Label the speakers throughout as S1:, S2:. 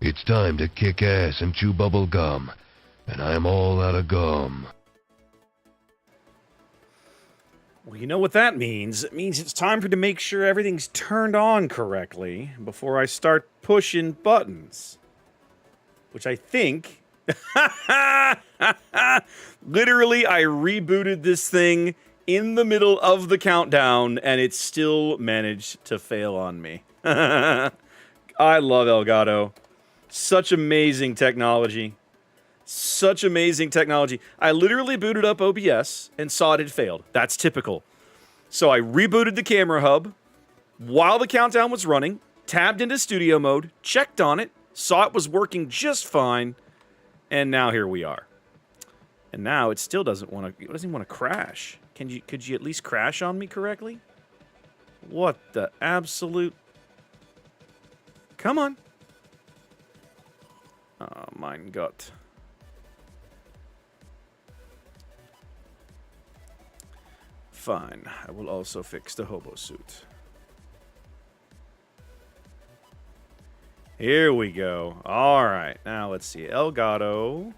S1: It's time to kick ass and chew bubble gum, and I'm all out of gum.
S2: Well, you know what that means. It means it's time for to make sure everything's turned on correctly before I start pushing buttons. Which I think... Literally, I rebooted this thing in the middle of the countdown, and it still managed to fail on me. I love Elgato. Such amazing technology. Such amazing technology. I literally booted up OBS and saw it had failed. That's typical. So I rebooted the camera hub while the countdown was running, tabbed into studio mode, checked on it, saw it was working just fine, and now here we are. And now it still doesn't want to crash. Could you at least crash on me correctly? What the absolute... Come on. Oh, mein Gott. Fine. I will also fix the hobo suit. Here we go. All right. Now let's see. Elgato.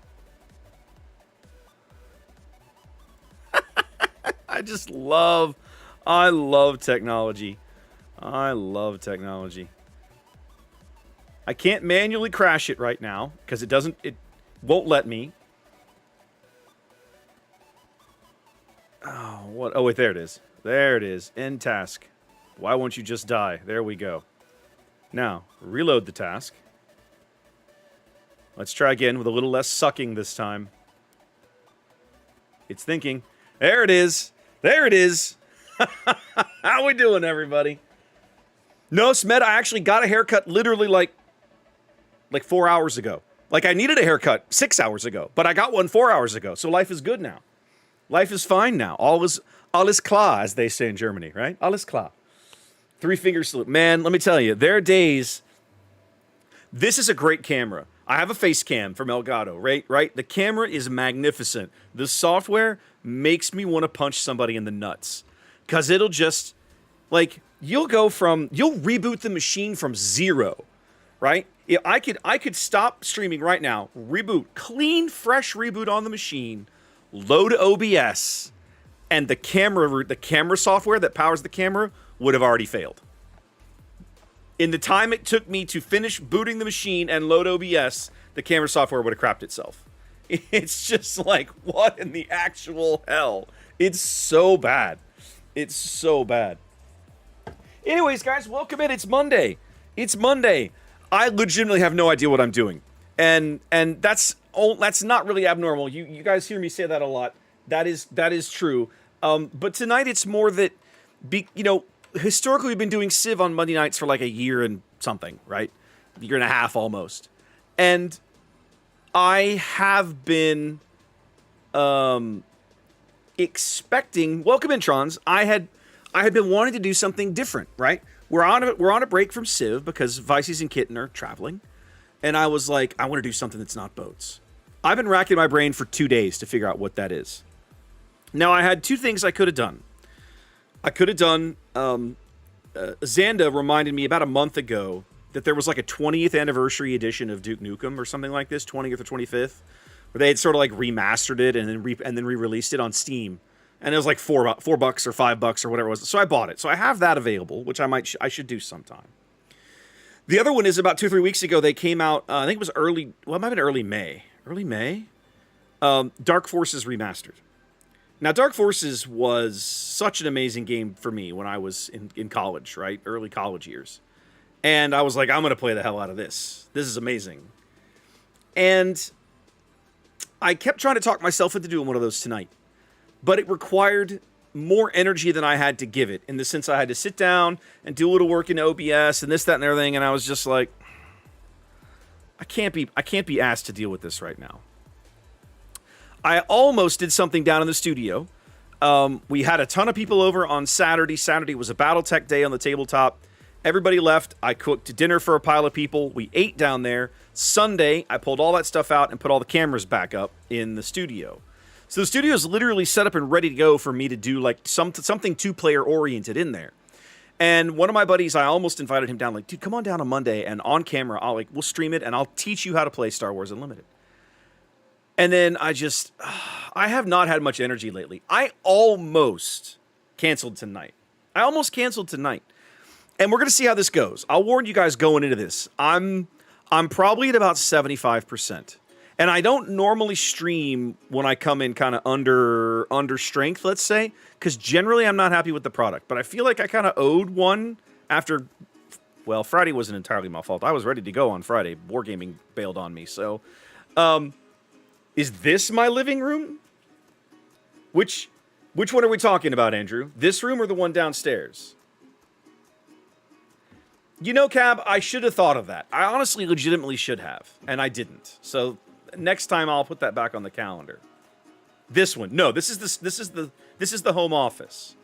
S2: I love technology. I love technology. I can't manually crash it right now because it won't let me. Oh, what? Oh, wait, there it is. There it is. End task. Why won't you just die? There we go. Now, reload the task. Let's try again with a little less sucking this time. It's thinking. There it is. There it is. How we doing, everybody? No, Smed, I actually got a haircut literally like 4 hours ago. Like, I needed a haircut 6 hours ago, but I got one 4 hours ago, so life is good now. Life is fine now. Alles klar, as they say in Germany, right? Alles klar. 3-finger salute. Man, let me tell you, there are days... This is a great camera. I have a face cam from Elgato, right? The camera is magnificent. The software makes me want to punch somebody in the nuts. Because it'll just... Like, you'll reboot the machine from 0. right? Yeah, I could stop streaming right now, reboot, clean, fresh reboot on the machine, load OBS, and the camera software that powers the camera would have already failed. In the time it took me to finish booting the machine and load OBS, the camera software would have crapped itself. It's just like, what in the actual hell? It's so bad. It's so bad. Anyways, guys, welcome in. It's Monday. It's Monday. I legitimately have no idea what I'm doing. And that's not really abnormal. You guys hear me say that a lot. That is true. But tonight it's more that, historically we've been doing Civ on Monday nights for like a year and something, right? A year and a half almost. And I have been expecting, welcome in, Trons. I had been wanting to do something different, right? We're on a break from Civ because Vicey's and Kitten are traveling. And I was like, I want to do something that's not boats. I've been racking my brain for 2 days to figure out what that is. Now, I had two things I could have done. Xanda reminded me about a month ago that there was like a 20th anniversary edition of Duke Nukem or something like this, 20th or 25th, where they had sort of like remastered it and then re-released it on Steam. And it was like $4 or $5 or whatever it was. So I bought it. So I have that available, which I should do sometime. The other one is about 2 or 3 weeks ago, they came out, I think it was it might have been early May. Early May? Dark Forces Remastered. Now, Dark Forces was such an amazing game for me when I was in college, right? Early college years. And I was like, I'm going to play the hell out of this. This is amazing. And I kept trying to talk myself into doing one of those tonight. But it required more energy than I had to give it, in the sense I had to sit down and do a little work in OBS and this, that, and everything. And I was just like, I can't be asked to deal with this right now. I almost did something down in the studio. We had a ton of people over on Saturday. Saturday was a BattleTech day on the tabletop. Everybody left. I cooked dinner for a pile of people. We ate down there. Sunday, I pulled all that stuff out and put all the cameras back up in the studio. So the studio is literally set up and ready to go for me to do like something two-player oriented in there. And one of my buddies, I almost invited him down, like, dude, come on down on Monday and on camera, we'll stream it and I'll teach you how to play Star Wars Unlimited. And then I have not had much energy lately. I almost canceled tonight. And we're going to see how this goes. I'll warn you guys going into this. I'm probably at about 75%. And I don't normally stream when I come in kind of under strength, let's say, because generally I'm not happy with the product. But I feel like I kind of owed one after, well, Friday wasn't entirely my fault. I was ready to go on Friday. Wargaming bailed on me. So, is this my living room? Which one are we talking about, Andrew? This room or the one downstairs? You know, Cab, I should have thought of that. I honestly, legitimately should have, and I didn't. So next time I'll put that back on the calendar. This one. No, this is the home office.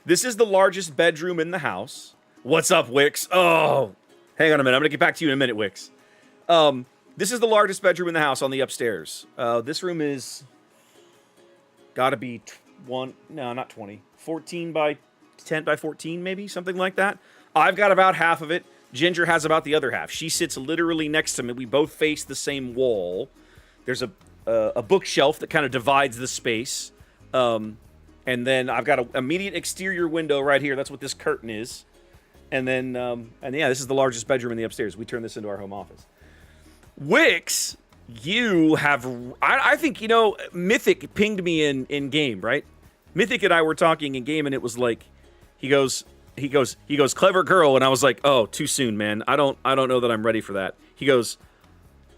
S2: This is the largest bedroom in the house. What's up, Wix? Oh, hang on a minute. I'm going to get back to you in a minute, Wix. This is the largest bedroom in the house on the upstairs. This room is got to be 14 by 10 by 14 maybe, something like that. I've got about half of it. Ginger has about the other half. She sits literally next to me. We both face the same wall. There's a bookshelf that kind of divides the space. And then I've got an immediate exterior window right here. That's what this curtain is. And then, this is the largest bedroom in the upstairs. We turn this into our home office. Wix, you have... I think, Mythic pinged me in game, right? Mythic and I were talking in game, and it was like... He goes, clever girl, and I was like, oh, too soon, man. I don't know that I'm ready for that. He goes,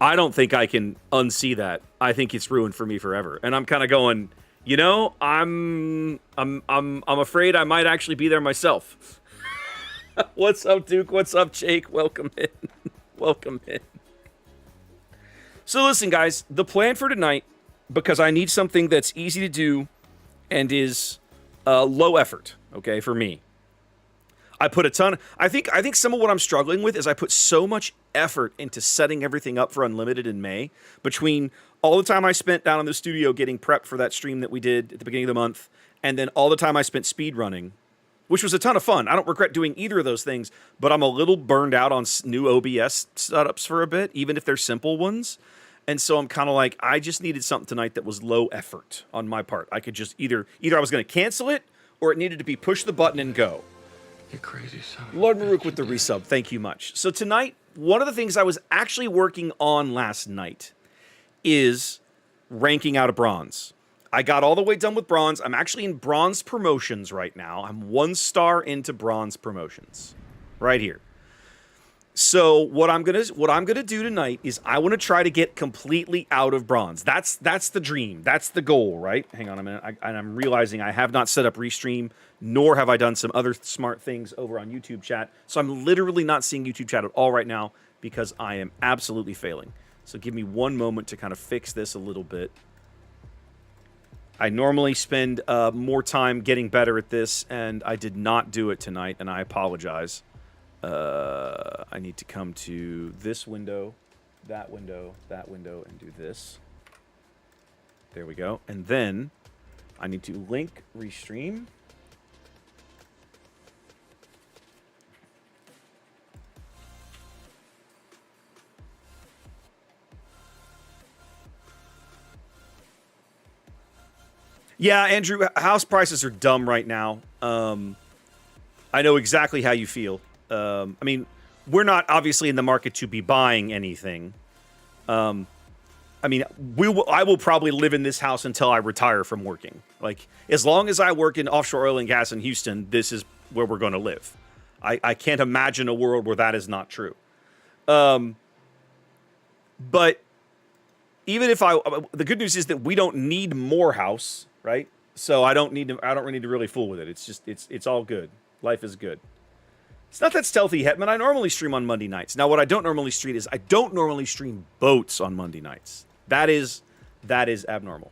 S2: I don't think I can unsee that. I think it's ruined for me forever. And I'm kind of going, I'm afraid I might actually be there myself. What's up, Duke? What's up, Jake? Welcome in. Welcome in. So listen, guys, the plan for tonight, because I need something that's easy to do and is low effort, okay, for me. I put a ton. I think some of what I'm struggling with is I put so much effort into setting everything up for Unlimited in May, between all the time I spent down in the studio getting prepped for that stream that we did at the beginning of the month, and then all the time I spent speed running which was a ton of fun. I don't regret doing either of those things, but I'm a little burned out on new OBS setups for a bit, even if they're simple ones. And so I'm kind of like, I just needed something tonight that was low effort on my part. I could just either I was going to cancel it, or it needed to be push the button and go.
S1: You crazy son.
S2: Lord Maruk with the resub, thank you much. So tonight, one of the things I was actually working on last night is ranking out a bronze. I got all the way done with bronze. I'm actually in bronze promotions right now. I'm 1 star into bronze promotions right here. So what I'm gonna do tonight is I want to try to get completely out of bronze. That's the dream. That's the goal, right? Hang on a minute. I'm realizing I have not set up Restream, nor have I done some other smart things over on YouTube chat. So I'm literally not seeing YouTube chat at all right now because I am absolutely failing. So give me one moment to kind of fix this a little bit. I normally spend more time getting better at this, and I did not do it tonight, and I apologize. I need to come to this window, that window, and do this. There we go. And then I need to link Restream. Yeah, Andrew, house prices are dumb right now. I know exactly how you feel. I mean, we're not obviously in the market to be buying anything. I mean, I will probably live in this house until I retire from working. Like, as long as I work in offshore oil and gas in Houston, this is where we're going to live. I can't imagine a world where that is not true. But even if the good news is that we don't need more house, right? So I don't need to really fool with it. It's just, it's all good. Life is good. It's not that stealthy, Hetman. I normally stream on Monday nights. Now, what I don't normally stream is I don't normally stream boats on Monday nights. That is abnormal.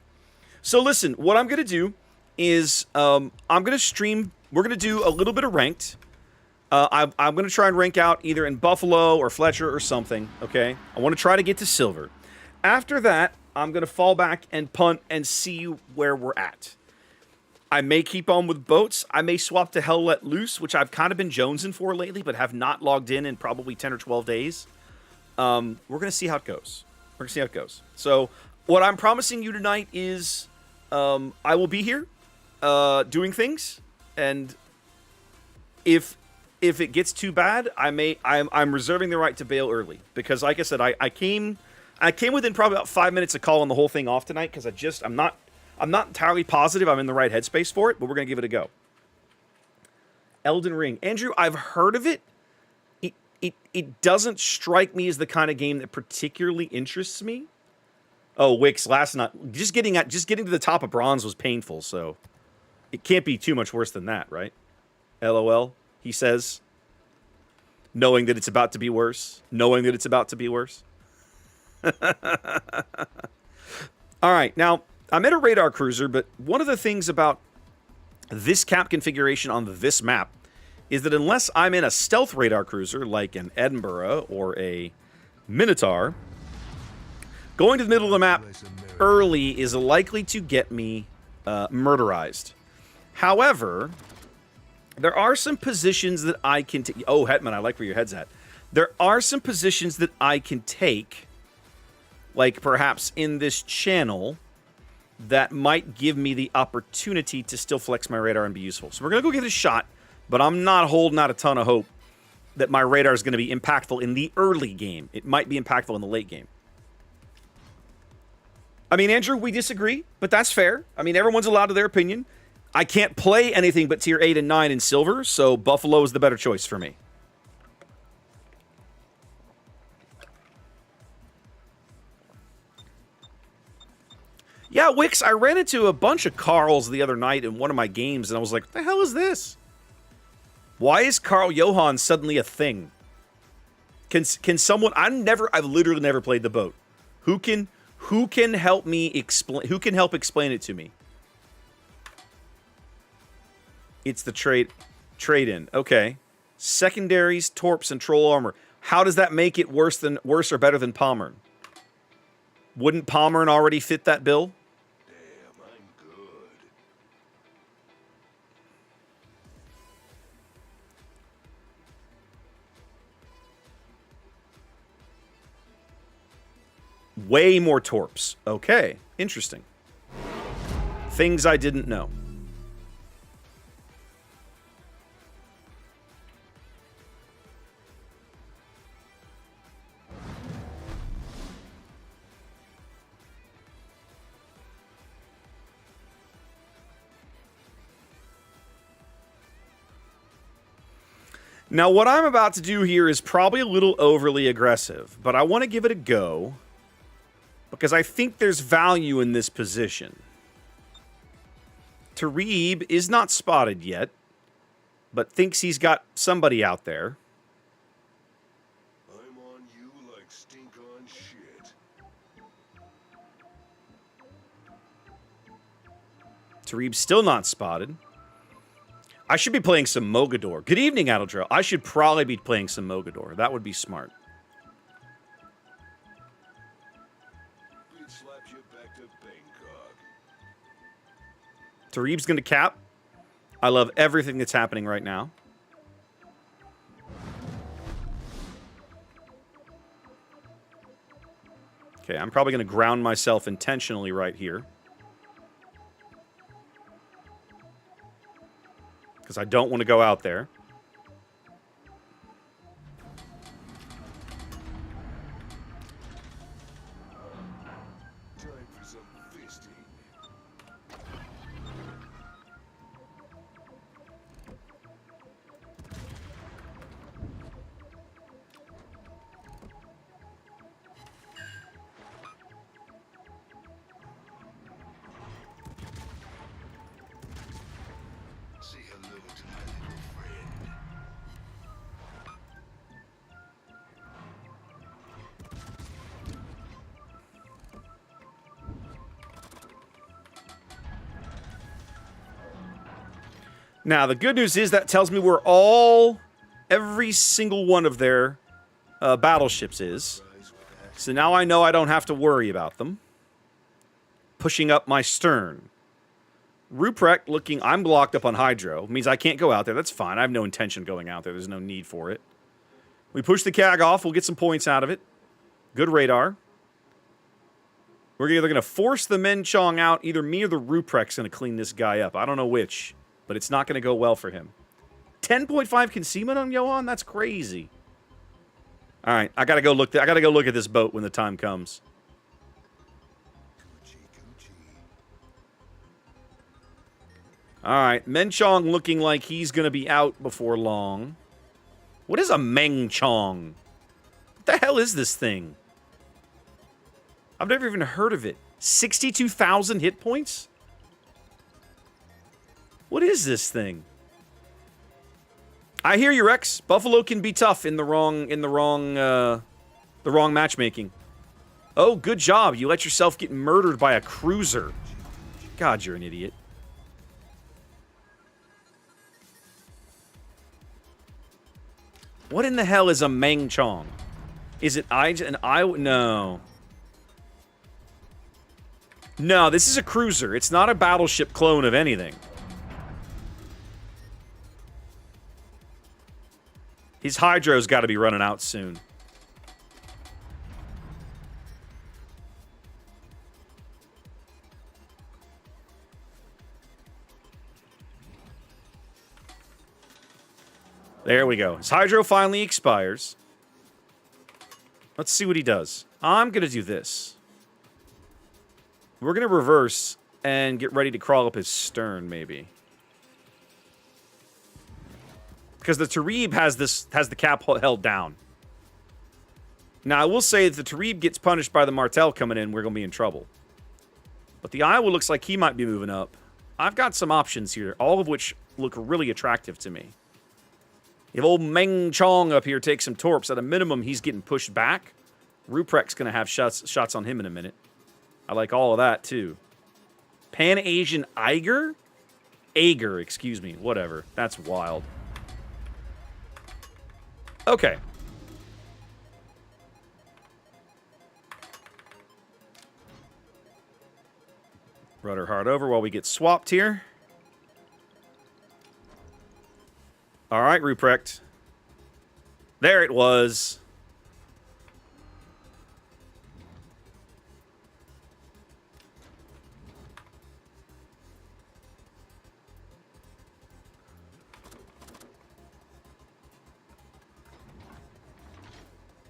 S2: So listen, what I'm going to do is I'm going to stream. We're going to do a little bit of ranked. I'm going to try and rank out either in Buffalo or Fletcher or something, okay? I want to try to get to silver. After that, I'm going to fall back and punt and see where we're at. I may keep on with boats. I may swap to Hell Let Loose, which I've kind of been jonesing for lately, but have not logged in probably 10 or 12 days. We're going to see how it goes. So what I'm promising you tonight is I will be here doing things, and if it gets too bad, I'm reserving the right to bail early, because like I said, I came within probably about 5 minutes of calling the whole thing off tonight, because I'm not entirely positive I'm in the right headspace for it, but we're going to give it a go. Elden Ring. Andrew, I've heard of it. It doesn't strike me as the kind of game that particularly interests me. Oh, Wix, last night. Just getting to the top of bronze was painful, so it can't be too much worse than that, right? LOL, he says, knowing that it's about to be worse. All right, now, I'm at a radar cruiser, but one of the things about this cap configuration on this map is that unless I'm in a stealth radar cruiser like an Edinburgh or a Minotaur, going to the middle of the map early is likely to get me murderized. However, there are some positions that I can take. Oh, Hetman, I like where your head's at. There are some positions that I can take, like perhaps in this channel, that might give me the opportunity to still flex my radar and be useful. So we're going to go give it a shot, but I'm not holding out a ton of hope that my radar is going to be impactful in the early game. It might be impactful in the late game. I mean, Andrew, we disagree, but that's fair. I mean, everyone's allowed to their opinion. I can't play anything but tier 8 and 9 in silver, so Buffalo is the better choice for me. Yeah, Wix, I ran into a bunch of Carls the other night in one of my games, and I was like, what the hell is this? Why is Carl Johan suddenly a thing? Can someone... I've literally never played the boat. Who can help me explain... Who can help explain it to me? It's the trade-in. Okay. Secondaries, torps, and troll armor. How does that make it worse or better than Pommern? Wouldn't Pommern already fit that bill?
S1: Damn, I'm good.
S2: Way more torps. Okay, interesting. Things I didn't know. Now, what I'm about to do here is probably a little overly aggressive, but I want to give it a go because I think there's value in this position. Tarib is not spotted yet, but thinks he's got somebody out there.
S1: I'm on you like stink on shit.
S2: Tarib's still not spotted. I should be playing some Mogador. Good evening, Adaldro. I should probably be playing some Mogador. That would be smart.
S1: It slaps you back to Bangkok.
S2: Tarib's going to cap. I love everything that's happening right now. Okay, I'm probably going to ground myself intentionally right here. Because I don't want to go out there.
S1: Time for some fisting. Say hello to my little friend.
S2: Now, the good news is that tells me where every single one of their battleships is. So now I know I don't have to worry about them. Pushing up my stern. Ruprecht looking, I'm blocked up on Hydro. Means I can't go out there. That's fine. I have no intention of going out there. There's no need for it. We push the CAG off. We'll get some points out of it. Good radar. We're either going to force the Menchong out. Either me or the Ruprecht's going to clean this guy up. I don't know which. But it's not going to go well for him. 10.5 concealment on Johan? That's crazy. All right, I got to go look at this boat when the time comes. All right, Menchong looking like he's going to be out before long. What is a Mengchong? What the hell is this thing? I've never even heard of it. 62,000 hit points? What is this thing? I hear you, Rex. Buffalo can be tough in the wrong matchmaking. Oh, good job. You let yourself get murdered by a cruiser. God, you're an idiot. What in the hell is a Mengchong? Is it No. No, this is a cruiser. It's not a battleship clone of anything. His Hydro's got to be running out soon. There we go. His Hydro finally expires. Let's see what he does. I'm going to do this. We're going to reverse and get ready to crawl up his stern, maybe. Because the Tarib has the cap held down. Now, I will say if the Tarib gets punished by the Martel coming in, we're going to be in trouble. But the Iowa looks like he might be moving up. I've got some options here, all of which look really attractive to me. If old Meng Chong up here takes some torps, at a minimum, he's getting pushed back. Ruprecht's going to have shots on him in a minute. I like all of that, too. Pan-Asian Eiger? Ager, excuse me. Whatever. That's wild. Okay. Rudder hard over while we get swapped here. All right, Ruprecht. There it was.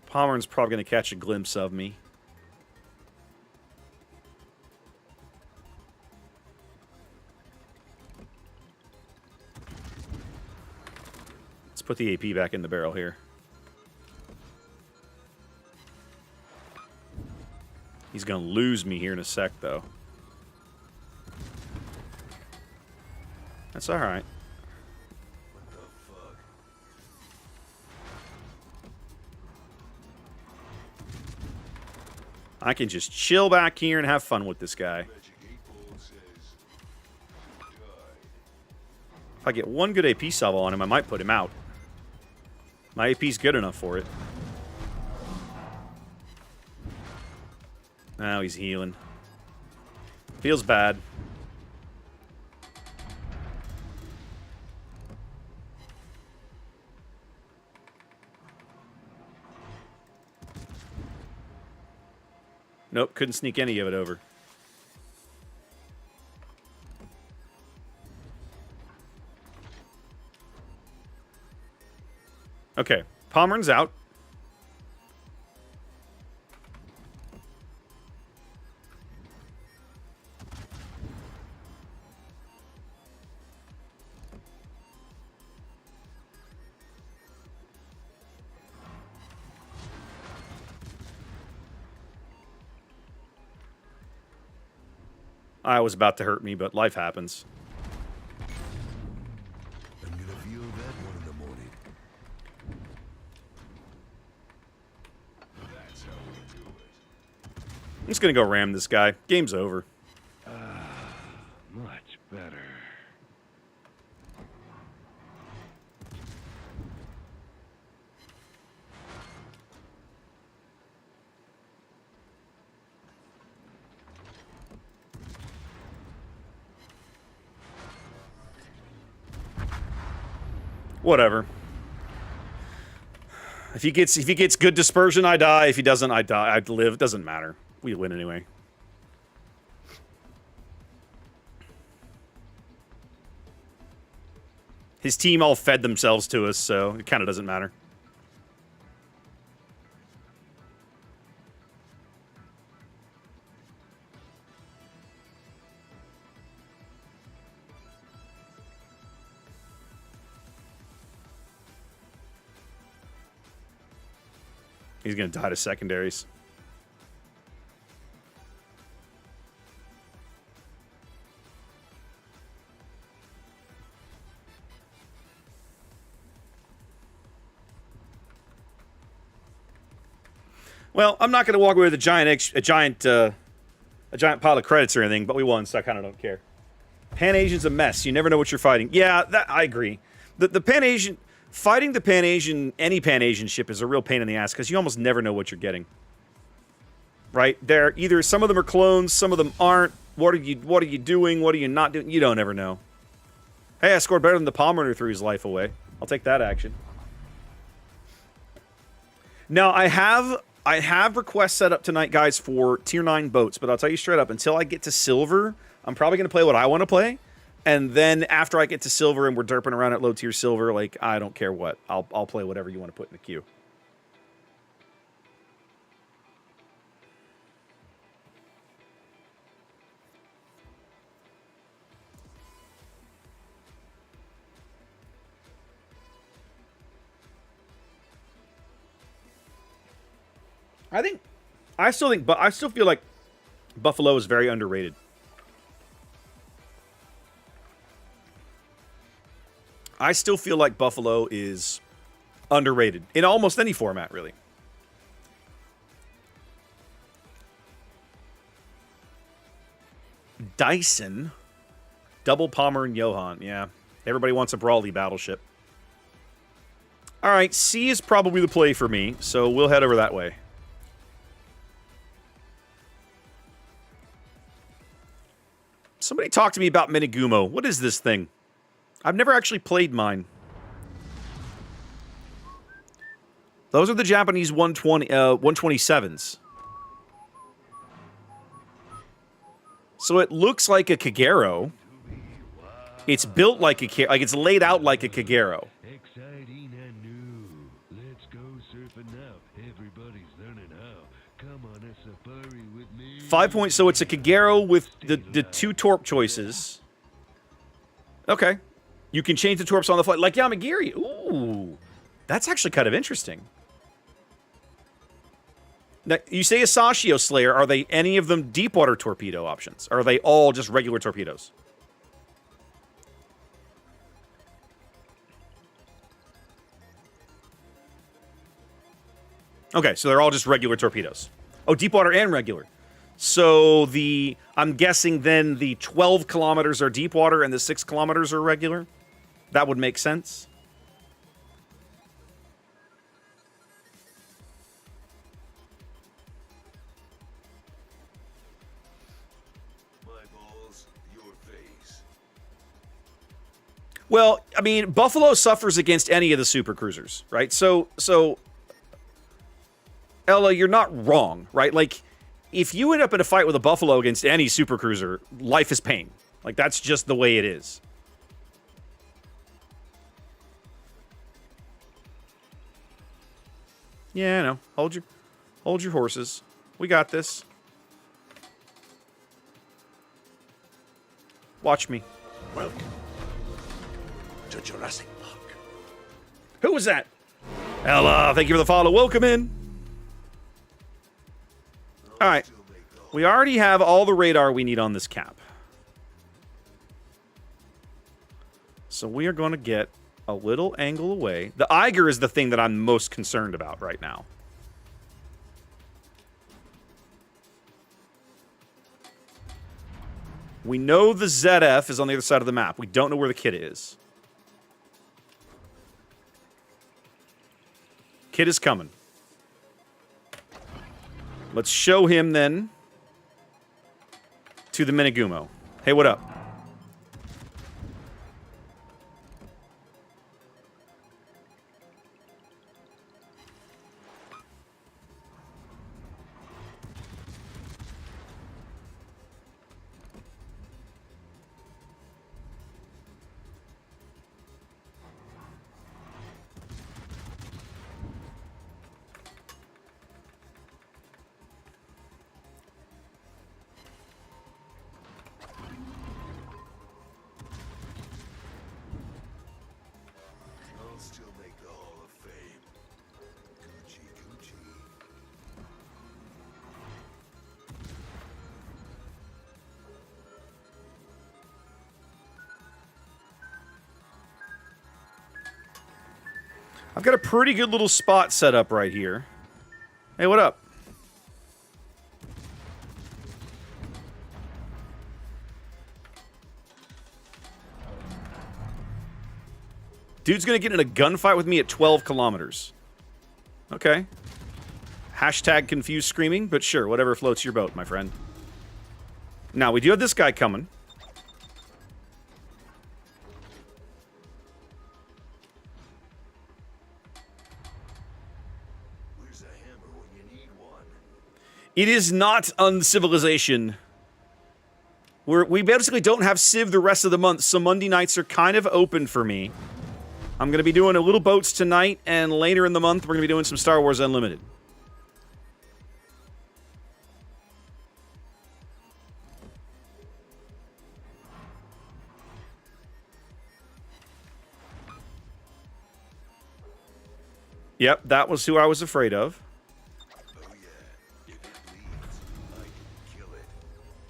S2: Pomeran's probably going to catch a glimpse of me. Let's put the AP back in the barrel here. He's going to lose me here in a sec, though. That's all right.
S1: What the fuck?
S2: I can just chill back here and have fun with this guy. If I get one good AP salvo on him, I might put him out. My AP's good enough for it. Now he's healing. Feels bad. Nope, couldn't sneak any of it over. Okay, Pomeran's out. I was about to hurt me, but life happens.
S1: I'm gonna feel that one in the morning. That's how we do it.
S2: I'm just gonna go ram this guy. Game's over.
S1: Much better.
S2: Whatever. If he gets good dispersion, I die. If he doesn't, I die. I live. It doesn't matter. We win anyway. His team all fed themselves to us, so it kind of doesn't matter. He's going to die to secondaries. Well, I'm not going to walk away with a giant pile of credits or anything, but we won, so I kind of don't care. Pan-Asian's a mess. You never know what you're fighting. Yeah, I agree. The Pan-Asian... Fighting the Pan-Asian, any Pan-Asian ship is a real pain in the ass because you almost never know what you're getting. Right? They're either some of them are clones, some of them aren't. What are you doing? What are you not doing? You don't ever know. Hey, I scored better than the Palmer threw his life away. I'll take that action. Now I have requests set up tonight, guys, for tier 9 boats, but I'll tell you straight up, until I get to silver, I'm probably gonna play what I want to play. And then after I get to silver and we're derping around at low tier silver, like, I don't care what. I'll play whatever you want to put in the queue. I still feel like Buffalo is very underrated. I still feel like Buffalo is underrated in almost any format, really. Dyson. Double Palmer and Johan. Yeah. Everybody wants a Brawly battleship. All right. C is probably the play for me, so we'll head over that way. Somebody talk to me about Minigumo. What is this thing? I've never actually played mine. Those are the Japanese 127s. So it looks like a Kagero. It's built like a it's laid out like a Kagero.
S1: Exciting and new. Let's go surfing now, everybody.
S2: 5 points, so it's a Kagero with the 2 Torp choices. Okay. You can change the Torps on the fly. Like Yamagiri. Ooh. That's actually kind of interesting. Now, you say a Sashio Slayer. Are they any of them deep-water torpedo options? Or are they all just regular torpedoes? Okay, so they're all just regular torpedoes. Oh, deep water and regular. So I'm guessing then the 12 kilometers are deep water and the 6 kilometers are regular? That would make sense.
S1: My balls, your face.
S2: Well, I mean, Buffalo suffers against any of the super cruisers, right? So Ella, you're not wrong, right? Like, if you end up in a fight with a Buffalo against any super cruiser, life is pain. Like, that's just the way it is. Yeah, I know. Hold your horses. We got this. Watch me.
S3: Welcome to Jurassic Park.
S2: Who was that? Ella, thank you for the follow. Welcome in. All right. We already have all the radar we need on this cap. So we are going to get a little angle away. The Eiger is the thing that I'm most concerned about right now. We know the ZF is on the other side of the map. We don't know where the kid is. Kid is coming. Let's show him then to the Minigumo. Hey, what up?
S1: I'll still make the Hall of Fame. Gucci, Gucci.
S2: I've got a pretty good little spot set up right here. Hey, what up? Dude's gonna get in a gunfight with me at 12 kilometers. Okay. Hashtag confused screaming, but sure, whatever floats your boat, my friend. Now, we do have this guy coming.
S1: Where's a hammer when you need one?
S2: It is not Uncivilization. We basically don't have Civ the rest of the month, so Monday nights are kind of open for me. I'm going to be doing a little boats tonight, and later in the month, we're going to be doing some Star Wars Unlimited. Yep, that was who I was afraid of.
S1: Oh yeah, if it bleeds, I can kill it.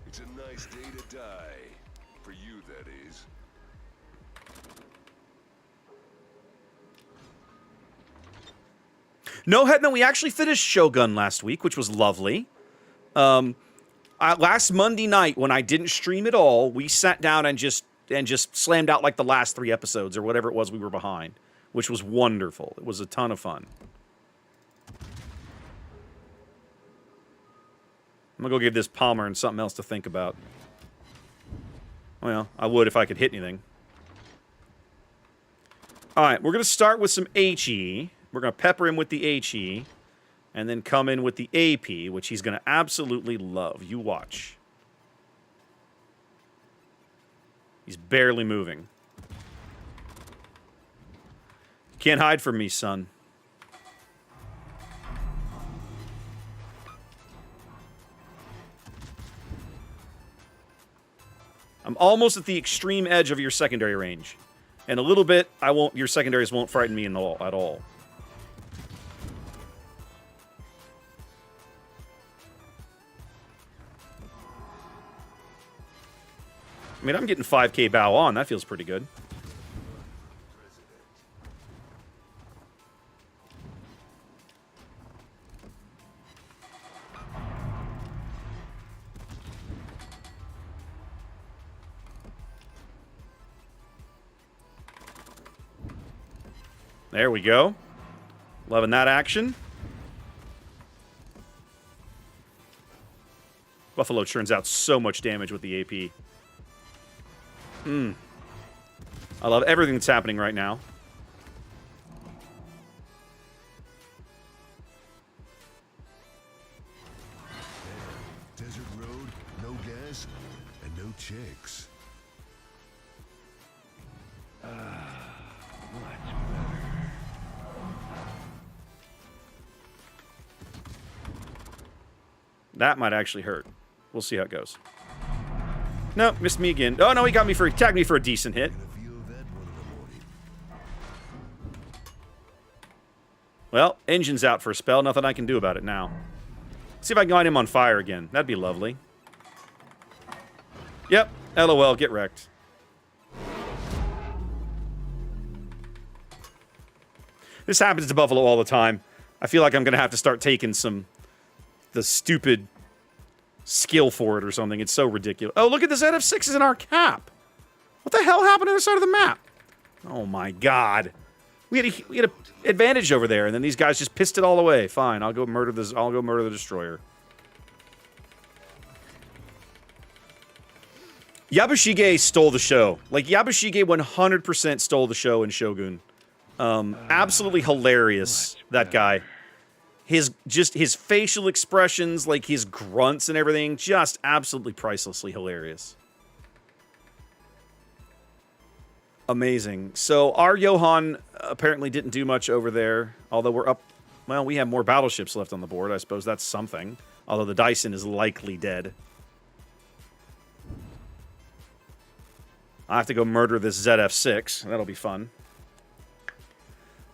S1: It's a nice day to die. For you, that is.
S2: No, Hetman, we actually finished Shogun last week, which was lovely. Last Monday night, when I didn't stream at all, we sat down and just slammed out like the last 3 episodes or whatever it was we were behind, which was wonderful. It was a ton of fun. I'm gonna go give this Palmer and something else to think about. Well, I would if I could hit anything. All right, we're gonna start with some HE. We're going to pepper him with the HE, and then come in with the AP, which he's going to absolutely love. You watch. He's barely moving. You can't hide from me, son. I'm almost at the extreme edge of your secondary range. In a little bit, your secondaries won't frighten me at all. I mean, I'm getting 5k bow on. That feels pretty good. There we go. Loving that action. Buffalo churns out so much damage with the AP. I love everything that's happening right now.
S1: Desert road, no gas, and no chicks.
S2: That might actually hurt. We'll see how it goes. Nope, missed me again. Oh no, he tagged me for a decent hit. Well, engine's out for a spell. Nothing I can do about it now. See if I can light him on fire again. That'd be lovely. Yep. LOL, get wrecked. This happens to Buffalo all the time. I feel like I'm going to have to start taking the stupid skill for it or something. It's so ridiculous. Oh, look at this ZF6 is in our cap. What the hell happened to the side of the map? Oh my god. We had an advantage over there, and then these guys just pissed it all away. Fine, I'll go murder the destroyer. Yabushige stole the show. Like, Yabushige 100% stole the show in Shogun. Absolutely hilarious, that guy. His facial expressions, like his grunts and everything, just absolutely pricelessly hilarious. Amazing. So our Johan apparently didn't do much over there, although we're up. Well, we have more battleships left on the board. I suppose that's something. Although the Dyson is likely dead. I have to go murder this ZF6. That'll be fun.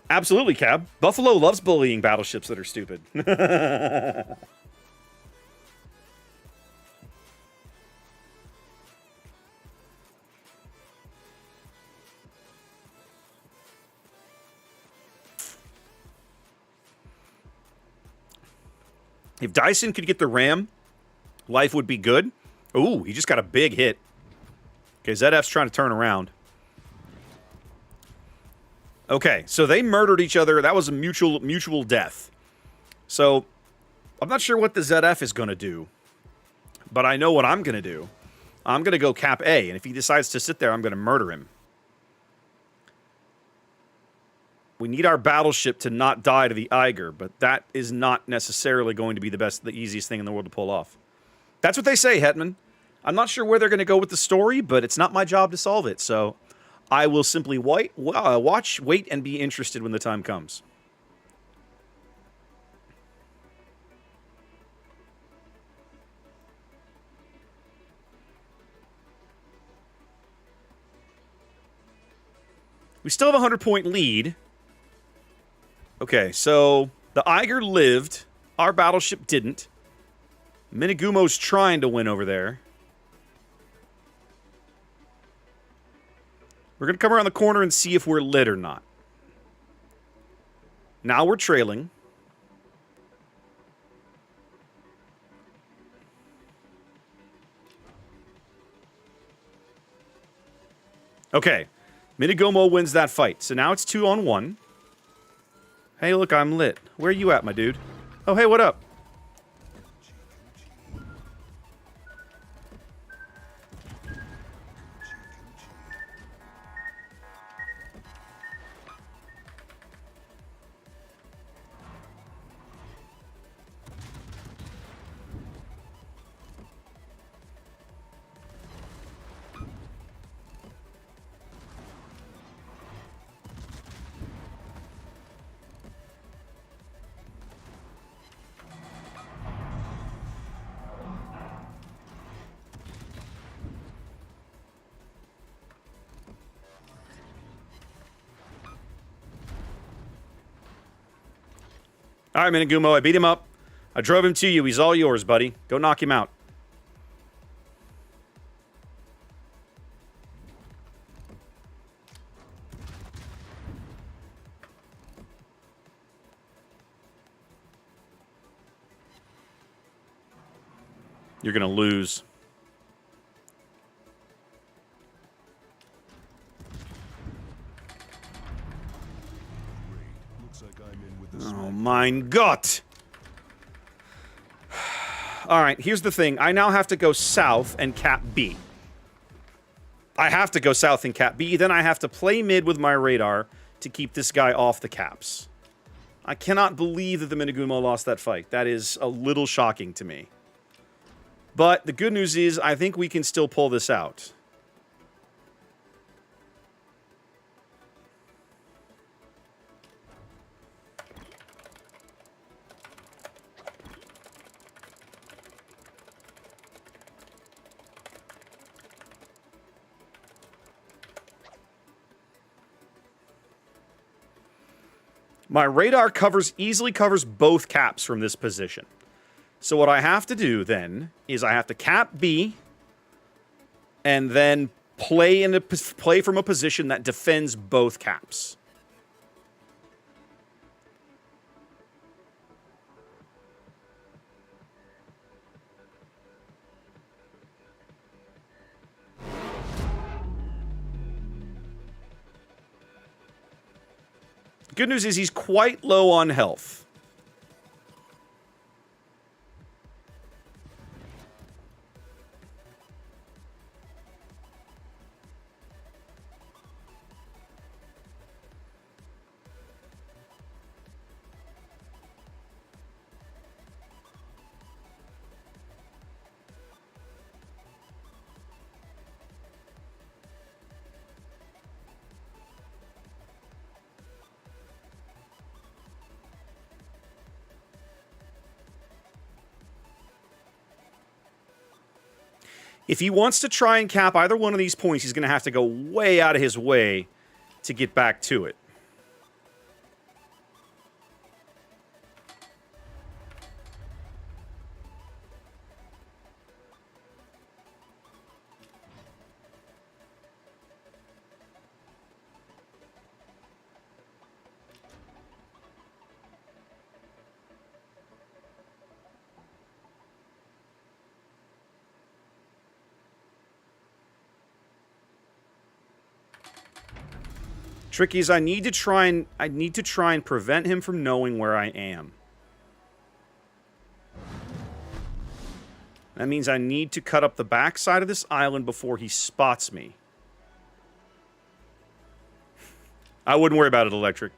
S2: Absolutely, Cab. Buffalo loves bullying battleships that are stupid. If Dyson could get the ram, life would be good. Ooh, he just got a big hit. Okay, ZF's trying to turn around. Okay, so they murdered each other. That was a mutual death. So, I'm not sure what the ZF is going to do. But I know what I'm going to do. I'm going to go cap A, and if he decides to sit there, I'm going to murder him. We need our battleship to not die to the Eiger, but that is not necessarily going to be the easiest thing in the world to pull off. That's what they say, Hetman. I'm not sure where they're going to go with the story, but it's not my job to solve it, so I will simply watch, wait, and be interested when the time comes. We still have a 100-point lead. Okay, so the Eiger lived. Our battleship didn't. Minigumo's trying to win over there. We're going to come around the corner and see if we're lit or not. Now we're trailing. Okay. Minigumo wins that fight. So now it's 2-on-1. Hey, look, I'm lit. Where are you at, my dude? Oh, hey, what up? All right, Minagumo, I beat him up. I drove him to you. He's all yours, buddy. Go knock him out. You're going to lose. Oh, mein Gott! Alright, here's the thing. I now have to go south and cap B. I have to go south and cap B. Then I have to play mid with my radar to keep this guy off the caps. I cannot believe that the Minagumo lost that fight. That is a little shocking to me. But the good news is, I think we can still pull this out. My radar easily covers both caps from this position. So what I have to do then is I have to cap B and then play from a position that defends both caps. Good news is he's quite low on health. If he wants to try and cap either one of these points, he's going to have to go way out of his way to get back to it. Tricky is I need to try and prevent him from knowing where I am. That means I need to cut up the backside of this island before he spots me. I wouldn't worry about it, Electric.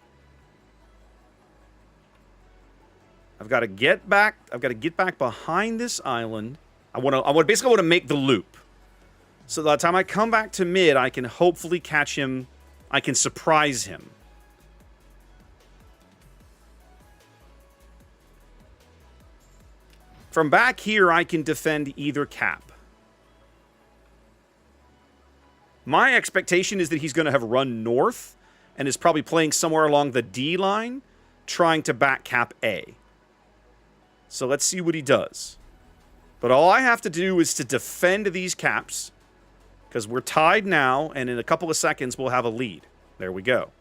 S2: I've got to get back. I've got to get back behind this island. I basically want to make the loop. So by the time I come back to mid, I can hopefully catch him. I can surprise him. From back here, I can defend either cap. My expectation is that he's going to have run north and is probably playing somewhere along the D line, trying to back cap A. So let's see what he does. But all I have to do is to defend these caps, because we're tied now, and in a couple of seconds, we'll have a lead. There we go.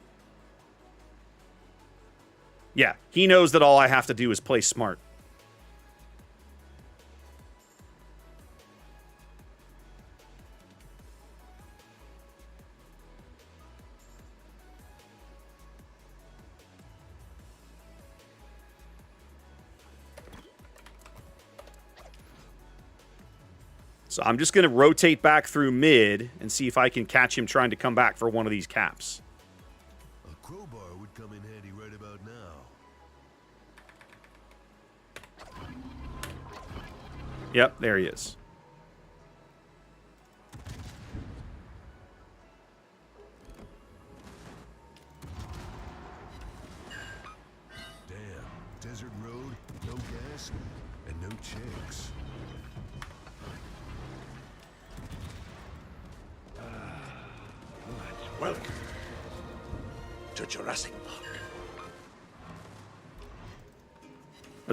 S2: Yeah, he knows that all I have to do is play smart. So I'm just going to rotate back through mid and see if I can catch him trying to come back for one of these caps.
S1: A crowbar would come in handy right about now.
S2: Yep, there he is.
S1: Damn, desert road, no gas, and no chicks.
S3: Welcome to Jurassic Park.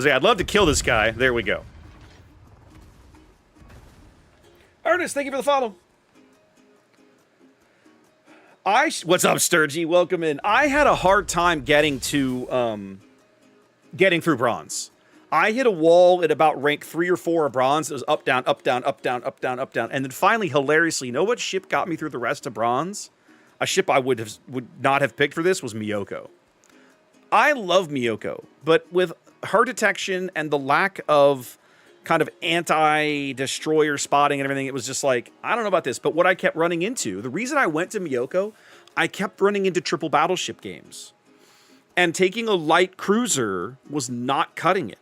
S2: was like, I'd love to kill this guy. There we go. Ernest, thank you for the follow. What's up, Sturgy? Welcome in. I had a hard time getting to getting through bronze. I hit a wall at about rank 3 or 4 of bronze. It was up, down, up, down, up, down, up, down, up, down. And then finally, hilariously, you know what ship got me through the rest of bronze? A ship I would not have picked for this was Miyoko. I love Miyoko, but with her detection and the lack of kind of anti-destroyer spotting and everything, it was just like, I don't know about this. But what I kept running into, the reason I went to Miyoko, I kept running into triple battleship games. And taking a light cruiser was not cutting it.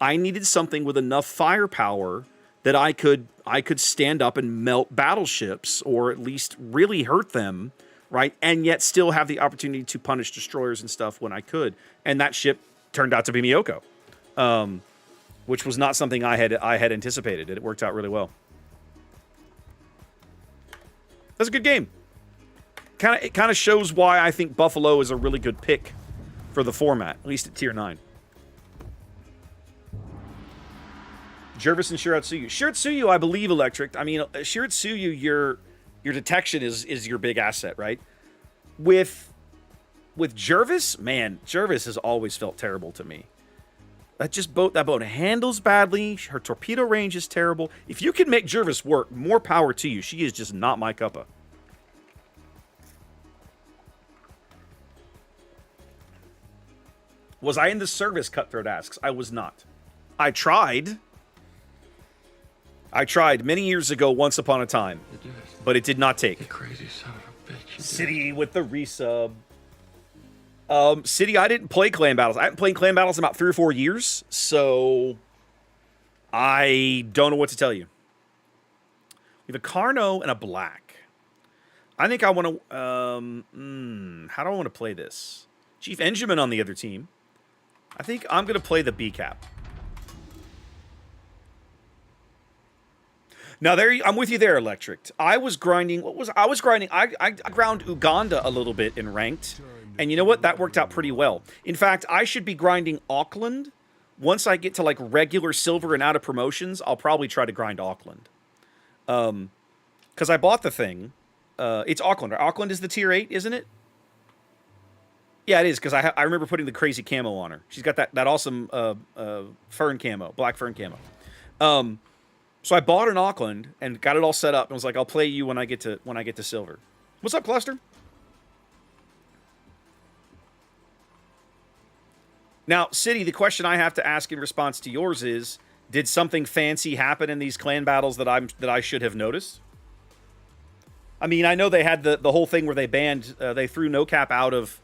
S2: I needed something with enough firepower that I could stand up and melt battleships, or at least really hurt them, right? And yet still have the opportunity to punish destroyers and stuff when I could. And that ship turned out to be Miyoko, which was not something I had anticipated. It worked out really well. That's a good game. It kind of shows why I think Buffalo is a really good pick for the format, at least at tier 9. Jervis and Shiratsuyu. Shiratsuyu, I believe, Electric. I mean, Shiratsuyu, your detection is your big asset, right? With Jervis, man, Jervis has always felt terrible to me. That boat handles badly. Her torpedo range is terrible. If you can make Jervis work, more power to you. She is just not my cuppa. Was I in the service, Cutthroat asks? I was not. I tried many years ago, once upon a time, but it did not take.
S3: You crazy son of a bitch.
S2: City with the resub. City, I didn't play clan battles. I haven't played clan battles in about 3 or 4 years, so I don't know what to tell you. We have a Carno and a black. I think I want to. How do I want to play this? Chief Engineman on the other team. I think I'm going to play the B cap. Now I'm with you there, Electric. I was grinding. I ground Uganda a little bit in ranked, and you know what? That worked out pretty well. In fact, I should be grinding Auckland. Once I get to like regular silver and out of promotions, I'll probably try to grind Auckland. Because I bought the thing. It's Auckland. Auckland is the tier 8, isn't it? Yeah, it is, because I remember putting the crazy camo on her. She's got that awesome fern camo, black fern camo. So I bought an Auckland and got it all set up and was like, I'll play you when I get to silver. What's up, Cluster? Now, City, the question I have to ask in response to yours is, did something fancy happen in these clan battles that I should have noticed? I mean, I know they had the whole thing where they banned, they threw no cap out of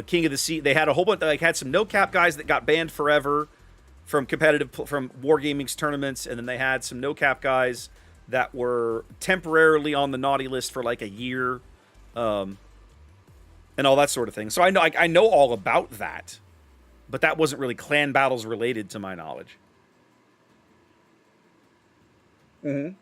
S2: King of the Sea. They had a whole bunch, had some no cap guys that got banned forever from Wargaming's tournaments, and then they had some no cap guys that were temporarily on the naughty list for like a year, and all that sort of thing. So I know all about that, but that wasn't really clan battles related to my knowledge. Mm-hmm.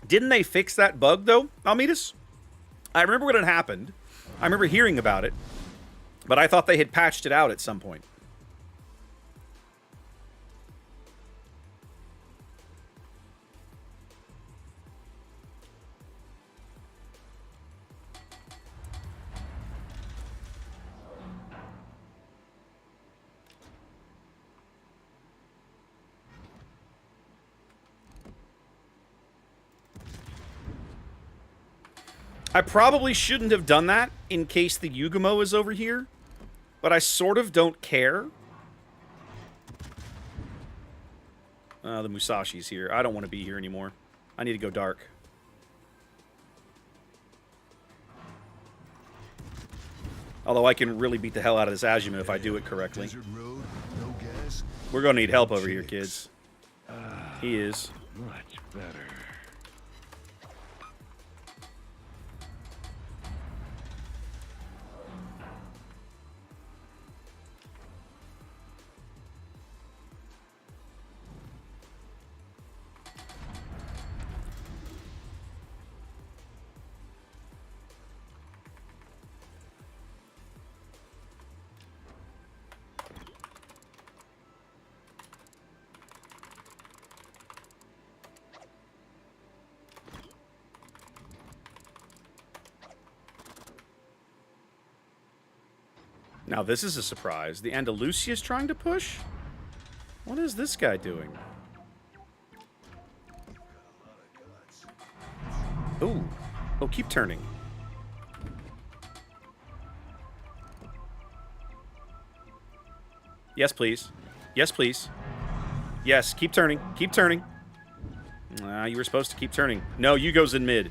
S2: Didn't they fix that bug, though, Almeidas? I remember when it happened. I remember hearing about it. But I thought they had patched it out at some point. I probably shouldn't have done that in case the Yugumo is over here, but I sort of don't care. The Musashi's here. I don't want to be here anymore. I need to go dark. Although I can really beat the hell out of this Azuma if I do it correctly.
S1: Road, no gas.
S2: We're going to need help over here, kids. He is.
S3: Much better.
S2: Now this is a surprise. The Andalusia's trying to push? What is this guy doing? Ooh. Oh, keep turning. Yes, please. Yes, please. Yes, keep turning. Keep turning. You were supposed to keep turning. No, you goes in mid.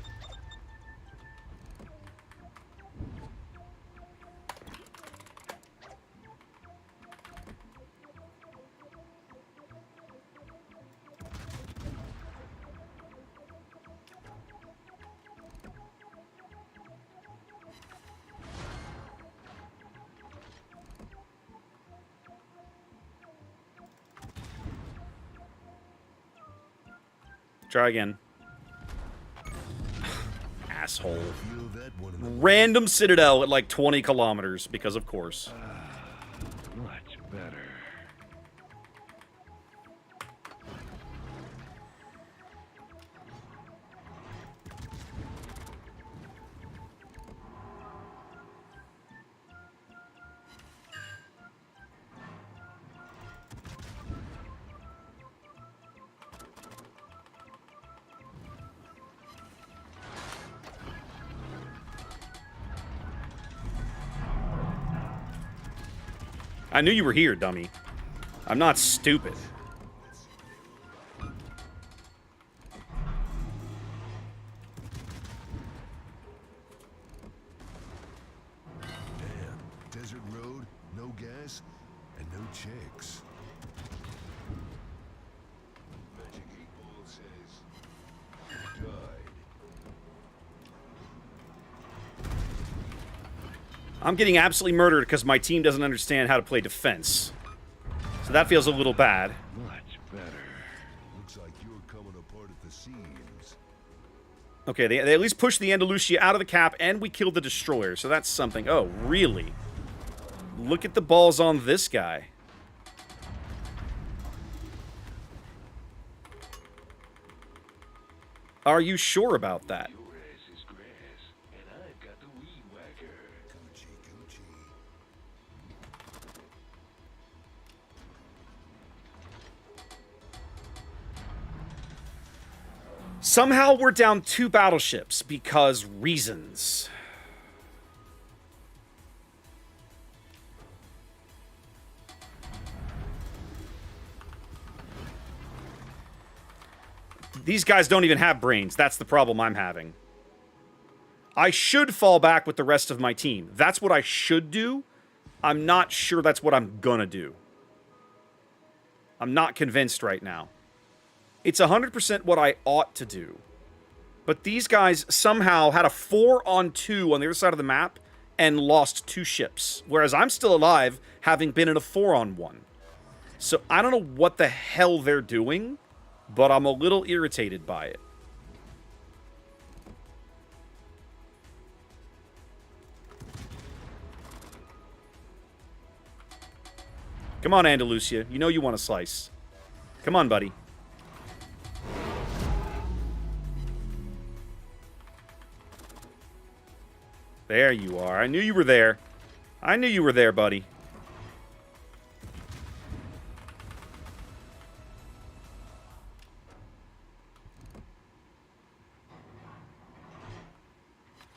S2: Try again. Asshole. Random citadel at like 20 kilometers, because of course.
S3: Much better.
S2: I knew you were here, dummy. I'm not stupid.
S1: Damn. Desert road, no gas, and no chicks. Magic 8 Ball says, died.
S2: I'm getting absolutely murdered because my team doesn't understand how to play defense. So that feels a little bad.
S3: Much better.
S1: Looks like you're coming apart at the seams.
S2: Okay, they at least pushed the Andalusia out of the cap, and we killed the destroyer, so that's something. Oh, really? Look at the balls on this guy. Are you sure about that?
S3: Your ass is grass, and I've got the weed whacker.
S1: Gucci, Gucci.
S2: Somehow we're down 2 battleships because reasons. These guys don't even have brains. That's the problem I'm having. I should fall back with the rest of my team. That's what I should do. I'm not sure that's what I'm gonna do. I'm not convinced right now. It's 100% what I ought to do. But these guys somehow had a 4-on-2 on the other side of the map and lost 2 ships. Whereas I'm still alive, having been in a 4-on-1. So I don't know what the hell they're doing, but I'm a little irritated by it. Come on, Andalusia. You know you want a slice. Come on, buddy. There you are. I knew you were there. I knew you were there, buddy.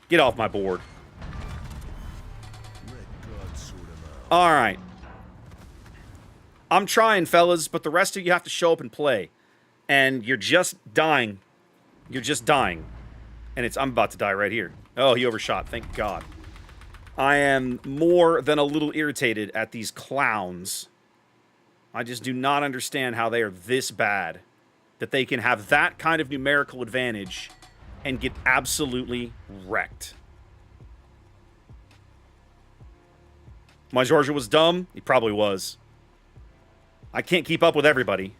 S2: Get off my board.
S1: Let God sort 'em out.
S2: All right. I'm trying, fellas, but the rest of you have to show up and play. And you're just dying. You're just dying. And I'm about to die right here. Oh, he overshot. Thank God. I am more than a little irritated at these clowns. I just do not understand how they are this bad. That they can have that kind of numerical advantage and get absolutely wrecked. My Georgia was dumb? He probably was. I can't keep up with everybody.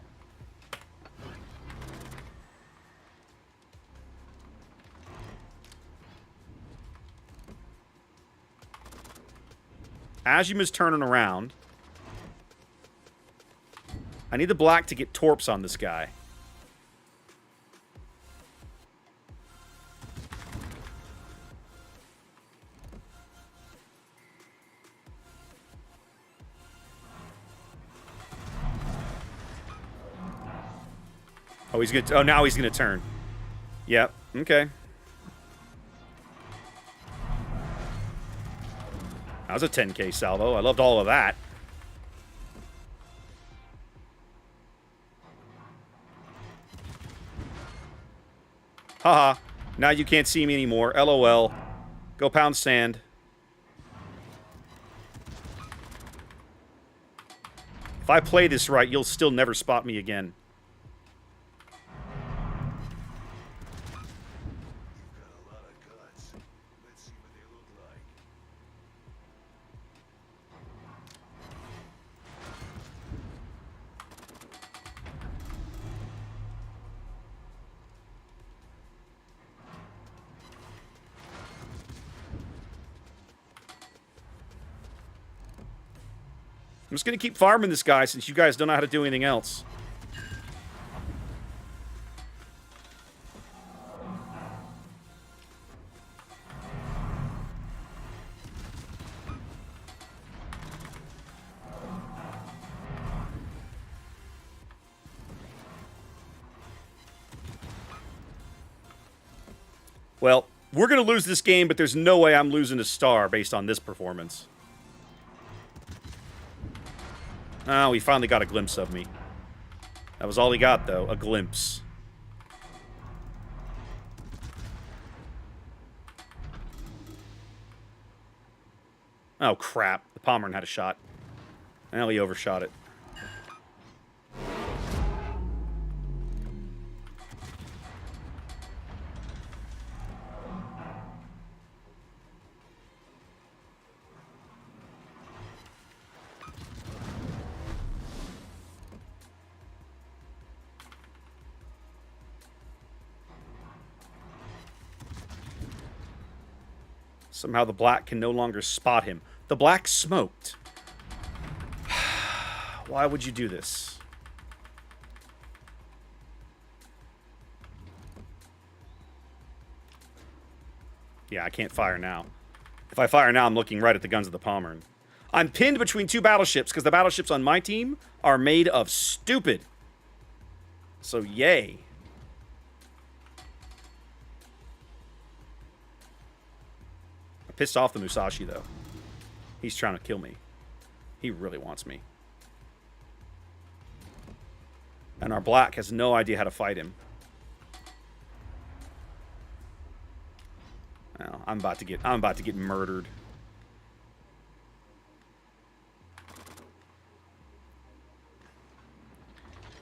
S2: Azum is turning around. I need the black to get torps on this guy. Oh, he's gonna. Oh, now he's gonna turn. Yep. Okay. That was a 10k salvo. I loved all of that. Haha. Now you can't see me anymore. LOL. Go pound sand. If I play this right, you'll still never spot me again. I'm just going to keep farming this guy since you guys don't know how to do anything else. Well, we're going to lose this game, but there's no way I'm losing a star based on this performance. Oh, he finally got a glimpse of me. That was all he got, though. A glimpse. Oh, crap. The Pomeran had a shot. Well, he overshot it. Somehow the black can no longer spot him. The black smoked. Why would you do this? Yeah, I can't fire now. If I fire now, I'm looking right at the guns of the Pomeran. I'm pinned between two battleships because the battleships on my team are made of stupid. So, yay. Pissed off the Musashi, though. He's trying to kill me. He really wants me. And our black has no idea how to fight him. Well, I'm about to get murdered.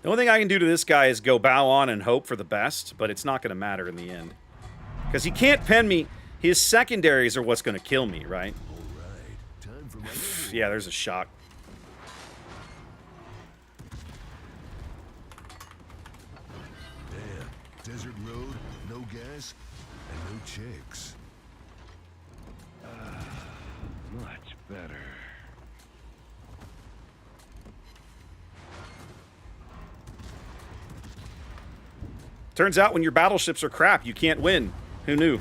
S2: The only thing I can do to this guy is go bow on and hope for the best, but it's not going to matter in the end. Because he can't pen me. His secondaries are what's going to kill me, right?
S1: Time for my
S2: Yeah, there's a shock.
S1: Damn. Desert road, no gas, and no chicks.
S3: Much better.
S2: Turns out when your battleships are crap, you can't win. Who knew?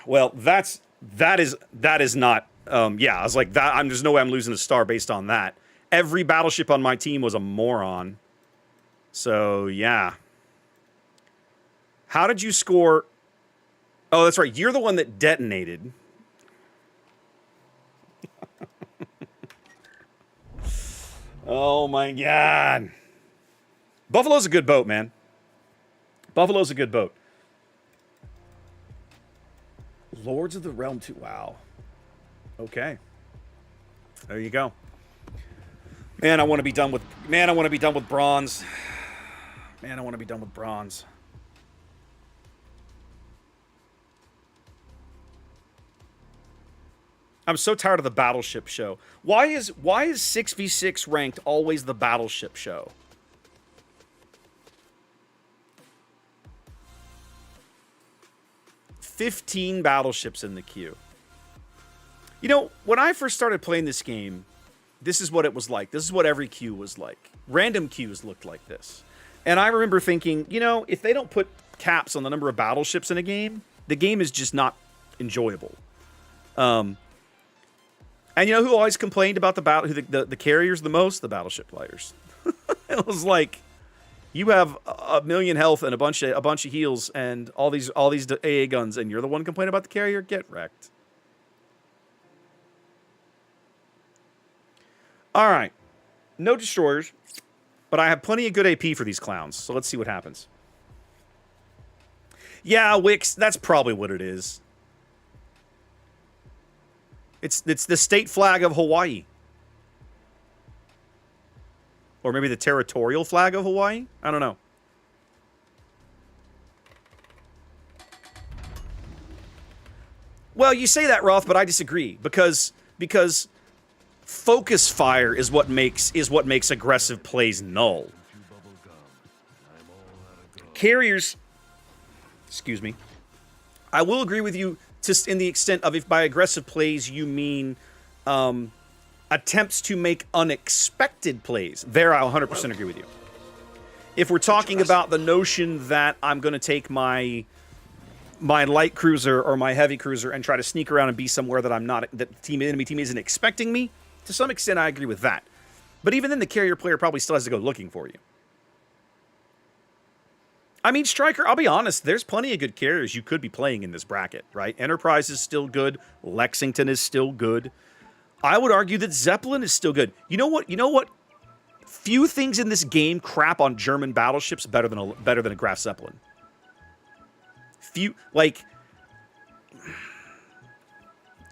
S2: Well, that is not. Yeah, I was like that. There's no way I'm losing a star based on that. Every battleship on my team was a moron. So yeah. How did you score? Oh, that's right. You're the one that detonated. Oh my God. Buffalo's a good boat, man. Buffalo's a good boat. Lords of the Realm 2. Wow. Okay. There you go. Man, I want to be done with bronze. Man, I want to be done with bronze. I'm so tired of the battleship show. Why is 6v6 ranked always the battleship show? $15 battleships in the queue. You know, when I first started playing this game, this is what it was like. This is what every queue was like. Random queues looked like this. And I remember thinking, you know, if they don't put caps on the number of battleships in a game, the game is just not enjoyable. And you know who always complained about the carriers the most? The battleship players. It was like, you have a million health and a bunch of heals and all these AA guns, and you're the one complaining about the carrier? Get wrecked. All right. No destroyers, but I have plenty of good AP for these clowns, so let's see what happens. Yeah, Wix, that's probably what it is. It's the state flag of Hawaii. Or maybe the territorial flag of Hawaii? I don't know. Well, you say that, Roth, but I disagree because focus fire is what makes aggressive plays null. Carriers, excuse me. I will agree with you just in the extent of if by aggressive plays you mean attempts to make unexpected plays. There, I'll 100% agree with you. If we're talking about the notion that I'm going to take my light cruiser or my heavy cruiser and try to sneak around and be somewhere that I'm not, that enemy team isn't expecting me, to some extent I agree with that. But even then, the carrier player probably still has to go looking for you. I mean, Striker, I'll be honest, there's plenty of good carriers you could be playing in this bracket, right? Enterprise is still good. Lexington is still good. I would argue that Zeppelin is still good. You know what? Few things in this game crap on German battleships better than a Graf Zeppelin.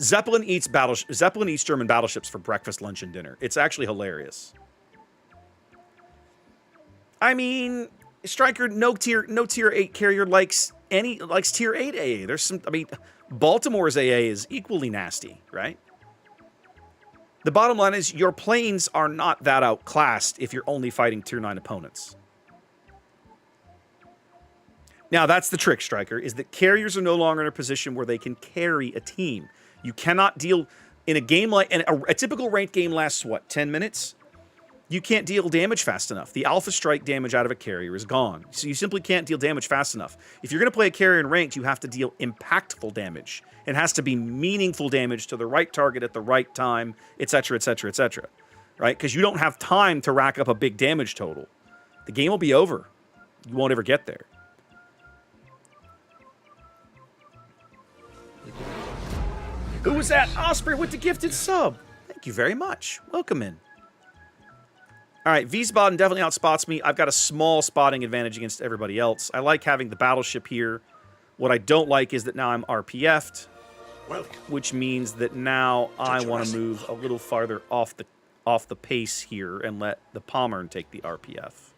S2: Zeppelin eats German battleships for breakfast, lunch, and dinner. It's actually hilarious. I mean, Striker, no tier 8 carrier likes tier 8 AA. There's some. I mean, Baltimore's AA is equally nasty, right? The bottom line is your planes are not that outclassed if you're only fighting tier 9 opponents. Now, that's the trick, Striker, is that carriers are no longer in a position where they can carry a team. You cannot deal in a game like... And a typical ranked game lasts, what, 10 minutes? You can't deal damage fast enough. The alpha strike damage out of a carrier is gone. So you simply can't deal damage fast enough. If you're going to play a carrier in ranked, you have to deal impactful damage. It has to be meaningful damage to the right target at the right time, etc., etc., etc. Right? Because you don't have time to rack up a big damage total. The game will be over. You won't ever get there. Who was that? Osprey with the gifted sub. Thank you very much. Welcome in. All right, Wiesbaden definitely outspots me. I've got a small spotting advantage against everybody else. I like having the battleship here. What I don't like is that now I'm RPF'd, which means that now I want to move a little farther off the pace here and let the Pommern take the RPF.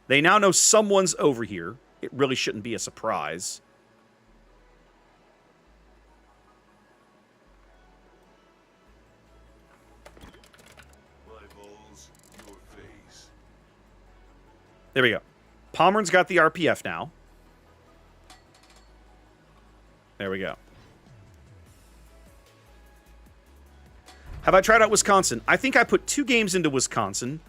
S2: They now know someone's over here. It really shouldn't be a surprise. There we go. Pommern's got the RPF now. There we go. Have I tried out Wisconsin? I think I put 2 games into Wisconsin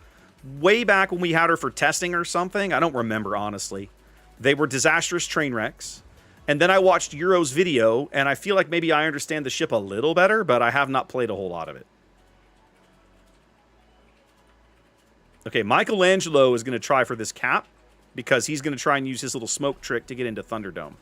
S2: way back when we had her for testing or something. I don't remember, honestly. They were disastrous train wrecks. And then I watched Euro's video, and I feel like maybe I understand the ship a little better, but I have not played a whole lot of it. Okay, Michelangelo is going to try for this cap because he's going to try and use his little smoke trick to get into Thunderdome.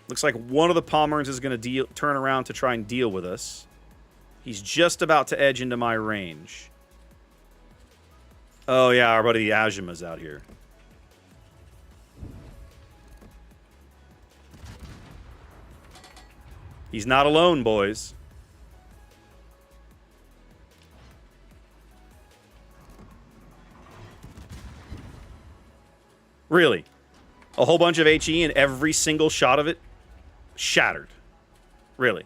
S2: Looks like one of the Pommerns is going to turn around to try and deal with us. He's just about to edge into my range. Oh, yeah, our buddy Ajima's out here. He's not alone, boys. Really? A whole bunch of HE and every single shot of it shattered. Really?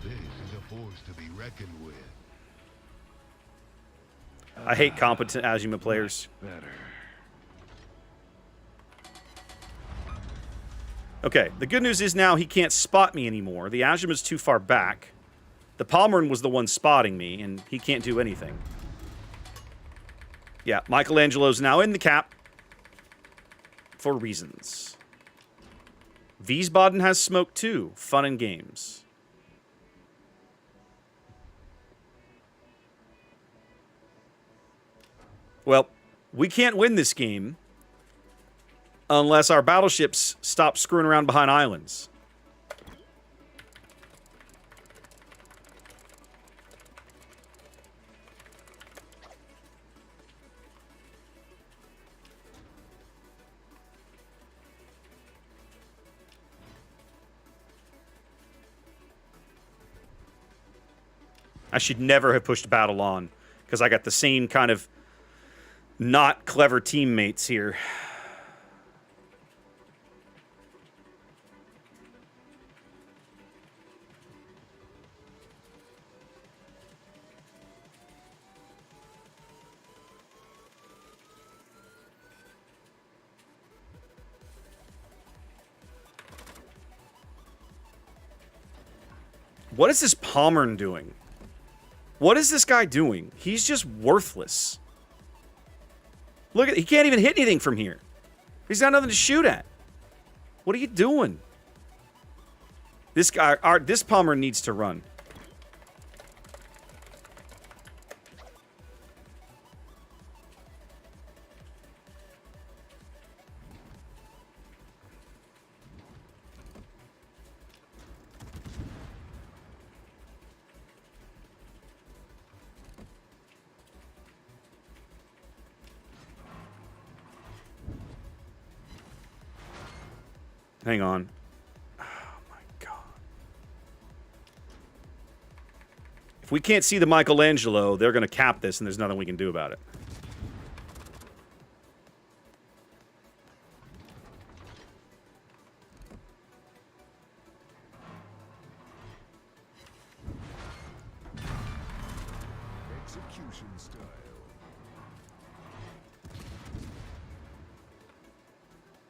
S4: This is a force to be reckoned with.
S2: I hate competent Azuma players.
S3: Better.
S2: Okay, the good news is now he can't spot me anymore. The Azuma's too far back. The Palmerin was the one spotting me, and he can't do anything. Yeah, Michelangelo's now in the cap. For reasons. Wiesbaden has smoke too. Fun and games. Well, we can't win this game unless our battleships stop screwing around behind islands. I should never have pushed battle on, because I got the same kind of not clever teammates here. What is this Palmerin doing? What is this guy doing? He's just worthless. Look at, he can't even hit anything from here. He's got nothing to shoot at. What are you doing? This guy, this Palmerin needs to run. Hang on. Oh my god. If we can't see the Michelangelo, they're going to cap this and there's nothing we can do about it.
S1: Execution style.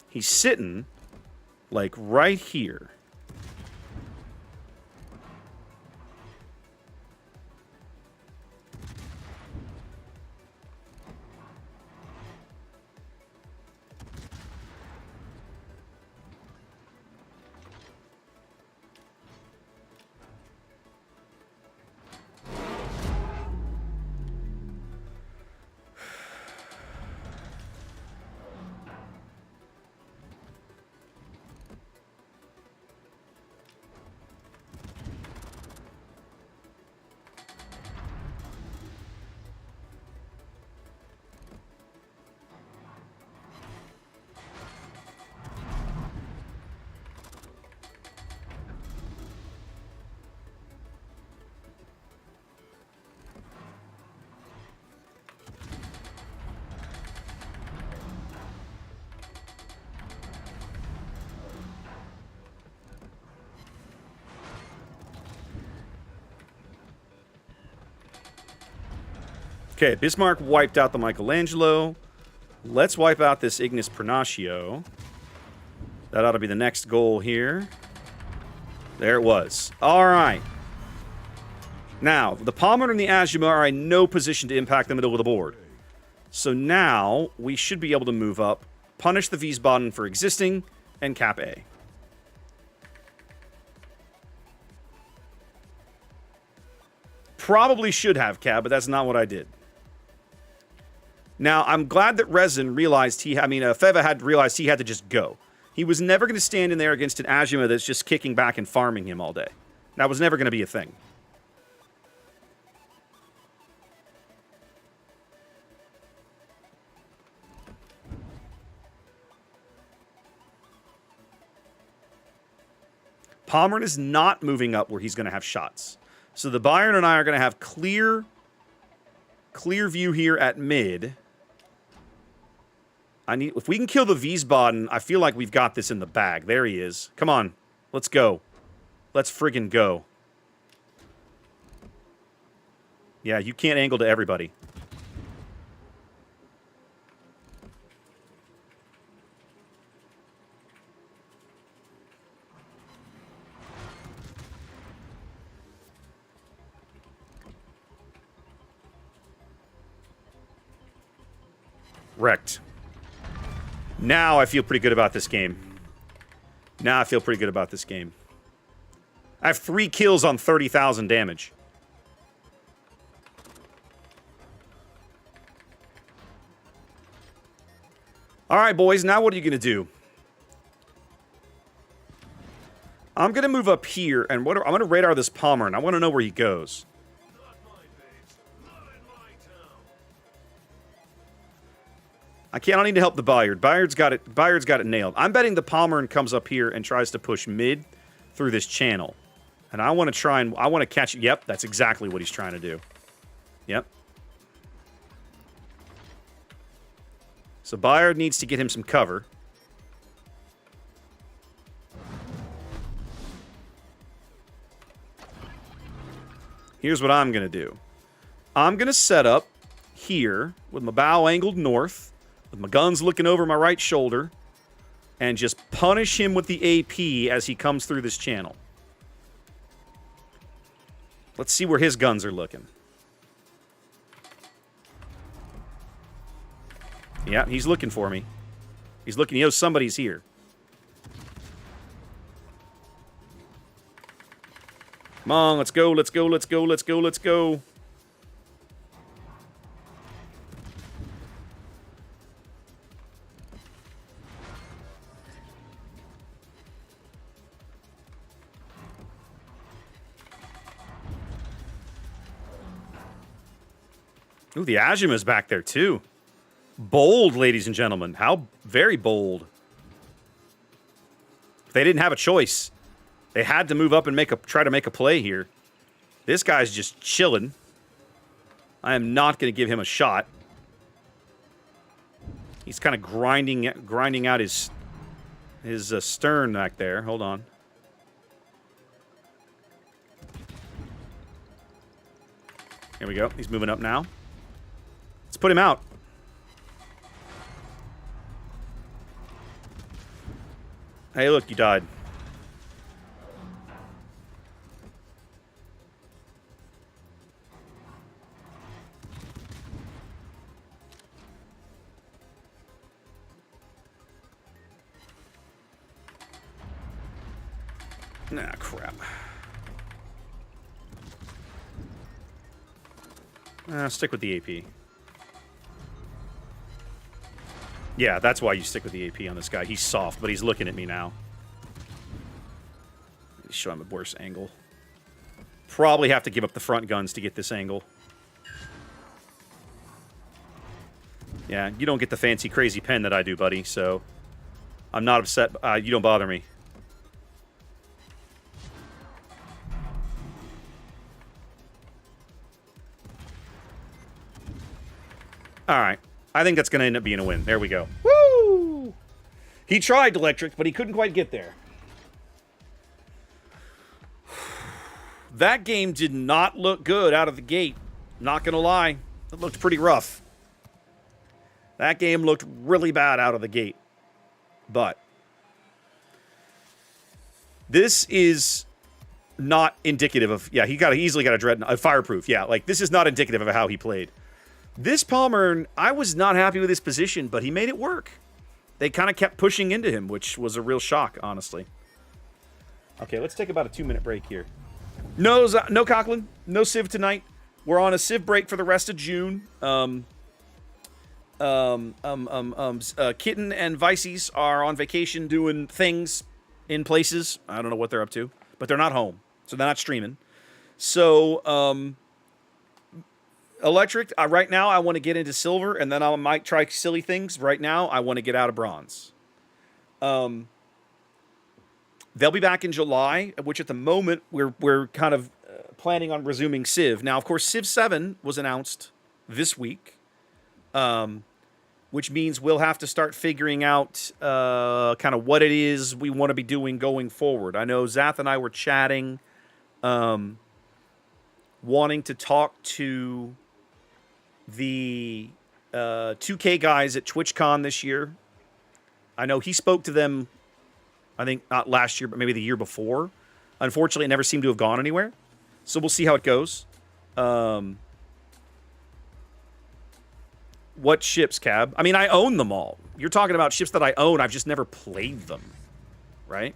S2: He's sitting like right here. Okay, Bismarck wiped out the Michelangelo. Let's wipe out this Ignis Pernatio. That ought to be the next goal here. There it was. All right. Now, the Palmer and the Azuma are in no position to impact the middle of the board. So now, we should be able to move up, punish the Wiesbaden for existing, and cap A. Probably should have cap, but that's not what I did. Now, I'm glad that Resin realized Feva had realized he had to just go. He was never going to stand in there against an Azuma that's just kicking back and farming him all day. That was never going to be a thing. Palmerin is not moving up where he's going to have shots. So the Bayern and I are going to have clear view here at mid. If we can kill the Wiesbaden, I feel like we've got this in the bag. There he is. Come on. Let's go. Let's friggin' go. Yeah, you can't angle to everybody. Wrecked. Now I feel pretty good about this game. Now I feel pretty good about this game. I have 3 kills on 30,000 damage. All right, boys. Now what are you going to do? I'm going to move up here, and I'm going to radar this Palmer, and I want to know where he goes. I don't need to help the Bayard. Bayard's got it nailed. I'm betting the Palmer comes up here and tries to push mid through this channel. And I want to catch it. Yep, that's exactly what he's trying to do. Yep. So Bayard needs to get him some cover. Here's what I'm going to do. I'm going to set up here with my bow angled north, with my guns looking over my right shoulder, and just punish him with the AP as he comes through this channel. Let's see where his guns are looking. Yeah, he's looking for me. He's looking. He knows somebody's here. Come on, let's go, let's go, let's go, let's go, let's go. Ooh, the Ajima's back there, too. Bold, ladies and gentlemen. How very bold. They didn't have a choice. They had to move up and try to make a play here. This guy's just chilling. I am not going to give him a shot. He's kind of grinding out his stern back there. Hold on. Here we go. He's moving up now. Let's put him out. Hey, look, you died. Nah, crap. Stick with the AP. Yeah, that's why you stick with the AP on this guy. He's soft, but he's looking at me now. Let me show him a worse angle. Probably have to give up the front guns to get this angle. Yeah, you don't get the fancy, crazy pen that I do, buddy, so I'm not upset. You don't bother me. All right. I think that's going to end up being a win. There we go. Woo! He tried electric, but he couldn't quite get there. That game did not look good out of the gate. Not going to lie. It looked pretty rough. That game looked really bad out of the gate. But this is not indicative of... Yeah, he easily got a fireproof. Yeah, like this is not indicative of how he played. This Palmer, I was not happy with his position, but he made it work. They kind of kept pushing into him, which was a real shock, honestly. Okay, let's take about a 2-minute break here. No Coughlin, no Civ tonight. We're on a Civ break for the rest of June. Kitten and Vices are on vacation doing things in places. I don't know what they're up to, but they're not home, so they're not streaming. So, Electric, right now I want to get into silver, and then I might try silly things. Right now, I want to get out of bronze. They'll be back in July, which at the moment we're kind of planning on resuming Civ. Now, of course, Civ 7 was announced this week, which means we'll have to start figuring out kind of what it is we want to be doing going forward. I know Zath and I were chatting, wanting to talk to the 2K guys at TwitchCon this year. I know he spoke to them, I think not last year, but maybe the year before. Unfortunately, it never seemed to have gone anywhere. So we'll see how it goes. What ships, Cab? I mean, I own them all. You're talking about ships that I own. I've just never played them, right?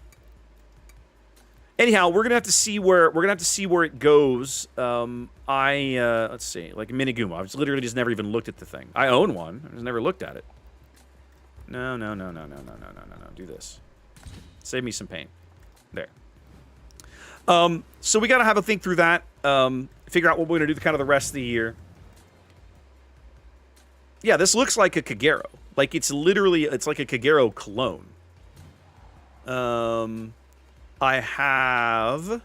S2: Anyhow, we're gonna have to see where it goes. Let's see, like Miniguma. I've literally just never even looked at the thing. I own one. I've just never looked at it. No. Do this. Save me some pain. There. So we gotta have a think through that. Figure out what we're gonna do kind of the rest of the year. Yeah, this looks like a Kagero. Like it's like a Kagero clone. I have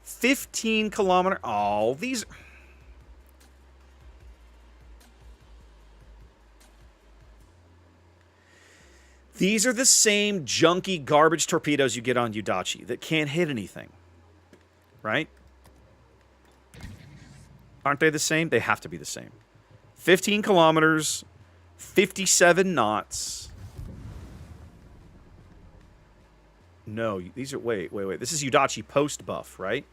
S2: 15 kilometer. Oh, these. These are the same junky garbage torpedoes you get on Udachi that can't hit anything. Right? Aren't they the same? They have to be the same. 15 kilometers, 57 knots. No, these are... Wait. This is Udachi post-buff, right?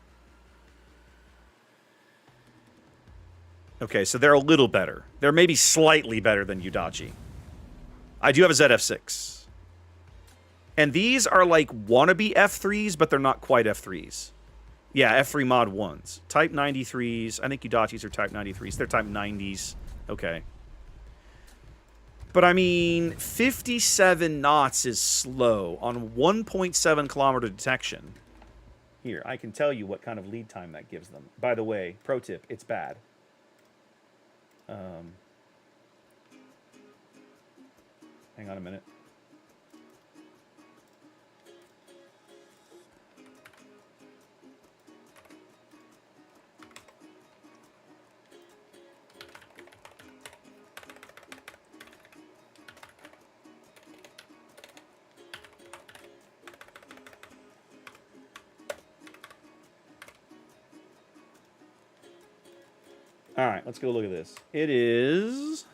S2: Okay, so they're a little better. They're maybe slightly better than Udachi. I do have a ZF6. And these are like wannabe F3s, but they're not quite F3s. Yeah, F3 mod 1s. Type 93s. I think Udachis are Type 93s. They're Type 90s. Okay. But I mean, 57 knots is slow on 1.7 kilometer detection. Here, I can tell you what kind of lead time that gives them. By the way, pro tip, it's bad. Hang on a minute. All right, let's go look at this. It is...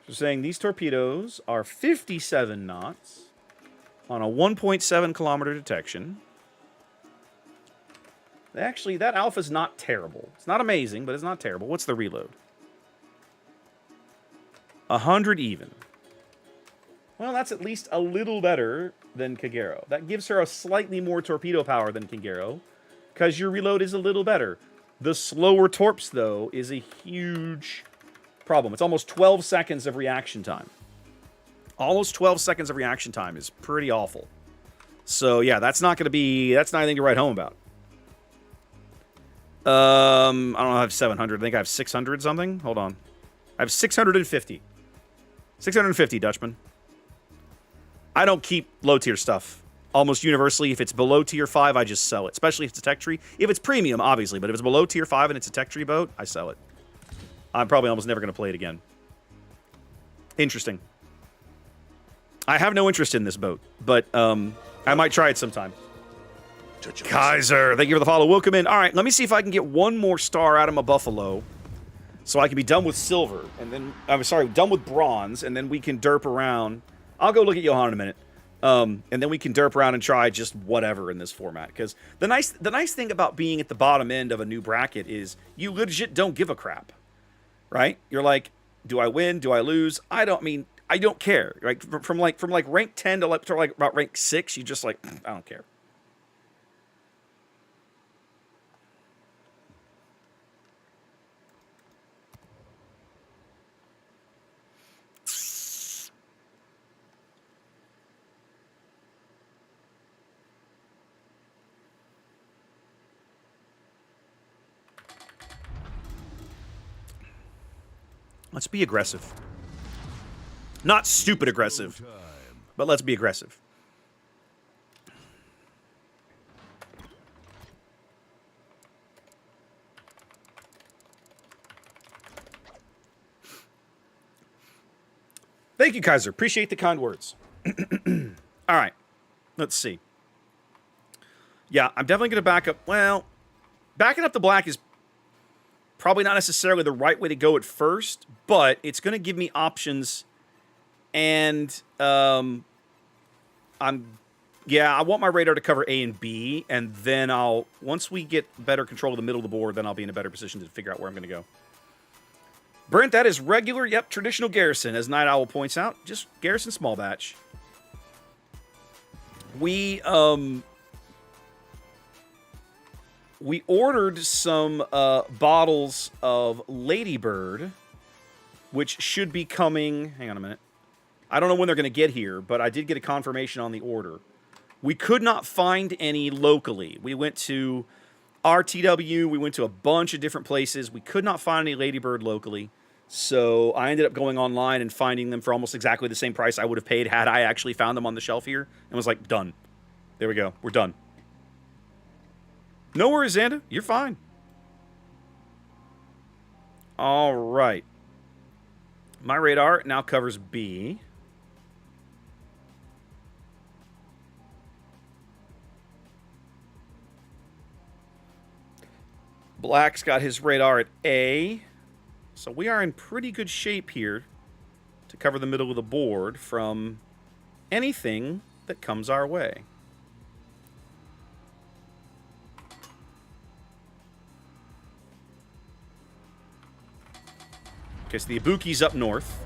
S2: So saying these torpedoes are 57 knots on a 1.7 kilometer detection. Actually, that alpha's not terrible. It's not amazing, but it's not terrible. What's the reload? 100 even. Well, that's at least a little better than Kagero. That gives her a slightly more torpedo power than Kagero, because your reload is a little better. The slower torps, though, is a huge problem. It's almost 12 seconds of reaction time. Almost 12 seconds of reaction time is pretty awful. So, yeah, that's not anything to write home about. I don't have 700. I think I have 600 something. Hold on. I have 650. 650, Dutchman. I don't keep low-tier stuff. Almost universally, if it's below tier 5, I just sell it. Especially if it's a tech tree. If it's premium, obviously. But if it's below tier 5 and it's a tech tree boat, I sell it. I'm probably almost never going to play it again. Interesting. I have no interest in this boat. But I might try it sometime. Kaiser, thank you for the follow. Welcome in. All right, let me see if I can get one more star out of my Buffalo. So I can be done with silver. And then, I'm sorry, done with bronze. And then we can derp around. I'll go look at Johan in a minute. And then we can derp around and try just whatever in this format. Because the nice thing about being at the bottom end of a new bracket is you legit don't give a crap, right? You're like, do I win? Do I lose? I don't care. Right? From rank 10 to about rank 6, you just like, I don't care. Let's be aggressive. Not stupid aggressive, but let's be aggressive. Thank you, Kaiser. Appreciate the kind words. All right. Let's see. Yeah, I'm definitely going to back up. Well, backing up the black is probably not necessarily the right way to go at first, but it's going to give me options. And I want my radar to cover A and B, and then once we get better control of the middle of the board, then I'll be in a better position to figure out where I'm going to go. Brent, that is regular, yep, traditional garrison, as Night Owl points out. Just garrison small batch. We ordered some bottles of Ladybird, which should be coming... Hang on a minute. I don't know when they're going to get here, but I did get a confirmation on the order. We could not find any locally. We went to RTW, we went to a bunch of different places. We could not find any Ladybird locally. So I ended up going online and finding them for almost exactly the same price I would have paid had I actually found them on the shelf here. And was like, done. There we go. We're done. No worries, Xanda. You're fine. All right. My radar now covers B. Black's got his radar at A. So we are in pretty good shape here to cover the middle of the board from anything that comes our way. Okay, so the Ibuki's up north.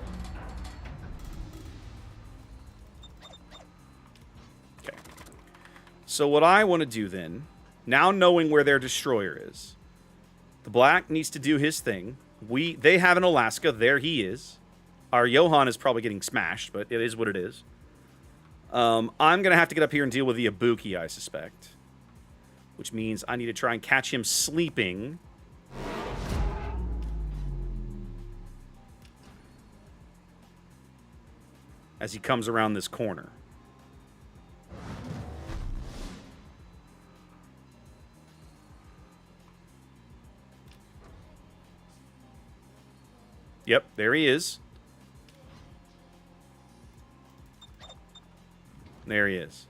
S2: Okay. So what I want to do then, now knowing where their destroyer is, the Black needs to do his thing. They have an Alaska. There he is. Our Johan is probably getting smashed, but it is what it is. I'm going to have to get up here and deal with the Ibuki, I suspect. Which means I need to try and catch him sleeping. As he comes around this corner. Yep, there he is. There he is.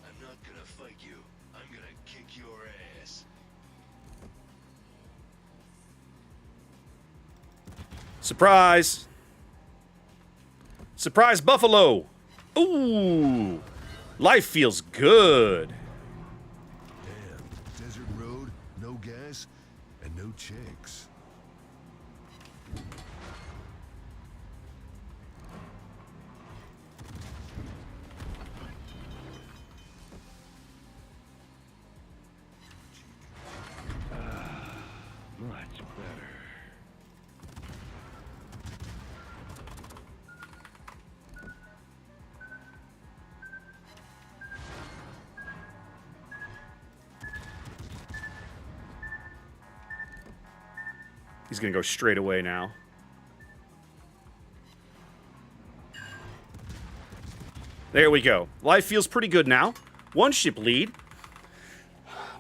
S1: I'm not gonna fight you. I'm gonna kick your ass.
S2: Surprise! Surprise buffalo! Ooh! Life feels good.
S4: Damn, desert road, no gas, and no chicks.
S3: Much better.
S2: He's going to go straight away now. There we go. Life feels pretty good now. One ship lead.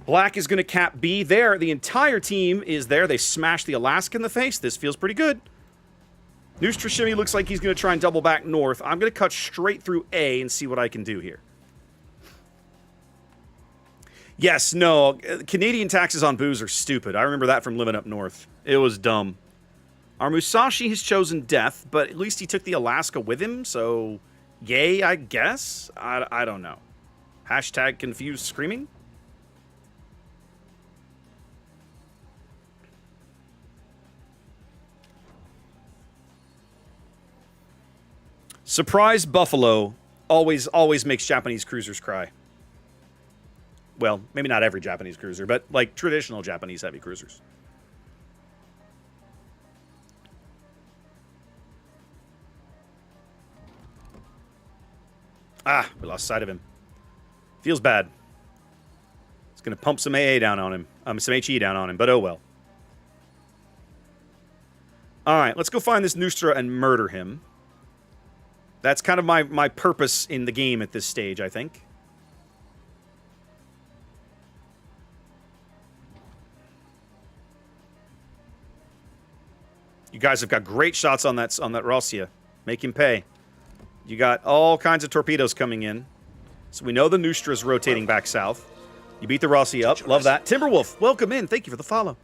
S2: Black is going to cap B there. The entire team is there. They smashed the Alaska in the face. This feels pretty good. Nustrashimi looks like he's going to try and double back north. I'm going to cut straight through A and see what I can do here. Yes, no. Canadian taxes on booze are stupid. I remember that from living up north. It was dumb. Our Musashi has chosen death, but at least he took the Alaska with him, so yay, I guess? I don't know. Hashtag confused screaming? Surprise buffalo always makes Japanese cruisers cry. Well, maybe not every Japanese cruiser, but like traditional Japanese heavy cruisers. Ah, we lost sight of him. Feels bad. It's going to pump some AA down on him. Some HE down on him, but oh well. All right, let's go find this Nustra and murder him. That's kind of my purpose in the game at this stage, I think. You guys have got great shots on that Rosia. Make him pay. You got all kinds of torpedoes coming in. So we know the Nustra's rotating back south. You beat the Rosia up. Love that. Timberwolf, welcome in. Thank you for the follow.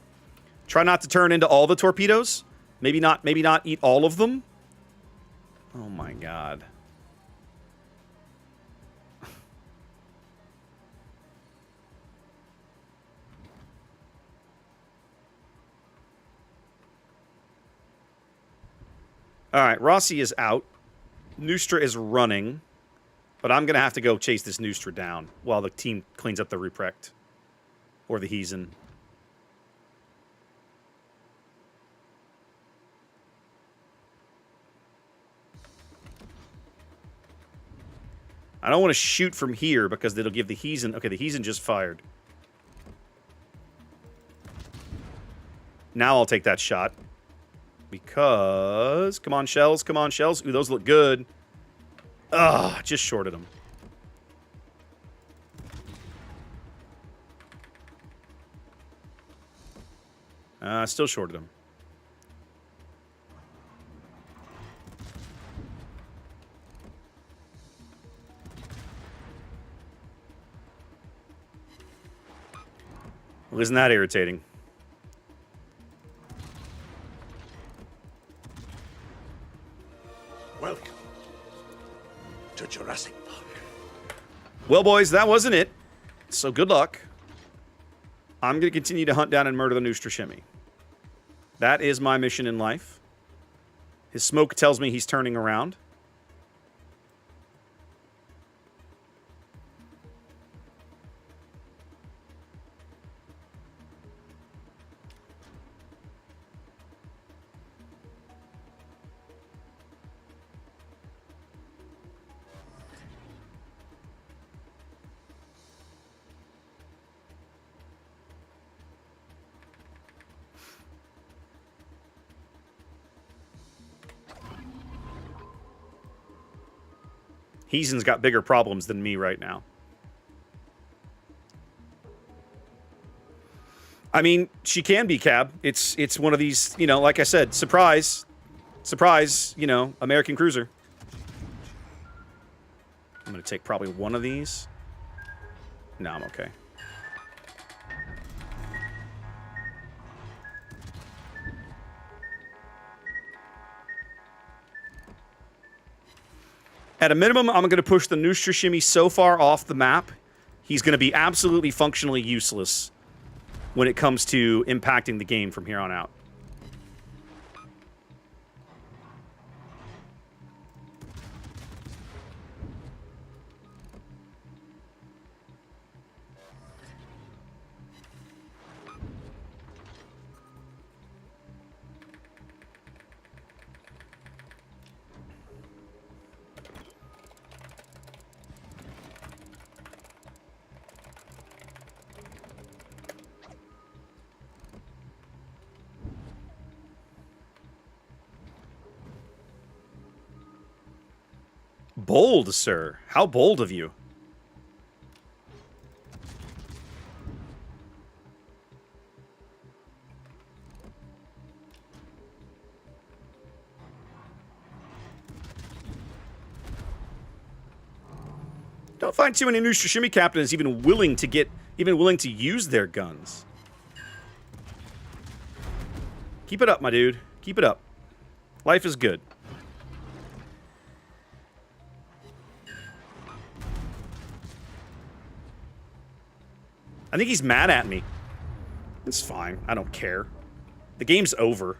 S2: Try not to turn into all the torpedoes. Maybe not eat all of them. Oh my god. All right, Rossi is out. Nustra is running. But I'm going to have to go chase this Nustra down while the team cleans up the Ruprecht. Or the Heezen. I don't want to shoot from here because it'll give the Heezen... Okay, the Heezen just fired. Now I'll take that shot. Because... Come on, shells. Come on, shells. Ooh, those look good. Ugh, just shorted them. Still shorted them. Well, isn't that irritating?
S5: Welcome to Jurassic Park.
S2: Well, boys, that wasn't it. So good luck. I'm going to continue to hunt down and murder the Nustra Shimmy. That is my mission in life. His smoke tells me he's turning around. Heezen's got bigger problems than me right now. I mean, she can be Cab. It's one of these, you know, like I said, surprise, you know, American cruiser. I'm going to take probably one of these. No, I'm okay. At a minimum, I'm going to push the Nustra Shimmy so far off the map, he's going to be absolutely functionally useless when it comes to impacting the game from here on out. Bold, sir. How bold of you. Don't find too many Nustra Shimmy captains even willing to use their guns. Keep it up, my dude. Keep it up. Life is good. I think he's mad at me. It's fine. I don't care. The game's over.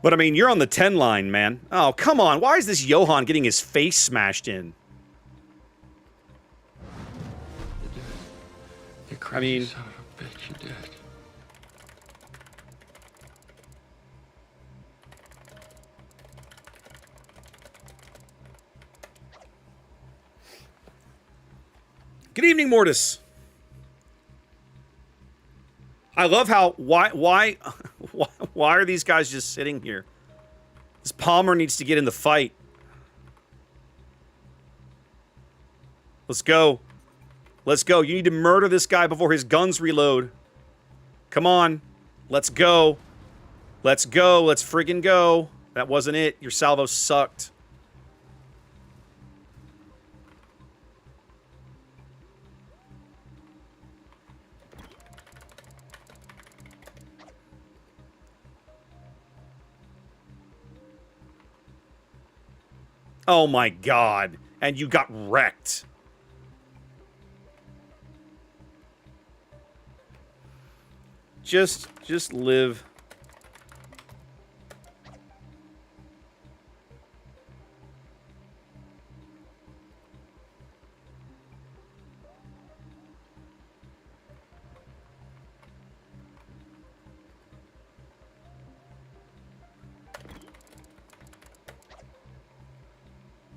S2: But I mean, you're on the 10 line, man. Oh, come on. Why is this Johan getting his face smashed in? I mean,
S3: Son of a bitch, you did.
S2: good evening, Mortis. I love how why are these guys just sitting here? This Palmer needs to get in the fight. Let's go. Let's go. You need to murder this guy before his guns reload. Come on. Let's go. Let's go. Let's friggin' go. That wasn't it. Your salvo sucked. Oh my god. And you got wrecked. Just live.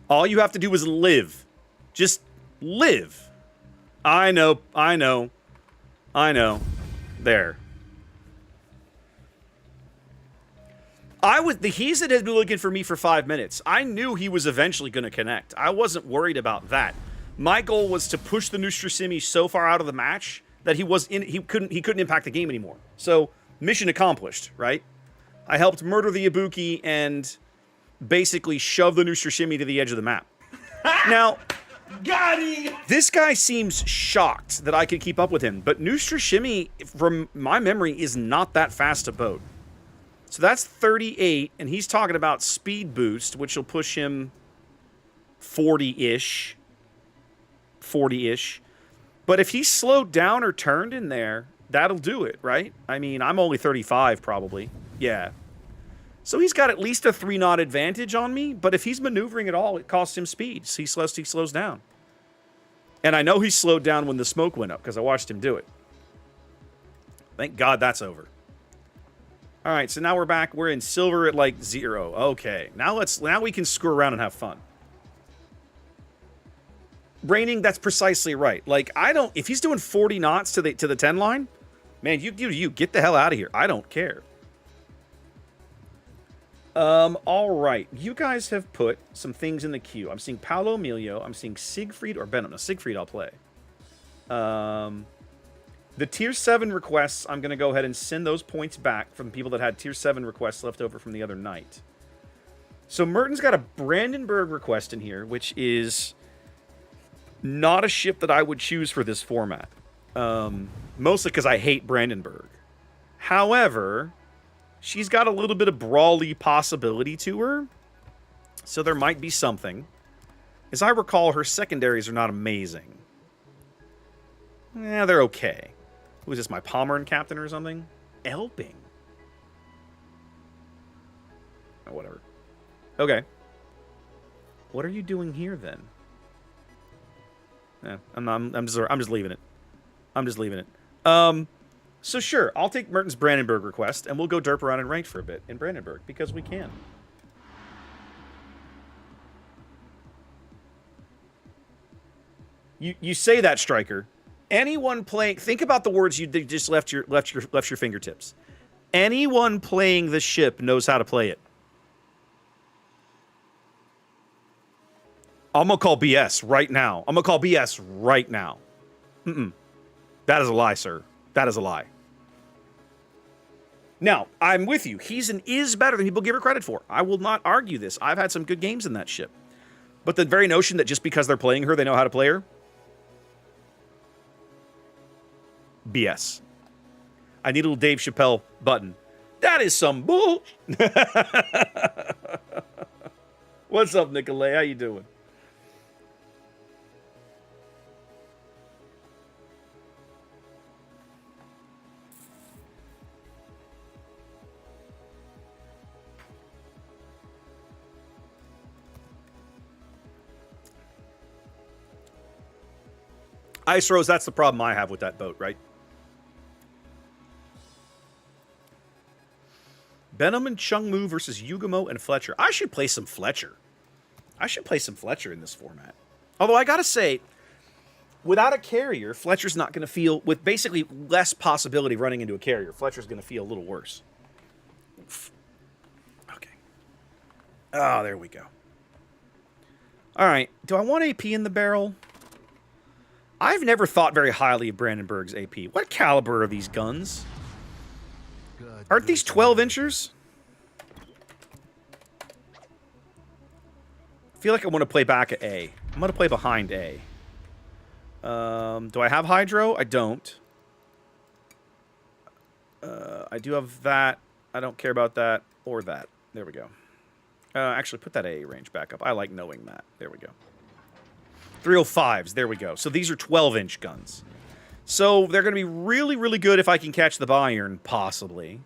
S2: All you have to do is live. Just live. I know. There. The Heezit had been looking for me for 5 minutes. I knew he was eventually going to connect. I wasn't worried about that. My goal was to push the Nustrasimi so far out of the match that he couldn't impact the game anymore. So, mission accomplished, right? I helped murder the Ibuki and basically shove the Nustrasimi to the edge of the map. Now,
S6: Got him!
S2: this guy seems shocked that I could keep up with him, but Nustrasimi, from my memory, is not that fast a boat. So that's 38, and he's talking about speed boost, which will push him 40-ish. 40-ish. But if he's slowed down or turned in there, that'll do it, right? I mean, I'm only 35, probably. Yeah. So he's got at least a 3-knot advantage on me, but if he's maneuvering at all, it costs him speed. So he slows down. And I know he slowed down when the smoke went up, because I watched him do it. Thank God that's over. All right, so now we're back. We're in silver at like 0. Okay, now we can screw around and have fun. Raining, that's precisely right. Like, if he's doing 40 knots to the 10 line, man, you get the hell out of here. I don't care. All right. You guys have put some things in the queue. I'm seeing Paolo Emilio. I'm seeing Siegfried or Benham. No, Siegfried I'll play. The Tier 7 requests, I'm going to go ahead and send those points back from people that had Tier 7 requests left over from the other night. So Merton's got a Brandenburg request in here, which is not a ship that I would choose for this format. Mostly because I hate Brandenburg. However, she's got a little bit of brawly possibility to her. So there might be something. As I recall, her secondaries are not amazing. Yeah, they're okay. Who is this, my Pommern captain or something? Elbing. Oh, whatever. Okay. What are you doing here, then? Yeah, I'm just leaving it. I'm just leaving it. So sure, I'll take Merton's Brandenburg request, and we'll go derp around and ranked for a bit in Brandenburg, because we can. You say that, Striker. Anyone playing... Think about the words you just left your fingertips. Anyone playing the ship knows how to play it. I'm going to call BS right now. I'm going to call BS right now. That is a lie, sir. That is a lie. Now, I'm with you. He's is better than people give her credit for. I will not argue this. I've had some good games in that ship. But the very notion that just because they're playing her, they know how to play her? BS. I need a little Dave Chappelle button. That is some bull. What's up, Nicolay? How you doing? Ice Rose, that's the problem I have with that boat, right? Benham and Chungmu versus Yugamo and Fletcher. I should play some Fletcher. I should play some Fletcher in this format. Although I gotta say, without a carrier, Fletcher's not gonna feel, with basically less possibility of running into a carrier, Fletcher's gonna feel a little worse. Okay. Oh, there we go. Alright, do I want AP in the barrel? I've never thought very highly of Brandenburg's AP. What caliber are these guns? Aren't these 12-inchers? I feel like I want to play back at A. I'm going to play behind A. Do I have Hydro? I don't. I do have that. I don't care about that or that. There we go. Actually, put that AA range back up. I like knowing that. There we go. 305s. There we go. So these are 12-inch guns. So they're going to be really, really good if I can catch the Bayern, possibly.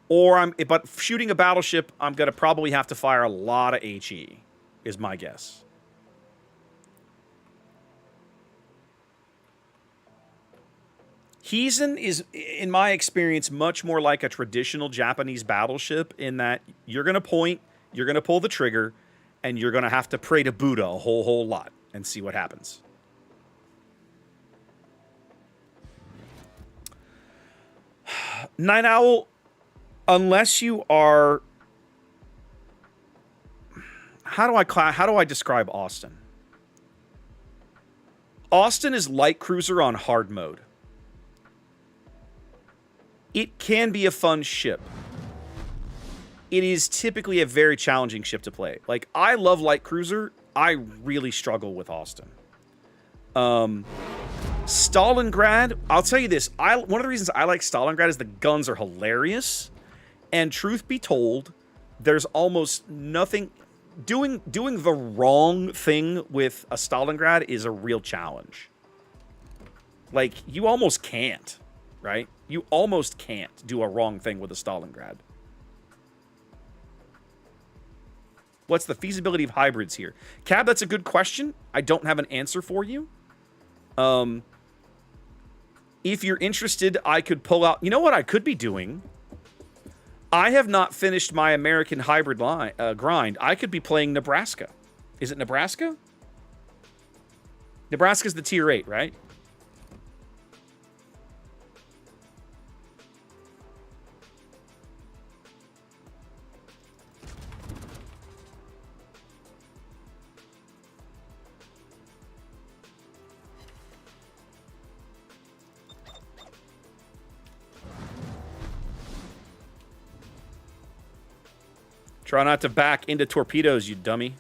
S2: But shooting a battleship, I'm going to probably have to fire a lot of HE, is my guess. Heisen is, in my experience, much more like a traditional Japanese battleship in that you're going to point, you're going to pull the trigger, and you're going to have to pray to Buddha a whole lot and see what happens. Night Owl, unless you are... How do I describe Austin? Austin is light cruiser on hard mode. It can be a fun ship. It is typically a very challenging ship to play. Like, I love light cruiser. I really struggle with Austin. Stalingrad, I'll tell you this. One of the reasons I like Stalingrad is the guns are hilarious. And truth be told, there's almost nothing... Doing the wrong thing with a Stalingrad is a real challenge. Like, you almost can't, right? You almost can't do a wrong thing with a Stalingrad. What's the feasibility of hybrids here? Cab, that's a good question. I don't have an answer for you. If you're interested, I could pull out... You know what I could be doing? I have not finished my American hybrid grind. I could be playing Nebraska. Is it Nebraska? Nebraska's the tier 8, right? Try not to back into torpedoes, you dummy.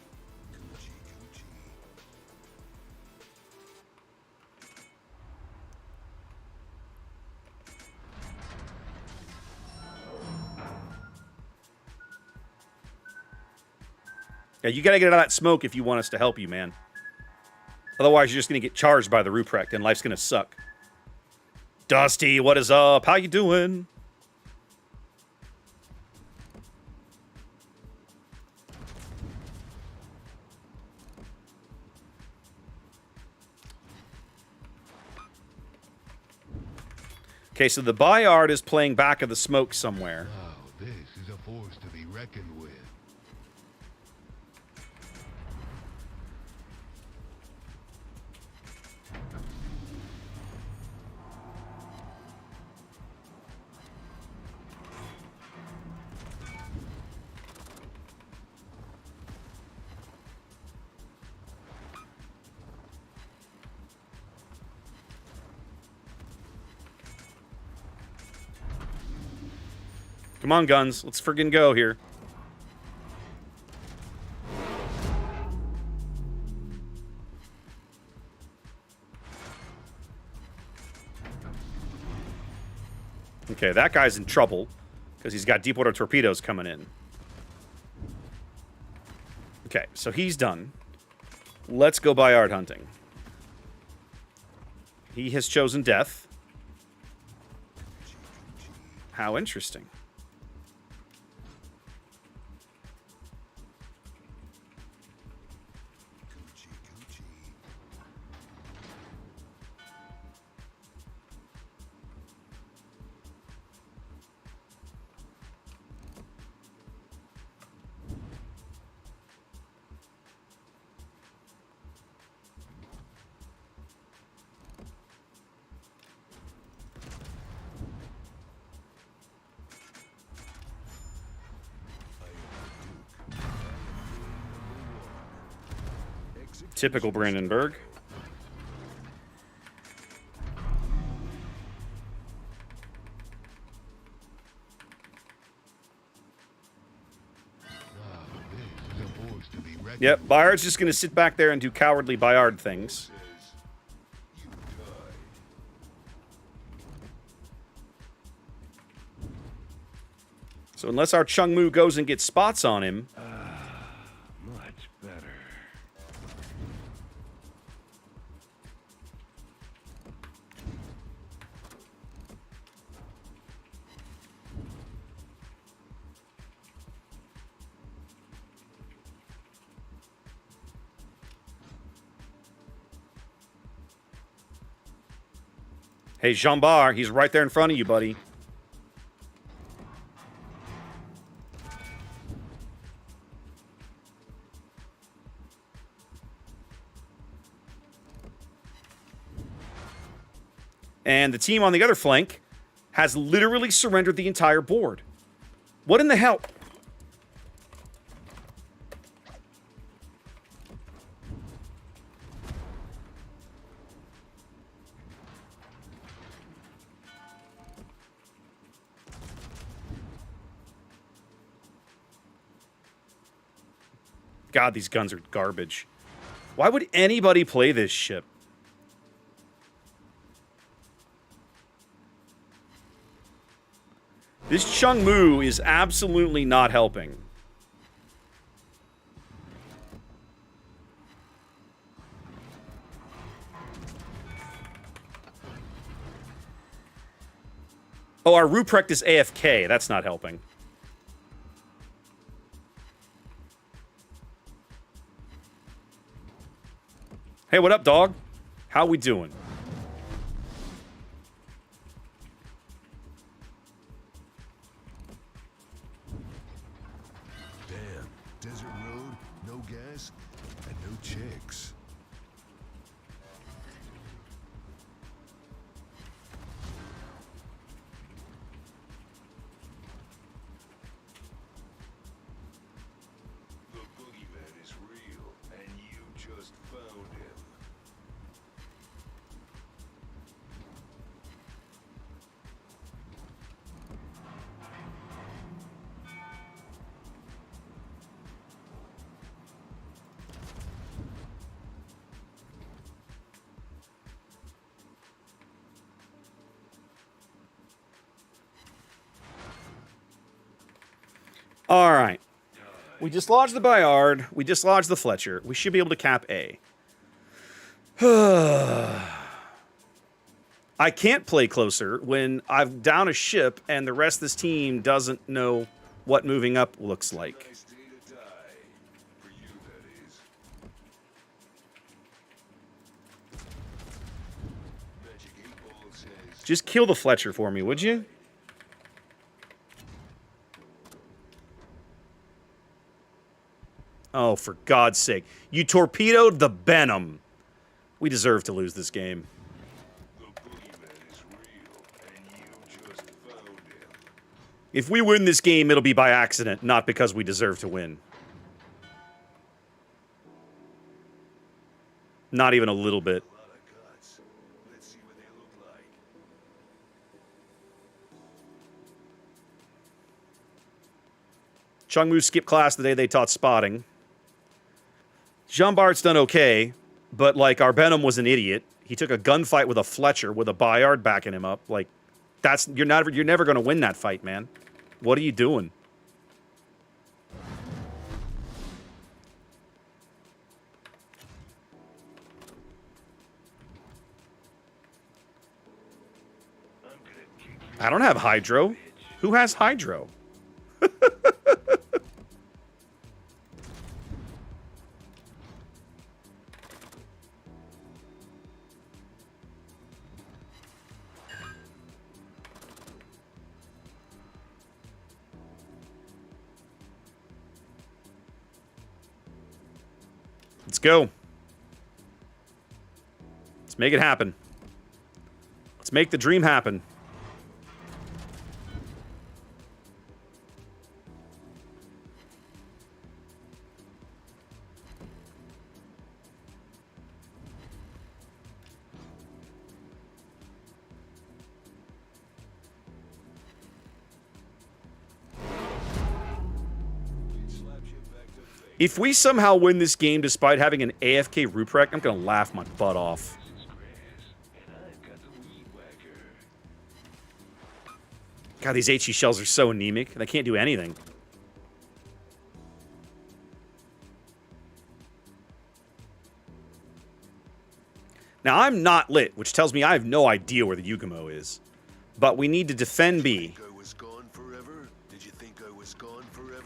S2: Yeah, you gotta get out of that smoke if you want us to help you, man. Otherwise, you're just gonna get charged by the Ruprecht, and life's gonna suck. Dusty, what is up? How you doing? Okay, so the Bayard is playing back of the smoke somewhere.
S4: Wow, this is a force to be reckoned with.
S2: Come on, guns. Let's friggin' go here. Okay, that guy's in trouble because he's got deep water torpedoes coming in. Okay, so he's done. Let's go Bayard hunting. He has chosen death. How interesting. Typical Brandenburg. Yep, Bayard's just going to sit back there and do cowardly Bayard things. So unless our Chungmu goes and gets spots on him, Hey, Jean-Bar, he's right there in front of you, buddy. And the team on the other flank has literally surrendered the entire board. What in the hell? God, these guns are garbage. Why would anybody play this ship? This Chungmu is absolutely not helping. Oh, our Ruprecht is AFK. That's not helping. Hey, what up, dog? How we doing?
S4: Damn, desert road, no gas, and no chicks.
S1: The boogeyman is real, and you just found him.
S2: All right. We dislodged the Bayard. We dislodged the Fletcher. We should be able to cap A. I can't play closer when I've down a ship and the rest of this team doesn't know what moving up looks like.
S1: Nice day to die. For you, that is. Magic 8 Ball says...
S2: Just kill the Fletcher for me, would you? Oh, for God's sake. You torpedoed the Benham. We deserve to lose this game.
S1: The boogeyman is real, and you just found him.
S2: If we win this game, it'll be by accident, not because we deserve to win. Not even a little bit.
S1: A lot of guts. Let's see what they look like.
S2: Chungmu skipped class the day they taught spotting. Jean Bart's done okay, but, like, our Benham was an idiot. He took a gunfight with a Fletcher with a Bayard backing him up. Like, that's you're never going to win that fight, man. What are you doing? I don't have Hydro. Who has Hydro? Let's go. Let's make it happen. Let's make the dream happen. If we somehow win this game despite having an AFK Ruprecht, I'm going to laugh my butt off. God, these HE shells are so anemic. They can't do anything. Now, I'm not lit, which tells me I have no idea where the Yugamo is. But we need to defend B.
S1: Think I was gone forever? Did you think I was gone forever?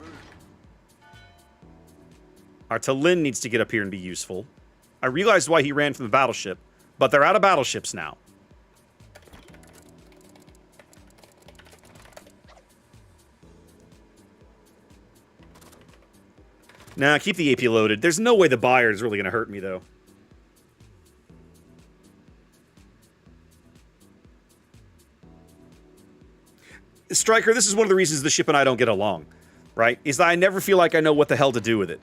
S2: Our Talin needs to get up here and be useful. I realized why he ran from the battleship, but they're out of battleships now. Nah, keep the AP loaded. There's no way the buyer is really going to hurt me, though. Striker, this is one of the reasons the ship and I don't get along, right? Is that I never feel like I know what the hell to do with it.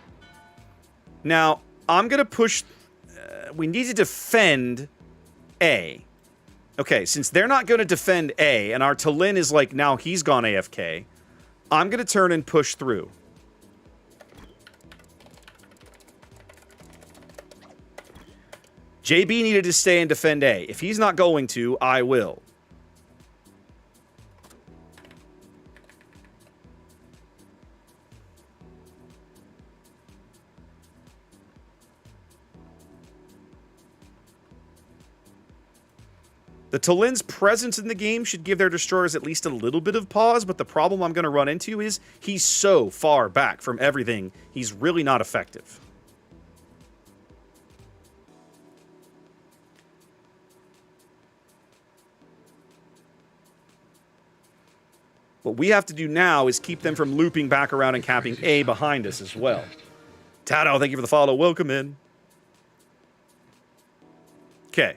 S2: Now, I'm going to push... we need to defend A. Okay, since they're not going to defend A, and our Talin is like, now he's gone AFK, I'm going to turn and push through. JB needed to stay and defend A. If he's not going to, I will. The Talin's presence in the game should give their destroyers at least a little bit of pause, but the problem I'm going to run into is he's so far back from everything, he's really not effective. What we have to do now is keep them from looping back around and capping A behind us as well. Tato, thank you for the follow. Welcome in. Okay.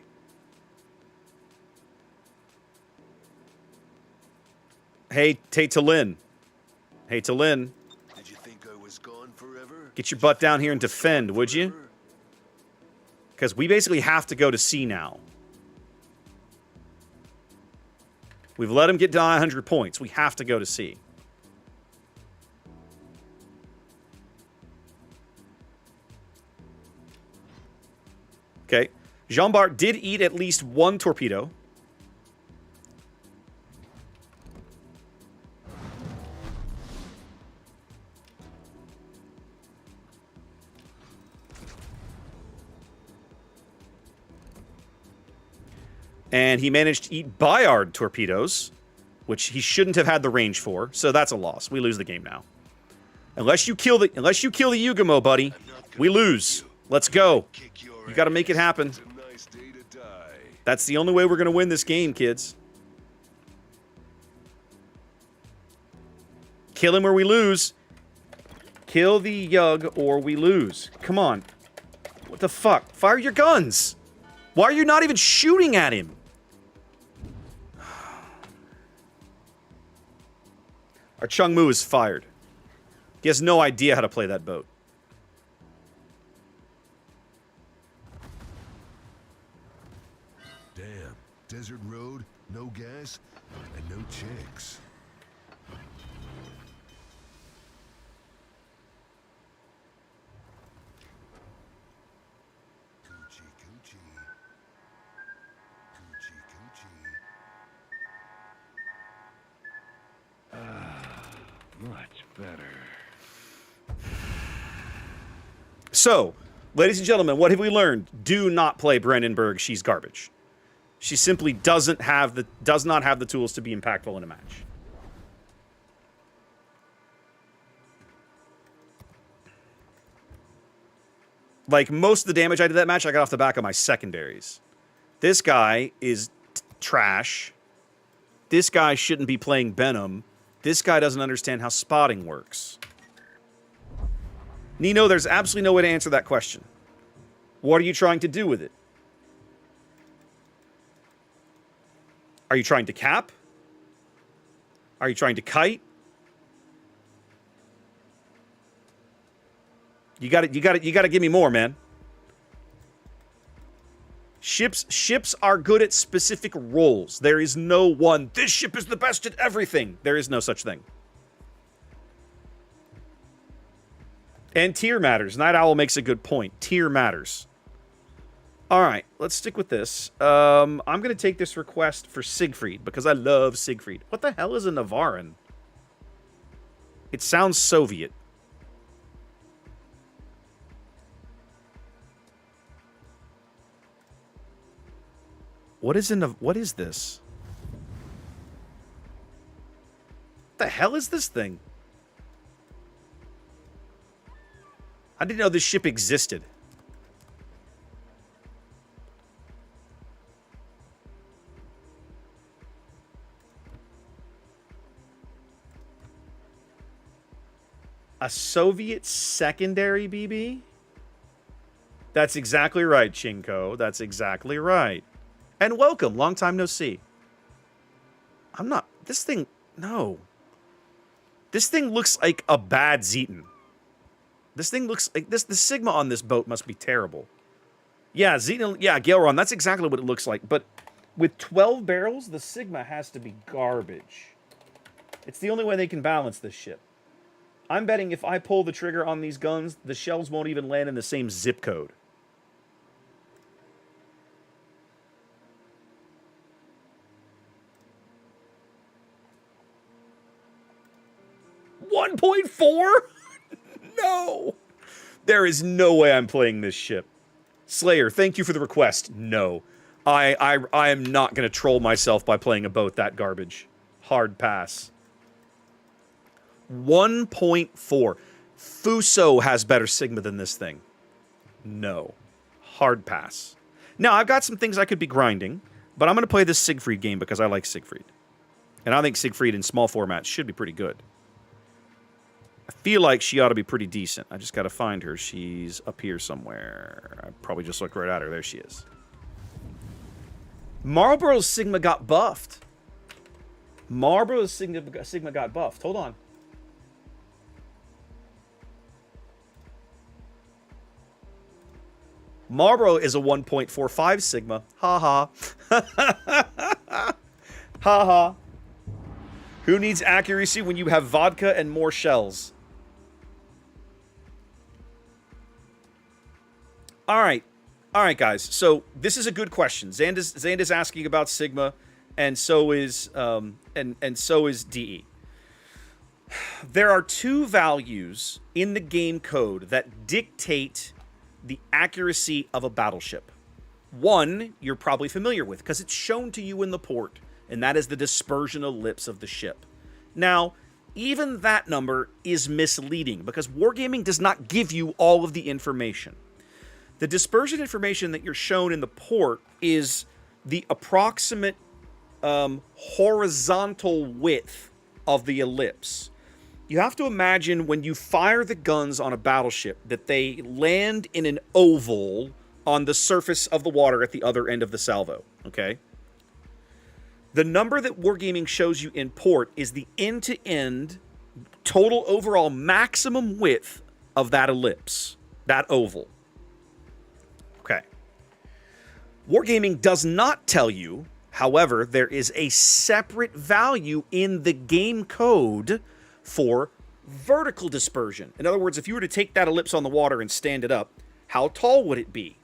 S2: Hey, Talin. Hey, Talin.
S1: Did you think I was gone forever?
S2: Get your butt down here and defend, would you? Because we basically have to go to C now. We've let him get to 100 points. We have to go to C. Okay. Jean-Bart did eat at least one torpedo. And he managed to eat Bayard torpedoes, which he shouldn't have had the range for. So that's a loss. We lose the game now. Unless you kill the Yugamo, buddy, we lose. Let's go. You got to make it happen. That's the only way we're going to win this game, kids. Kill him or we lose. Kill the Yug or we lose. Come on. What the fuck? Fire your guns. Why are you not even shooting at him? Our Chung Mu is fired. He has no idea how to play that boat.
S4: Damn. Desert road, no gas, and no chicks. Coochie coochie. Coochie coochie.
S3: Much better.
S2: So, ladies and gentlemen, what have we learned? Do not play Brandenburg. She's garbage. She simply does not have the tools to be impactful in a match. Like, most of the damage I did that match, I got off the back of my secondaries. This guy is trash. This guy shouldn't be playing Benham. This guy doesn't understand how spotting works. Nino, there's absolutely no way to answer that question. What are you trying to do with it? Are you trying to cap? Are you trying to kite? You got to give me more, man. Ships are good at specific roles. There is no one, this ship is the best at everything. There is no such thing. And tier matters. Night Owl makes a good point. Tier matters. All right, let's stick with this. I'm going to take this request for Siegfried because I love Siegfried. What the hell is a Navarin? It sounds Soviet. What is this? What the hell is this thing? I didn't know this ship existed. A Soviet secondary BB? That's exactly right, Chinko. That's exactly right. And welcome. Long time no see. I'm not... This thing... No. This thing looks like a bad Zeton. This thing looks like... The Sigma on this boat must be terrible. Yeah, Zeton... Yeah, Galeron, that's exactly what it looks like. But with 12 barrels, the Sigma has to be garbage. It's the only way they can balance this ship. I'm betting if I pull the trigger on these guns, the shells won't even land in the same zip code. $1.4? No. There is no way I'm playing this ship. Slayer, thank you for the request. No. I am not going to troll myself by playing a boat that garbage. Hard pass. 1.4. Fuso has better Sigma than this thing. No. Hard pass. Now, I've got some things I could be grinding, but I'm going to play this Siegfried game because I like Siegfried. And I think Siegfried in small formats should be pretty good. I feel like she ought to be pretty decent. I just got to find her. She's up here somewhere. I probably just looked right at her. There she is. Marlboro's Sigma got buffed. Marlboro's Sigma got buffed. Hold on. Marlboro is a 1.45 Sigma. Ha ha. Ha ha. Who needs accuracy when you have vodka and more shells? All right, guys. So this is a good question. Zanda's asking about Sigma, and so is DE. There are two values in the game code that dictate the accuracy of a battleship. One you're probably familiar with because it's shown to you in the port, and that is the dispersion ellipse of the ship. Now, even that number is misleading because Wargaming does not give you all of the information. The dispersion information that you're shown in the port is the approximate horizontal width of the ellipse. You have to imagine when you fire the guns on a battleship that they land in an oval on the surface of the water at the other end of the salvo, okay? The number that Wargaming shows you in port is the end-to-end total overall maximum width of that ellipse, that oval. Okay. Wargaming does not tell you, however, there is a separate value in the game code for vertical dispersion. In other words, if you were to take that ellipse on the water and stand it up, how tall would it be?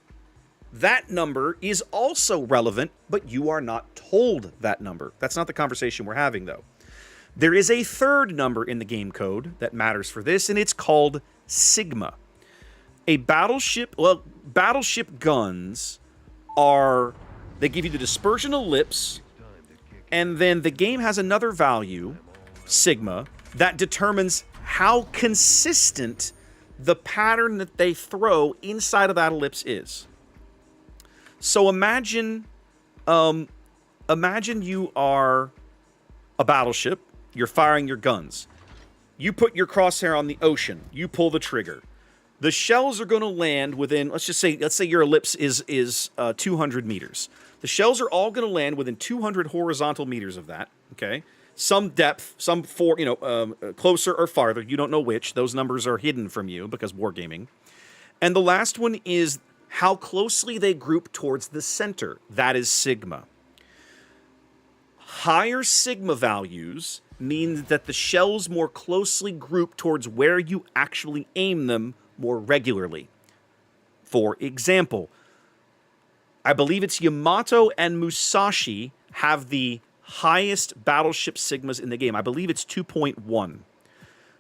S2: That number is also relevant, but you are not told that number. That's not the conversation we're having, though. There is a third number in the game code that matters for this, and it's called Sigma. A battleship, well, battleship guns are, they give you the dispersion ellipse, and then the game has another value, Sigma, that determines how consistent the pattern that they throw inside of that ellipse is. So imagine you are a battleship, you're firing your guns. You put your crosshair on the ocean, you pull the trigger. The shells are going to land within, let's say your ellipse is 200 meters. The shells are all going to land within 200 horizontal meters of that, okay? Some depth, some closer or farther. You don't know which. Those numbers are hidden from you because Wargaming. And the last one is how closely they group towards the center. That is Sigma. Higher Sigma values mean that the shells more closely group towards where you actually aim them more regularly. For example, I believe it's Yamato and Musashi have the highest battleship Sigmas in the game. I believe it's 2.1,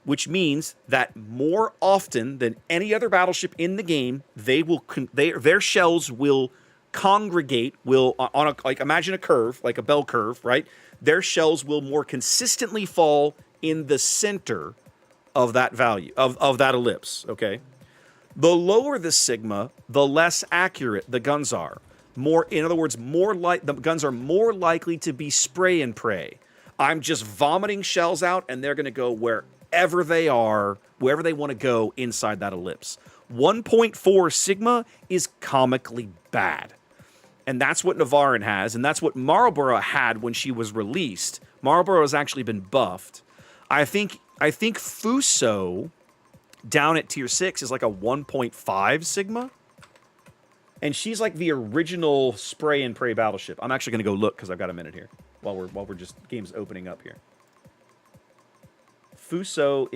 S2: which means that more often than any other battleship in the game, their shells will congregate, imagine a curve, like a bell curve, right? Their shells will more consistently fall in the center of that value, of that ellipse, okay? The lower the Sigma, the less accurate the guns are. In other words, the guns are more likely to be spray and pray. I'm just vomiting shells out, and they're going to go wherever they are, wherever they want to go inside that ellipse. 1.4 Sigma is comically bad. And that's what Navarin has, and that's what Marlborough had when she was released. Marlborough has actually been buffed. I think Fuso down at tier 6 is like a 1.5 Sigma. And she's like the original spray and pray battleship. I'm actually going to go look because I've got a minute here while we're just game's opening up here. Fuso's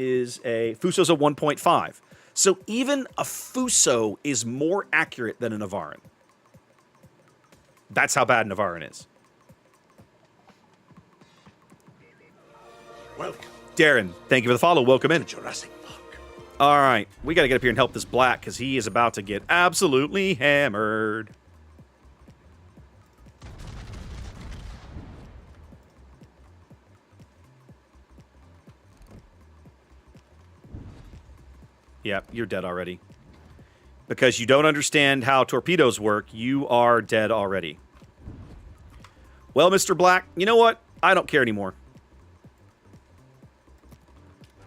S2: a 1.5. So even a Fuso is more accurate than a Navarin. That's how bad Navarin is.
S5: Welcome
S2: Darren, thank you for the follow. Welcome in.
S5: to Jurassic Park.
S2: All right, we got to get up here and help this black because he is about to get absolutely hammered. Yep, you're dead already. Because you don't understand how torpedoes work, you are dead already. Well, Mr. Black, you know what? I don't care anymore.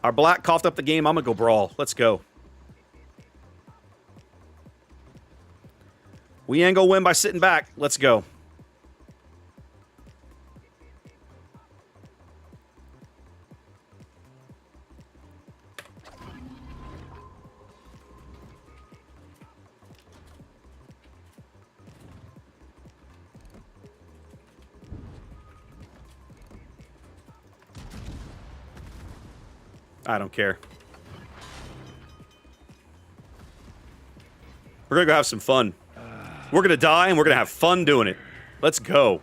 S2: Our Black coughed up the game. I'm going to go brawl. Let's go. We ain't going to win by sitting back. Let's go. I don't care. We're going to go have some fun. We're going to die, and we're going to have fun doing it. Let's go.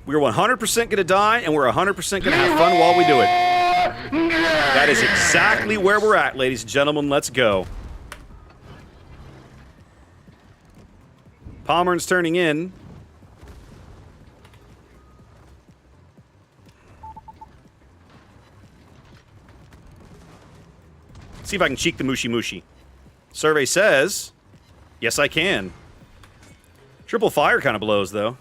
S2: We're 100% going to die, and we're 100% going to have fun while we do it. That is exactly where we're at, ladies and gentlemen. Let's go. Palmer's turning in. See if I can cheek the Mushi Mushi. Survey says, yes, I can. Triple fire kind of blows, though.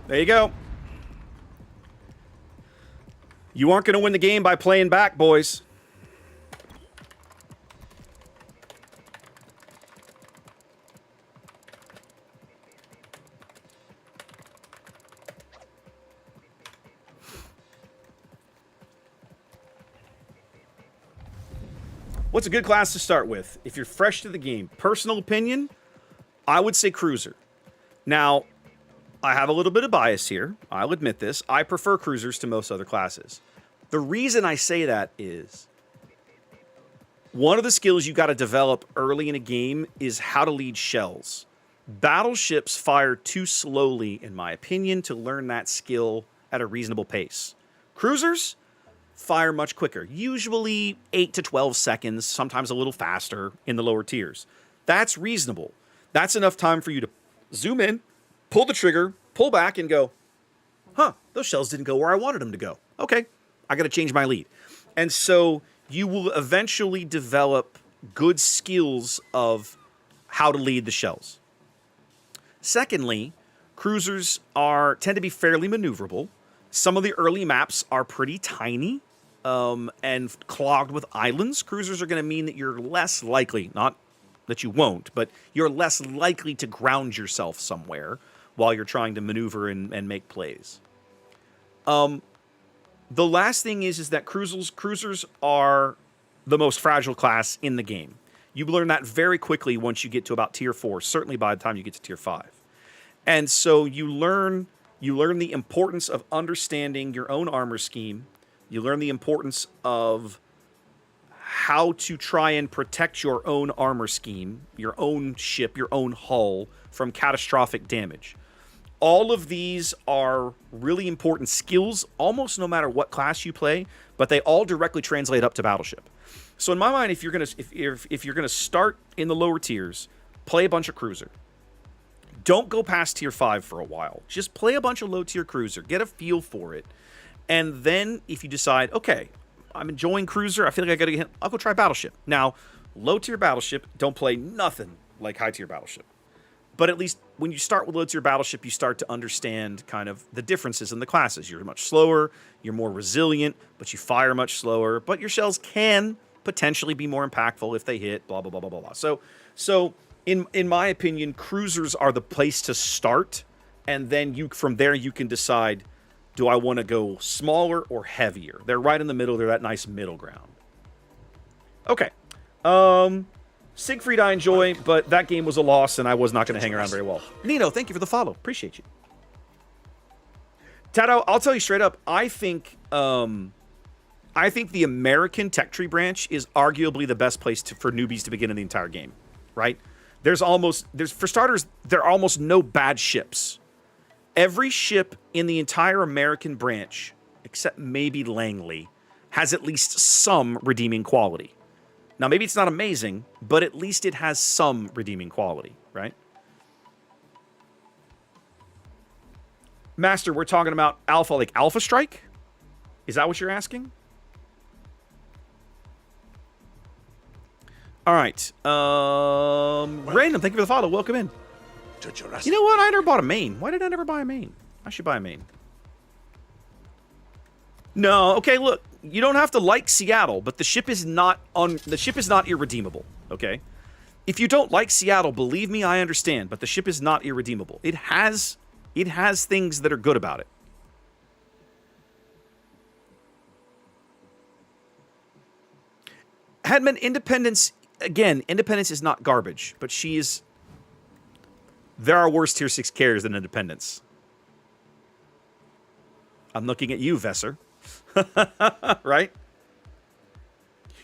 S2: There you go. You aren't going to win the game by playing back, boys. What's a good class to start with? If you're fresh to the game, personal opinion, I would say cruiser. Now, I have a little bit of bias here. I'll admit this. I prefer cruisers to most other classes. The reason I say that is one of the skills you got to develop early in a game is how to lead shells. Battleships fire too slowly, in my opinion, to learn that skill at a reasonable pace. Cruisers fire much quicker, usually 8 to 12 seconds, sometimes a little faster in the lower tiers. That's reasonable. That's enough time for you to zoom in, pull the trigger, pull back, and go, huh, those shells didn't go where I wanted them to go. Okay, I got to change my lead. And so you will eventually develop good skills of how to lead the shells. Secondly, cruisers tend to be fairly maneuverable. Some of the early maps are pretty tiny and clogged with islands. Cruisers are going to mean that you're less likely, not that you won't, but you're less likely to ground yourself somewhere while you're trying to maneuver and make plays. The last thing is that cruisers are the most fragile class in the game. You learn that very quickly once you get to about tier 4, certainly by the time you get to tier 5. And so you learn the importance of understanding your own armor scheme. You learn the importance of how to try and protect your own armor scheme, your own ship, your own hull from catastrophic damage. All of these are really important skills, almost no matter what class you play, but they all directly translate up to battleship. So in my mind, if you're gonna start in the lower tiers, play a bunch of cruiser. Don't go past tier 5 for a while. Just play a bunch of low tier cruiser, get a feel for it, and then if you decide, okay, I'm enjoying cruiser, I feel like I'll go try battleship. Now, low tier battleship, don't play nothing like high tier battleship. But at least when you start with low tier battleship, you start to understand kind of the differences in the classes. You're much slower, you're more resilient, but you fire much slower. But your shells can potentially be more impactful if they hit, blah, blah, blah, blah, blah, blah. So in my opinion, cruisers are the place to start. And then from there, you can decide, do I want to go smaller or heavier? They're right in the middle. They're that nice middle ground. Okay. Siegfried I enjoy, but that game was a loss, and I was not going to hang around very well. Nino, thank you for the follow. Appreciate you. Tato, I'll tell you straight up, I think the American tech tree branch is arguably the best place for newbies to begin in the entire game, right? For starters, there are almost no bad ships. Every ship in the entire American branch, except maybe Langley, has at least some redeeming quality. Now, maybe it's not amazing, but at least it has some redeeming quality, right? Master, we're talking about Alpha, like Alpha Strike? Is that what you're asking? All right. Random, thank you for the follow. Welcome in. You know what? I never bought a main. Why did I never buy a main? I should buy a main. No, okay, look. You don't have to like Seattle, but the ship is not irredeemable, okay? If you don't like Seattle, believe me, I understand, but the ship is not irredeemable. It has things that are good about it. Headman, Independence is not garbage, but there are worse tier 6 carriers than Independence. I'm looking at you, Vesser. Right?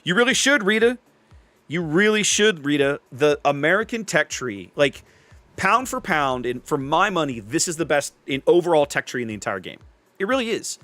S2: You really should, Rita. You really should, Rita. The American tech tree, like, pound for pound, and for my money, this is the best in overall tech tree in the entire game. It really is.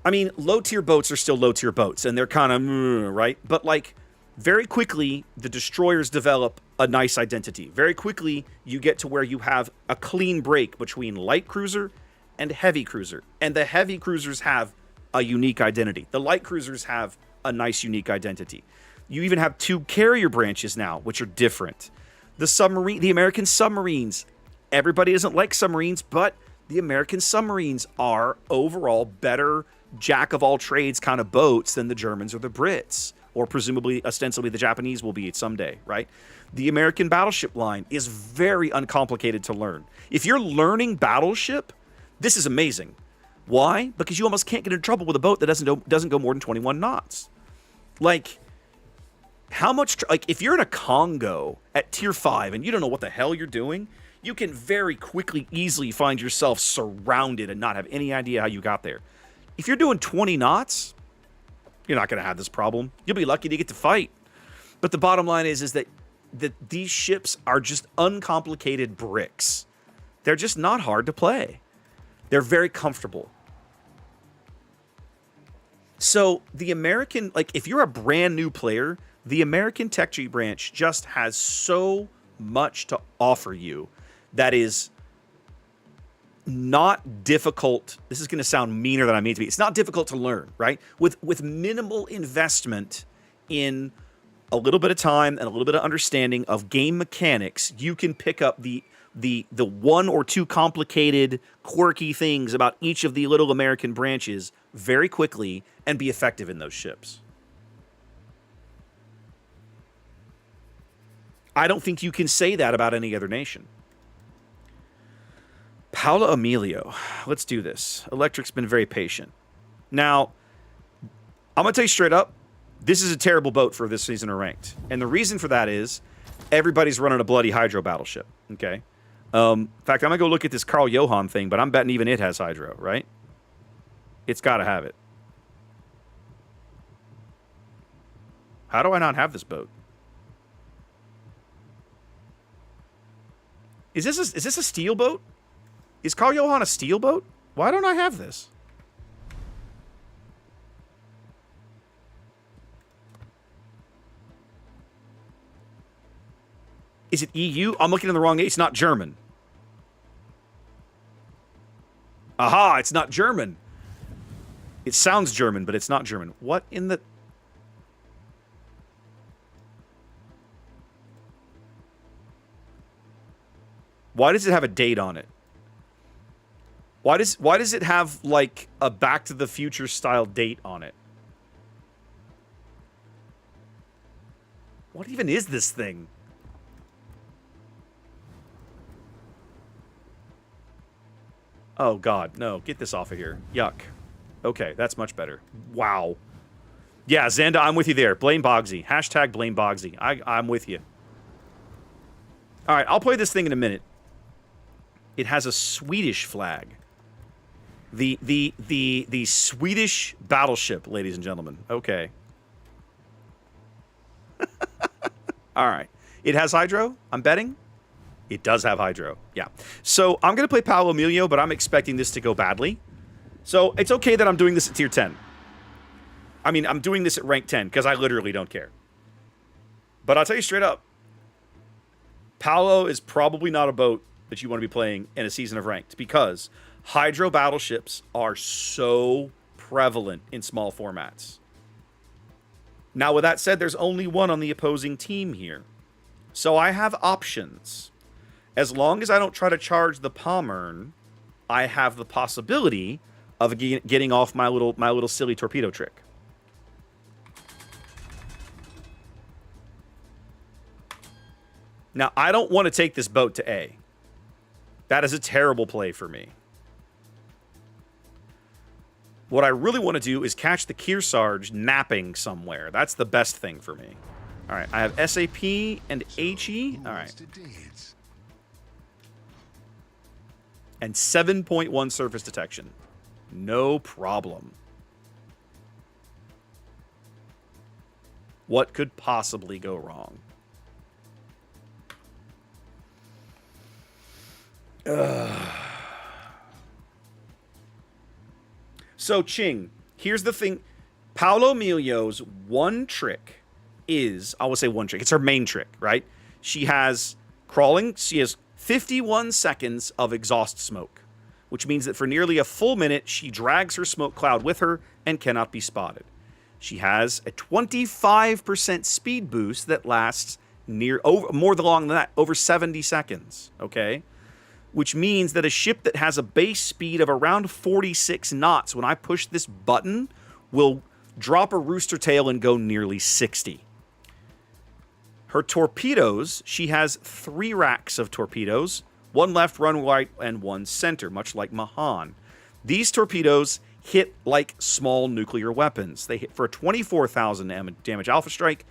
S2: I mean, low-tier boats are still low-tier boats, and they're kind of, right? But, like, very quickly, the destroyers develop a nice identity. Very quickly, you get to where you have a clean break between light cruiser and heavy cruiser. And the heavy cruisers have a unique identity. The light cruisers have a nice, unique identity. You even have 2 carrier branches now, which are different. The American submarines. Everybody doesn't like submarines, but the American submarines are overall better jack-of-all-trades kind of boats than the Germans or the Brits, or presumably, ostensibly, the Japanese will be someday, right? The American battleship line is very uncomplicated to learn. If you're learning battleship, this is amazing. Why? Because you almost can't get in trouble with a boat that doesn't go more than 21 knots. Like, how much... if you're in a Congo at tier 5 and you don't know what the hell you're doing, you can very quickly, easily find yourself surrounded and not have any idea how you got there. If you're doing 20 knots, you're not going to have this problem. You'll be lucky to get to fight. But the bottom line is that these ships are just uncomplicated bricks. They're just not hard to play. They're very comfortable. So the American, like, if you're a brand new player, the American Tech Tree branch just has so much to offer you that is not difficult. This is going to sound meaner than I mean to be. It's not difficult to learn, right? With minimal investment in a little bit of time and a little bit of understanding of game mechanics, you can pick up the 1 or 2 complicated, quirky things about each of the little American branches very quickly and be effective in those ships. I don't think you can say that about any other nation. Paolo Emilio. Let's do this. Electric's been very patient. Now, I'm going to tell you straight up, this is a terrible boat for this season of Ranked. And the reason for that is everybody's running a bloody hydro battleship, okay? In fact, I'm going to go look at this Carl Johan thing, but I'm betting even it has hydro, right? It's got to have it. How do I not have this boat? Is this a steel boat? Is Carl Johan a steel boat? Why don't I have this? Is it EU? I'm looking in the wrong. It's not German. Aha, it's not German. It sounds German, but it's not German. What in the... Why does it have a date on it? Why does it have, like, a Back to the Future style date on it? What even is this thing? Oh, God. No. Get this off of here. Yuck. Okay, that's much better. Wow. Yeah, Xanda, I'm with you there. Blame Bogsy. Hashtag blame Bogsy. I'm with you. All right, I'll play this thing in a minute. It has a Swedish flag. The Swedish battleship, ladies and gentlemen. Okay. All right. It has hydro, I'm betting. It does have hydro. Yeah. So I'm going to play Paolo Emilio, but I'm expecting this to go badly. So it's okay that I'm doing this at tier 10. I mean, I'm doing this at rank 10 because I literally don't care. But I'll tell you straight up, Paolo is probably not a boat that you want to be playing in a season of ranked because hydro battleships are so prevalent in small formats. Now, with that said, there's only one on the opposing team here. So I have options. As long as I don't try to charge the Pommern, I have the possibility of getting off my little silly torpedo trick. Now, I don't want to take this boat to A. That is a terrible play for me. What I really want to do is catch the Kearsarge napping somewhere. That's the best thing for me. All right, I have SAP and HE. All right. And 7.1 surface detection. No problem. What could possibly go wrong? So, Ching, here's the thing. Paolo Emilio's one trick is, I will say one trick. It's her main trick, right? She has crawling. She has 51 seconds of exhaust smoke, which means that for nearly a full minute, she drags her smoke cloud with her and cannot be spotted. She has a 25% speed boost that lasts more than that, over 70 seconds, okay? Which means that a ship that has a base speed of around 46 knots, when I push this button, will drop a rooster tail and go nearly 60. Her torpedoes, she has 3 racks of torpedoes, 1 left, 1 right, and 1 center, much like Mahan. These torpedoes hit like small nuclear weapons. They hit for a 24,000 damage alpha strike,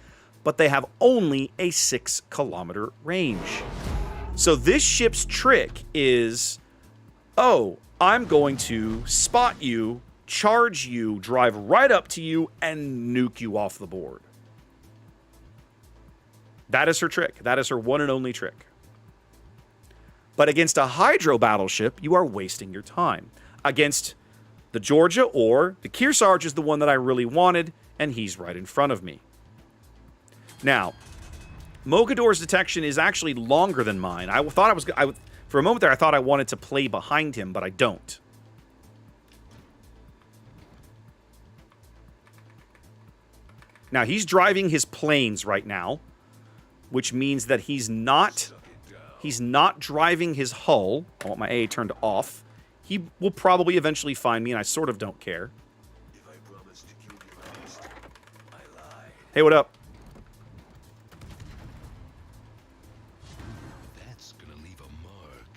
S2: but they have only a 6-kilometer range. So this ship's trick is, oh, I'm going to spot you, charge you, drive right up to you, and nuke you off the board. That is her trick. That is her one and only trick. But against a hydro battleship, you are wasting your time. Against the Georgia or the Kearsarge is the one that I really wanted, and he's right in front of me. Now, Mogador's detection is actually longer than mine. I thought for a moment there, I thought I wanted to play behind him, but I don't. Now, he's driving his planes right now, which means that he's not driving his hull. I want my AA turned off. He will probably eventually find me, and I sort of don't care.
S1: If I promise to kill you last, I lie.
S2: Hey, what up?
S4: That's gonna leave a mark.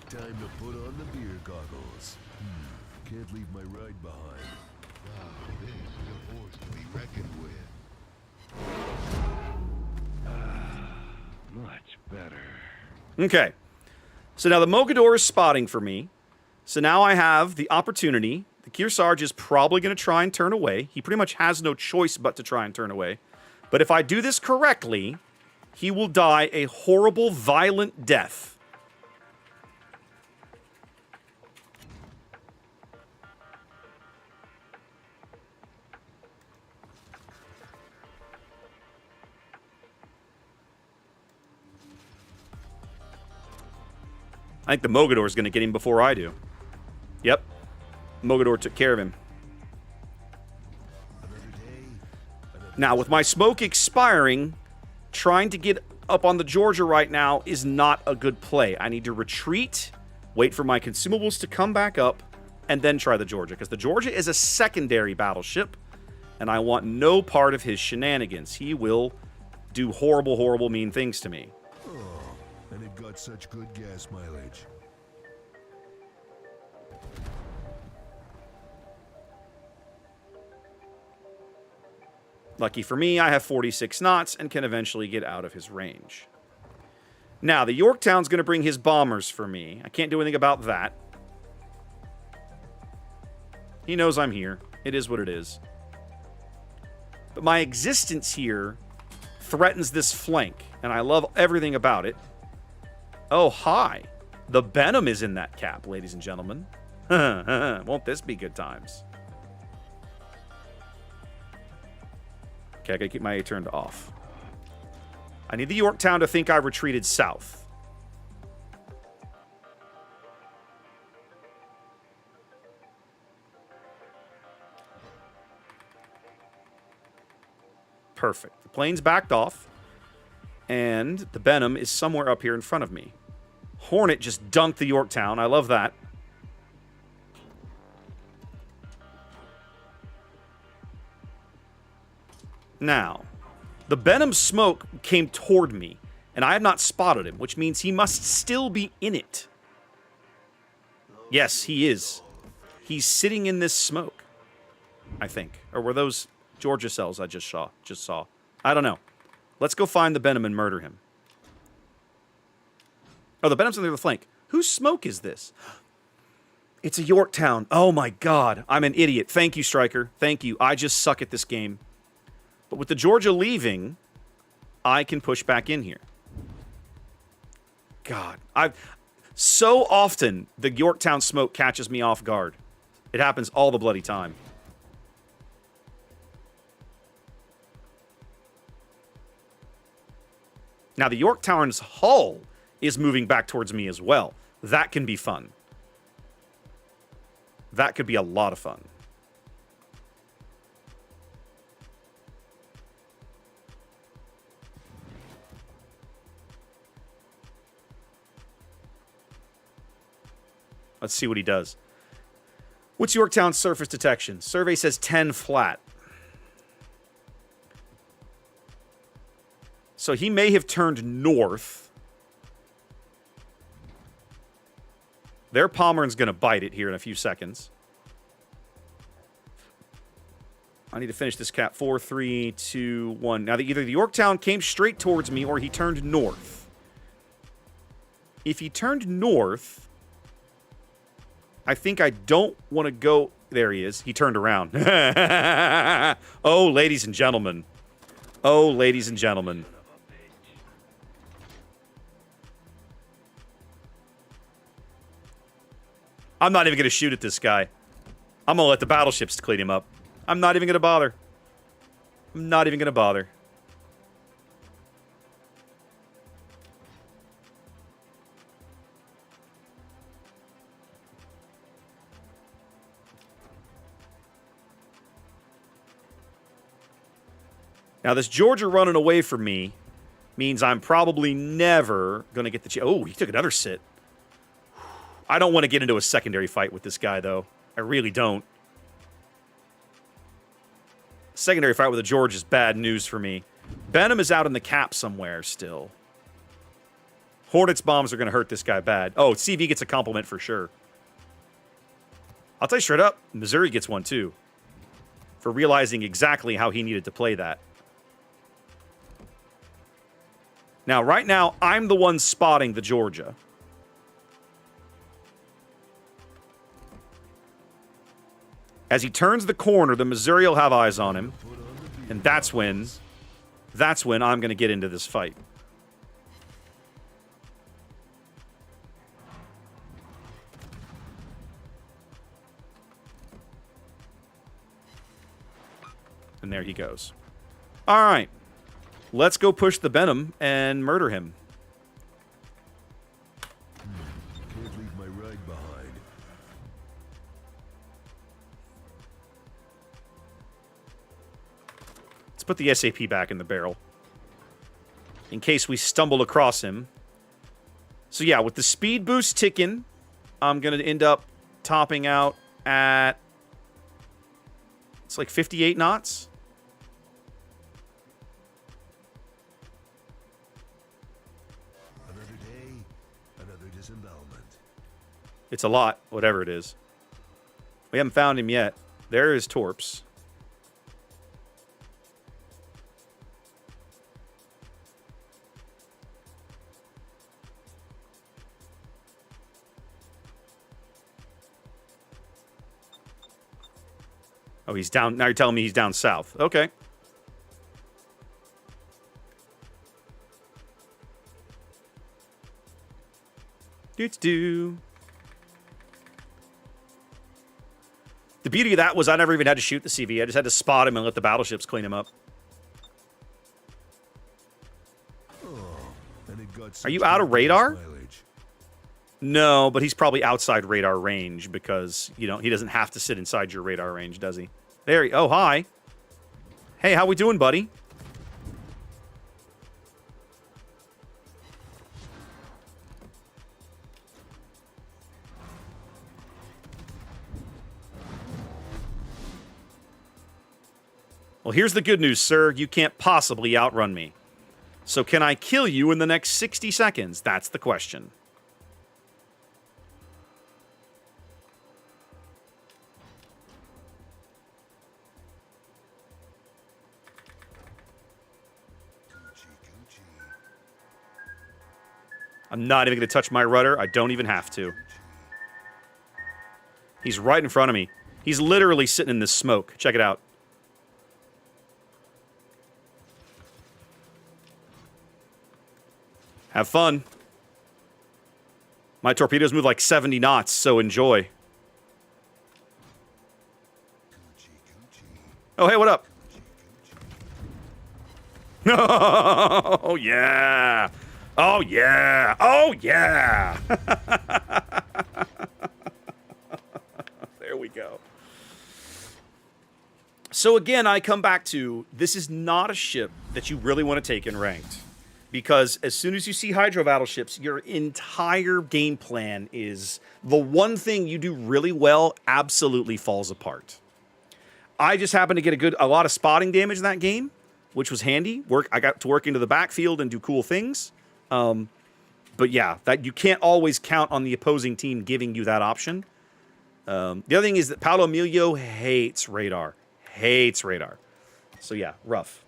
S4: Time to put on the beer goggles. Can't leave my ride behind. Wow, this is a force to be reckoned with.
S3: Much better.
S2: Okay. So now the Mogador is spotting for me. So now I have the opportunity. The Kearsarge is probably going to try and turn away. He pretty much has no choice but to try and turn away. But if I do this correctly, he will die a horrible, violent death. I think the Mogador is going to get him before I do. Yep. Mogador took care of him. Now, with my smoke expiring, trying to get up on the Georgia right now is not a good play. I need to retreat, wait for my consumables to come back up, and then try the Georgia. Because the Georgia is a secondary battleship, and I want no part of his shenanigans. He will do horrible, horrible, mean things to me.
S4: Oh, and it got such good gas mileage.
S2: Lucky for me, I have 46 knots and can eventually get out of his range. Now, the Yorktown's going to bring his bombers for me. I can't do anything about that. He knows I'm here. It is what it is. But my existence here threatens this flank, and I love everything about it. Oh, hi. The Benham is in that cap, ladies and gentlemen. Won't this be good times? Okay, I gotta keep my A turned off. I need the Yorktown to think I retreated south. Perfect. The plane's backed off. And the Benham is somewhere up here in front of me. Hornet just dunked the Yorktown. I love that. Now, the Benham smoke came toward me, and I have not spotted him, which means he must still be in it. Yes, he is. He's sitting in this smoke, I think. Or were those Georgia cells I just saw? I don't know. Let's go find the Benham and murder him. Oh, the Benham's on the other flank. Whose smoke is this? It's a Yorktown. Oh my god. I'm an idiot. Thank you, Stryker. Thank you. I just suck at this game. But with the Georgia leaving, I can push back in here. God. So often, the Yorktown smoke catches me off guard. It happens all the bloody time. Now, the Yorktown's hull is moving back towards me as well. That can be fun. That could be a lot of fun. Let's see what he does. What's Yorktown's surface detection? Survey says 10 flat. So he may have turned north. Their Pomeran's going to bite it here in a few seconds. I need to finish this cap. 4, 3, 2, 1. Now, either the Yorktown came straight towards me or he turned north. If he turned north, I think I don't want to go... There he is. He turned around. Oh, ladies and gentlemen. Oh, ladies and gentlemen. I'm not even going to shoot at this guy. I'm going to let the battleships clean him up. I'm not even going to bother. I'm not even going to bother. Now, this Georgia running away from me means I'm probably never going to get the chance. Oh, he took another sit. I don't want to get into a secondary fight with this guy, though. I really don't. Secondary fight with a George is bad news for me. Benham is out in the cap somewhere still. Hornets bombs are going to hurt this guy bad. Oh, CV gets a compliment for sure. I'll tell you straight up, Missouri gets one too. For realizing exactly how he needed to play that. Now, right now, I'm the one spotting the Georgia. As he turns the corner, the Missouri will have eyes on him. And that's when I'm going to get into this fight. And there he goes. All right. Let's go push the Venom and murder him.
S4: Can't leave my ride behind.
S2: Let's put the SAP back in the barrel. In case we stumble across him. So yeah, with the speed boost ticking, I'm going to end up topping out at... It's like 58 knots.
S4: Another day, another disembowelment.
S2: It's a lot, whatever it is. We haven't found him yet. There is Torps. Oh, he's down. Now you're telling me he's down south. Okay. Do. The beauty of that was I never even had to shoot the CV. I just had to spot him and let the battleships clean him up.
S4: And it got
S2: Are you out of radar?
S4: mileage.
S2: No, but he's probably outside radar range because, you know, he doesn't have to sit inside your radar range, does he? There he... Oh, hi. Hey, how we doing, buddy? Well, here's the good news, sir. You can't possibly outrun me. So can I kill you in the next 60 seconds? That's the question. I'm not even going to touch my rudder. I don't even have to. He's right in front of me. He's literally sitting in this smoke. Check it out. Have fun. My torpedoes move like 70 knots, so enjoy. Oh, hey, what up? Oh, yeah. Oh, yeah. Oh, yeah. There we go. So again, I come back to, this is not a ship that you really want to take in ranked. Because as soon as you see Hydro battleships, your entire game plan is the one thing you do really well absolutely falls apart. I just happened to get a lot of spotting damage in that game, which was handy. I got to work into the backfield and do cool things. But yeah, that you can't always count on the opposing team giving you that option. The other thing is that Paolo Emilio hates radar. Hates radar. So yeah, rough.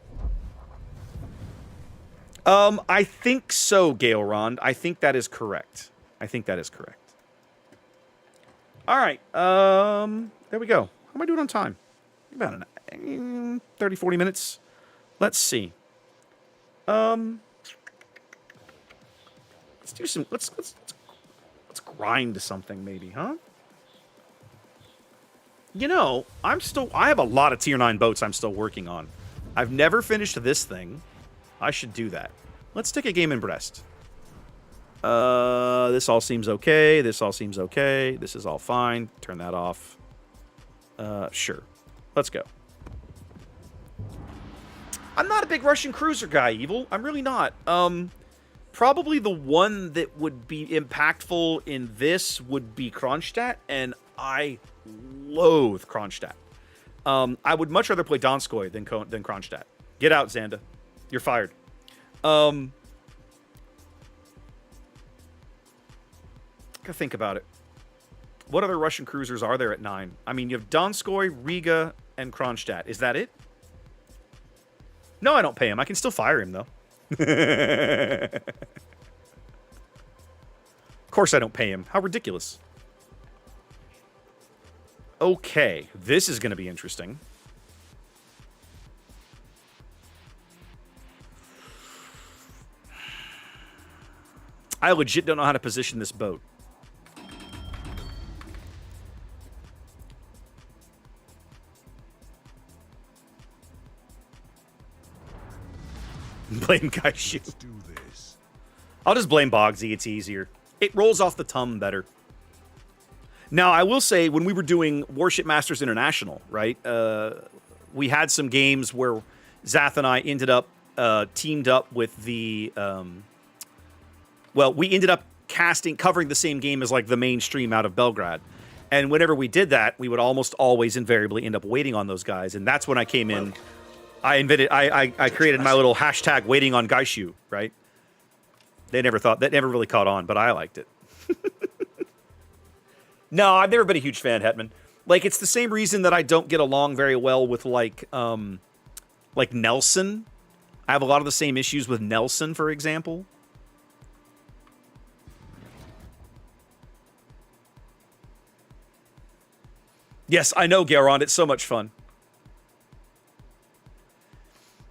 S2: I think so, Gaelrond. I think that is correct. I think that is correct. All right. There we go. How am I doing on time? About 30, 40 minutes. Let's see. Let's do some. Let's grind something, maybe, huh? You know, I have a lot of tier 9 boats I'm still working on. I've never finished this thing. I should do that. Let's take a game in Brest. This all seems okay. This all seems okay. This is all fine. Turn that off. Sure. Let's go. I'm not a big Russian cruiser guy, Evil. I'm really not. Probably the one that would be impactful in this would be Kronstadt, and I loathe Kronstadt. I would much rather play Donskoy than Kronstadt. Get out, Xanda. You're fired. Gotta think about it. What other Russian cruisers are there at 9? I mean, you have Donskoy, Riga, and Kronstadt. Is that it? No, I don't pay him. I can still fire him, though. Of course I don't pay him. How ridiculous. Okay, this is going to be interesting. I legit don't know how to position this boat. Blame Gaishu.
S4: Let's do this.
S2: I'll just blame Bogsy. It's easier. It rolls off the tongue better. Now, I will say, when we were doing Warship Masters International, right, we had some games where Zath and I ended up teamed up with the... well, we ended up covering the same game as, like, the mainstream out of Belgrade. And whenever we did that, we would almost always invariably end up waiting on those guys. And that's when I came in. I created my little hashtag waiting on Gaishu, right? That never really caught on, but I liked it. No, I've never been a huge fan, Hetman. Like, it's the same reason that I don't get along very well with, like Nelson. I have a lot of the same issues with Nelson, for example. Yes, I know, Garond. It's so much fun.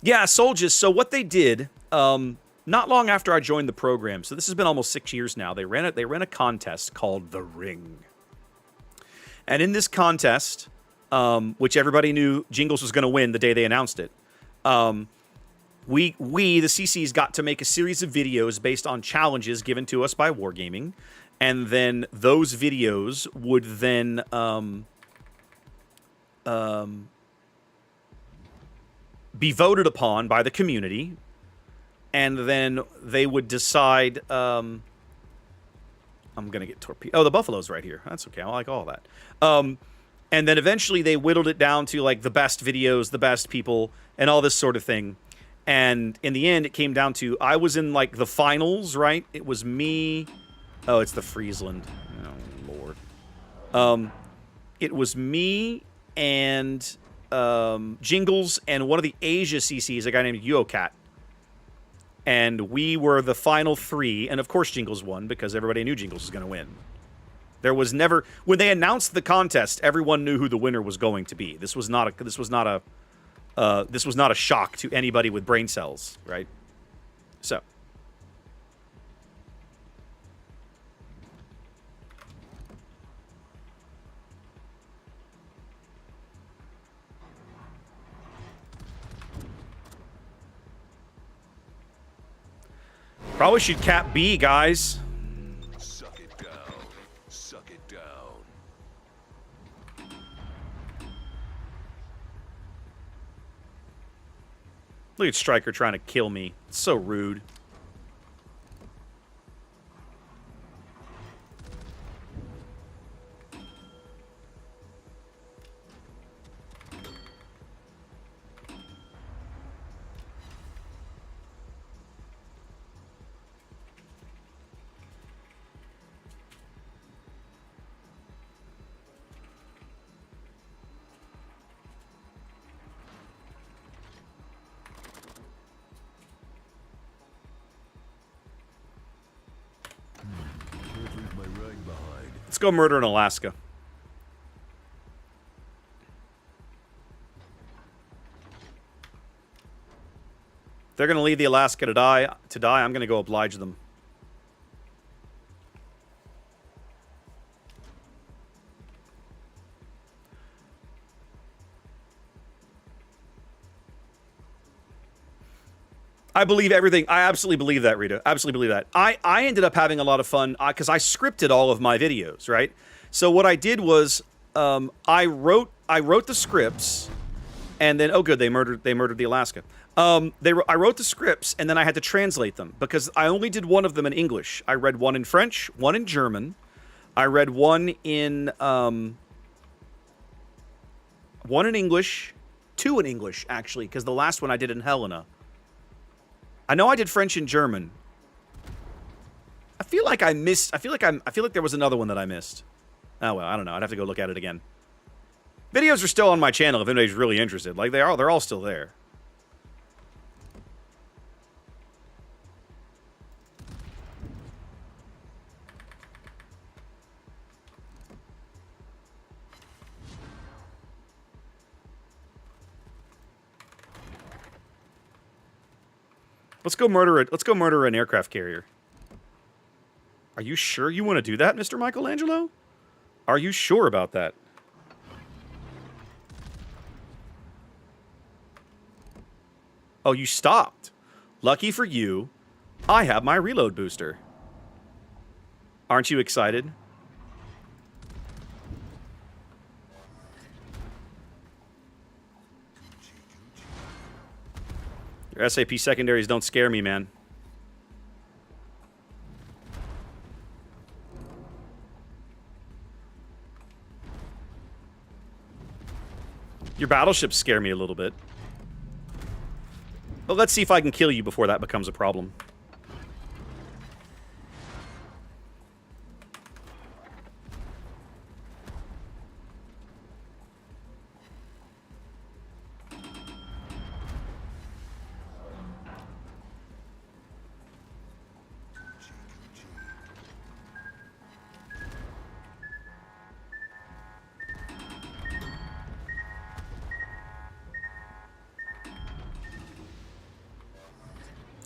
S2: Yeah, Soldiers. So what they did, not long after I joined the program, so this has been almost 6 years now, they ran a contest called The Ring. And in this contest, which everybody knew Jingles was going to win the day they announced it, we, the CCs, got to make a series of videos based on challenges given to us by Wargaming. And then those videos would then... be voted upon by the community, and then they would decide. I'm gonna get torpedoed. Oh, the buffalo's right here. That's okay. I like all that. And then eventually they whittled it down to like the best videos, the best people, and all this sort of thing. And in the end, it came down to I was in like the finals, right? It was me. Oh, it's the Friesland. Oh Lord. It was me and Jingles and one of the Asia CCs, a guy named Yuocat. And we were the final three, and of course Jingles won because everybody knew Jingles was going to win. There was never, when they announced the contest, everyone knew who the winner was going to be. This was not a shock to anybody with brain cells, right? So. Probably should cap B, guys.
S1: Suck it down. Suck it down.
S2: Look at Stryker trying to kill me. It's so rude.
S4: Can't leave my ride behind.
S2: Let's go murder in Alaska. If they're going to leave the Alaska to die, I'm going to go oblige them. I believe everything. I absolutely believe that, Rita. Absolutely believe that. I ended up having a lot of fun because I scripted all of my videos, right? So what I did was I wrote the scripts, and then oh good, they murdered the Alaska. I wrote the scripts, and then I had to translate them because I only did one of them in English. I read one in French, one in German. I read one in English, two in English actually, because the last one I did in Helena. I know I did French and German. I feel like there was another one that I missed. Oh well, I don't know. I'd have to go look at it again. Videos are still on my channel if anybody's really interested. Like they're all still there. Let's go murder it. Let's go murder an aircraft carrier. Are you sure you want to do that, Mr. Michelangelo? Are you sure about that? Oh, you stopped. Lucky for you, I have my reload booster. Aren't you excited? Your SAP secondaries don't scare me, man. Your battleships scare me a little bit. But let's see if I can kill you before that becomes a problem.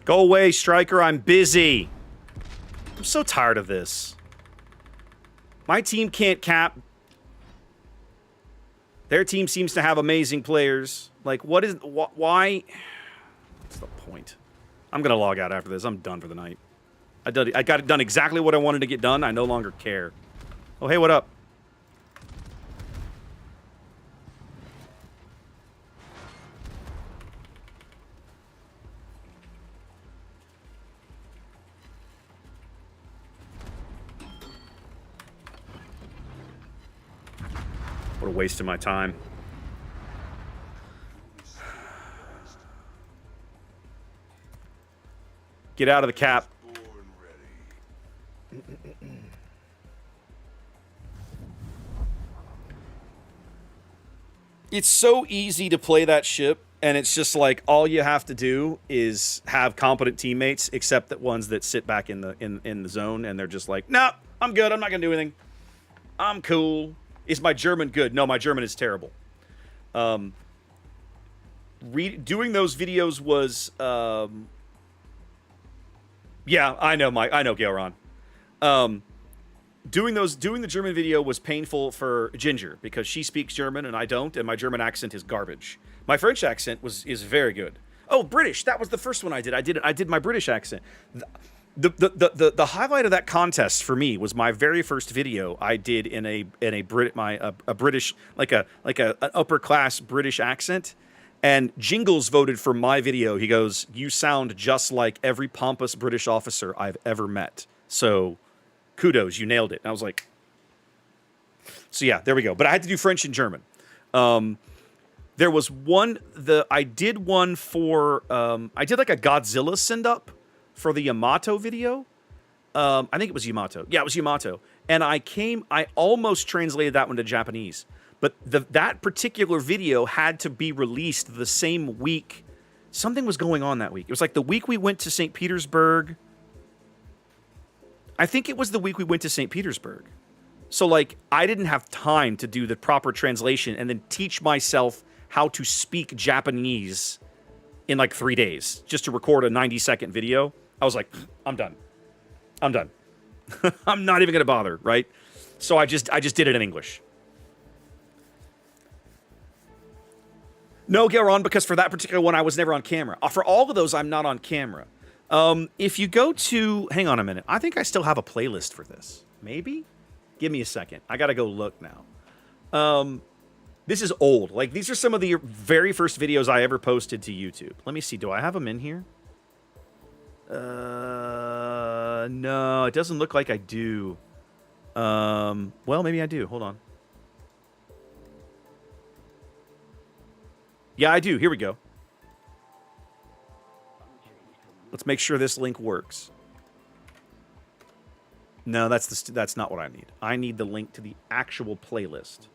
S2: Go away, Striker. I'm busy. I'm so tired of this. My team can't cap. Their team seems to have amazing players. Like, what is... why? What's the point? I'm going to log out after this. I'm done for the night. I got it done exactly what I wanted to get done. I no longer care. Oh, hey, what up? What a waste of my time. Get out of the cap. It's so easy to play that ship, and it's just like all you have to do is have competent teammates, except that ones that sit back in the zone, and they're just like, "No, I'm good. I'm not gonna do anything. I'm cool." Is my German good? No, my German is terrible. Doing those videos was, yeah, I know, Mike. I know, Galeron. Doing the German video was painful for Ginger because she speaks German and I don't, and my German accent is garbage. My French accent is very good. Oh, British. That was the first one I did. I did my British accent. The highlight of that contest for me was my very first video I did in a British, like an upper class British accent, and Jingles voted for my video. He goes, "You sound just like every pompous British officer I've ever met. So, kudos, you nailed it." And I was like, so yeah, there we go. But I had to do French and German. There was one I did one for I did like a Godzilla send up for the Yamato video. I think it was Yamato. Yeah, it was Yamato. And I almost translated that one to Japanese. But that particular video had to be released the same week. Something was going on that week. It was like the week we went to St. Petersburg. I think it was the week we went to St. Petersburg. So, like, I didn't have time to do the proper translation and then teach myself how to speak Japanese in like 3 days just to record a 90-second video. I was like, I'm done. I'm done. I'm not even going to bother, right? So I just did it in English. No, Garon, because for that particular one, I was never on camera. For all of those, I'm not on camera. If you go to... Hang on a minute. I think I still have a playlist for this. Maybe? Give me a second. I got to go look now. This is old. Like, these are some of the very first videos I ever posted to YouTube. Let me see. Do I have them in here? No, it doesn't look like I do. Well, maybe I do. Hold on. Yeah, I do. Here we go. Let's make sure this link works. No, that's not what I need. I need the link to the actual playlist.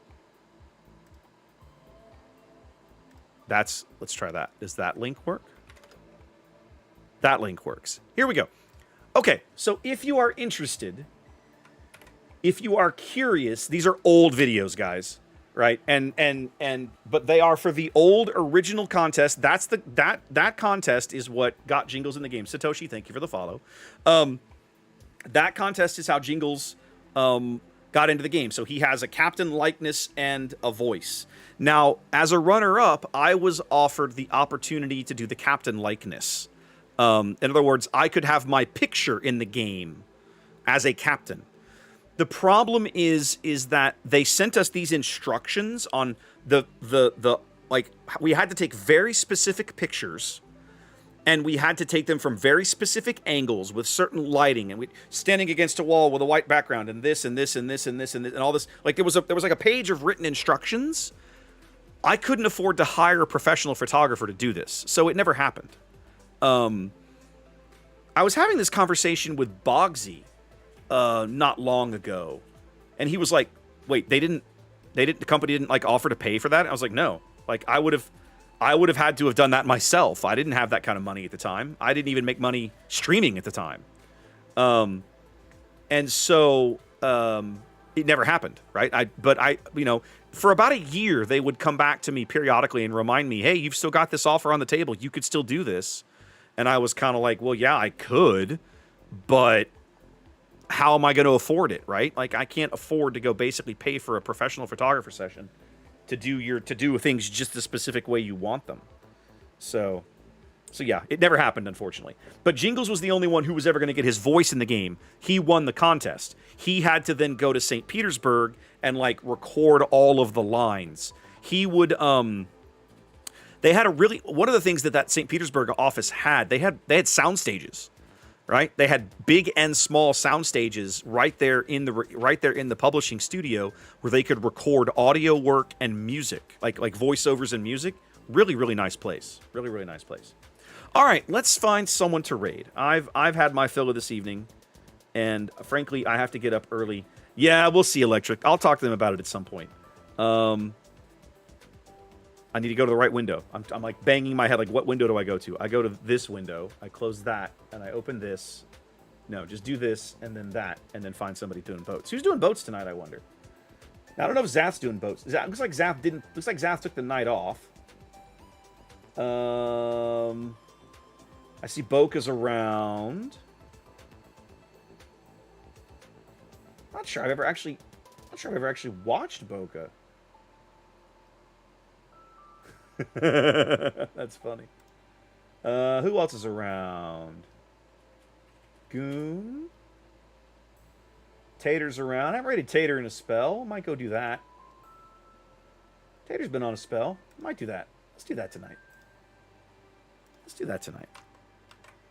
S2: Let's try that. Does that link work? That link works. Here we go. Okay, so if you are interested, if you are curious, these are old videos, guys. right? But they are for the old original contest. That's that contest is what got Jingles in the game. Satoshi, thank you for the follow. That contest is how Jingles got into the game. So he has a captain likeness and a voice. Now, as a runner-up, I was offered the opportunity to do the captain likeness. In other words, I could have my picture in the game as a captain. The problem is that they sent us these instructions on the like, we had to take very specific pictures, and we had to take them from very specific angles with certain lighting, and we standing against a wall with a white background, and this and this and this and this and this, and all this. Like there was like a page of written instructions. I couldn't afford to hire a professional photographer to do this, so it never happened. I was having this conversation with Bogsy not long ago, and he was like, "Wait, the company didn't like offer to pay for that?" I was like, "No, like I would have had to have done that myself. I didn't have that kind of money at the time. I didn't even make money streaming at the time, and so it never happened, right? But for about a year, they would come back to me periodically and remind me, "Hey, you've still got this offer on the table. You could still do this." And I was kind of like, "Well, yeah, I could, but how am I going to afford it, right? Like, I can't afford to go basically pay for a professional photographer session to do things just the specific way you want them." So yeah, it never happened, unfortunately. But Jingles was the only one who was ever going to get his voice in the game. He won the contest. He had to then go to St. Petersburg and like record all of the lines. He would they had one of the things that St. Petersburg office had, they had sound stages, right? They had big and small sound stages right there in the publishing studio where they could record audio work and music, like voiceovers and music. Really, really nice place. Really, really nice place. All right, let's find someone to raid. I've had my fill of this evening, and frankly, I have to get up early. Yeah, we'll see, Electric. I'll talk to them about it at some point. I need to go to the right window. I'm like banging my head, like, what window do I go to? I go to this window, I close that, and I open this. No, just do this, and then that, and then find somebody doing boats. Who's doing boats tonight, I wonder? Now, I don't know if Zath's doing boats. Looks like Zath took the night off. I see Boka's around. Not sure I've ever actually watched Boka. That's funny. Who else is around? Goon? Tater's around. I haven't rated Tater in a spell. Might go do that. Tater's been on a spell. Might do that. Let's do that tonight.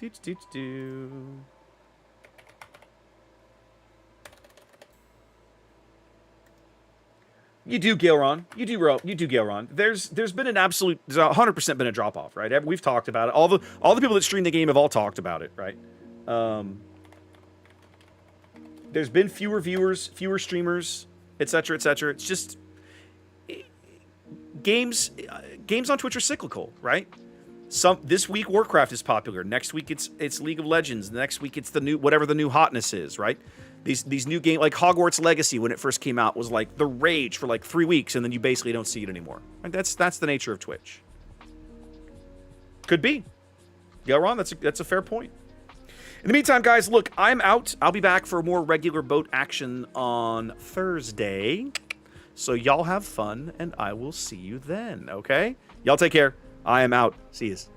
S2: Do. You do, Gailron. You do, Gailron. There's been an absolute, there's 100% been a drop off, right? We've talked about it. All the people that stream the game have all talked about it, right? There's been fewer viewers, fewer streamers, etc., etc. It's just games on Twitch are cyclical, right? This week Warcraft is popular. Next week it's League of Legends. Next week it's the new whatever the new hotness is, right? These new games like Hogwarts Legacy when it first came out was like the rage for like 3 weeks, and then you basically don't see it anymore. Right? That's the nature of Twitch. Could be. Yeah, Ron, that's a fair point. In the meantime, guys, look, I'm out. I'll be back for more regular boat action on Thursday. So y'all have fun, and I will see you then, okay? Y'all take care. I am out. See yous.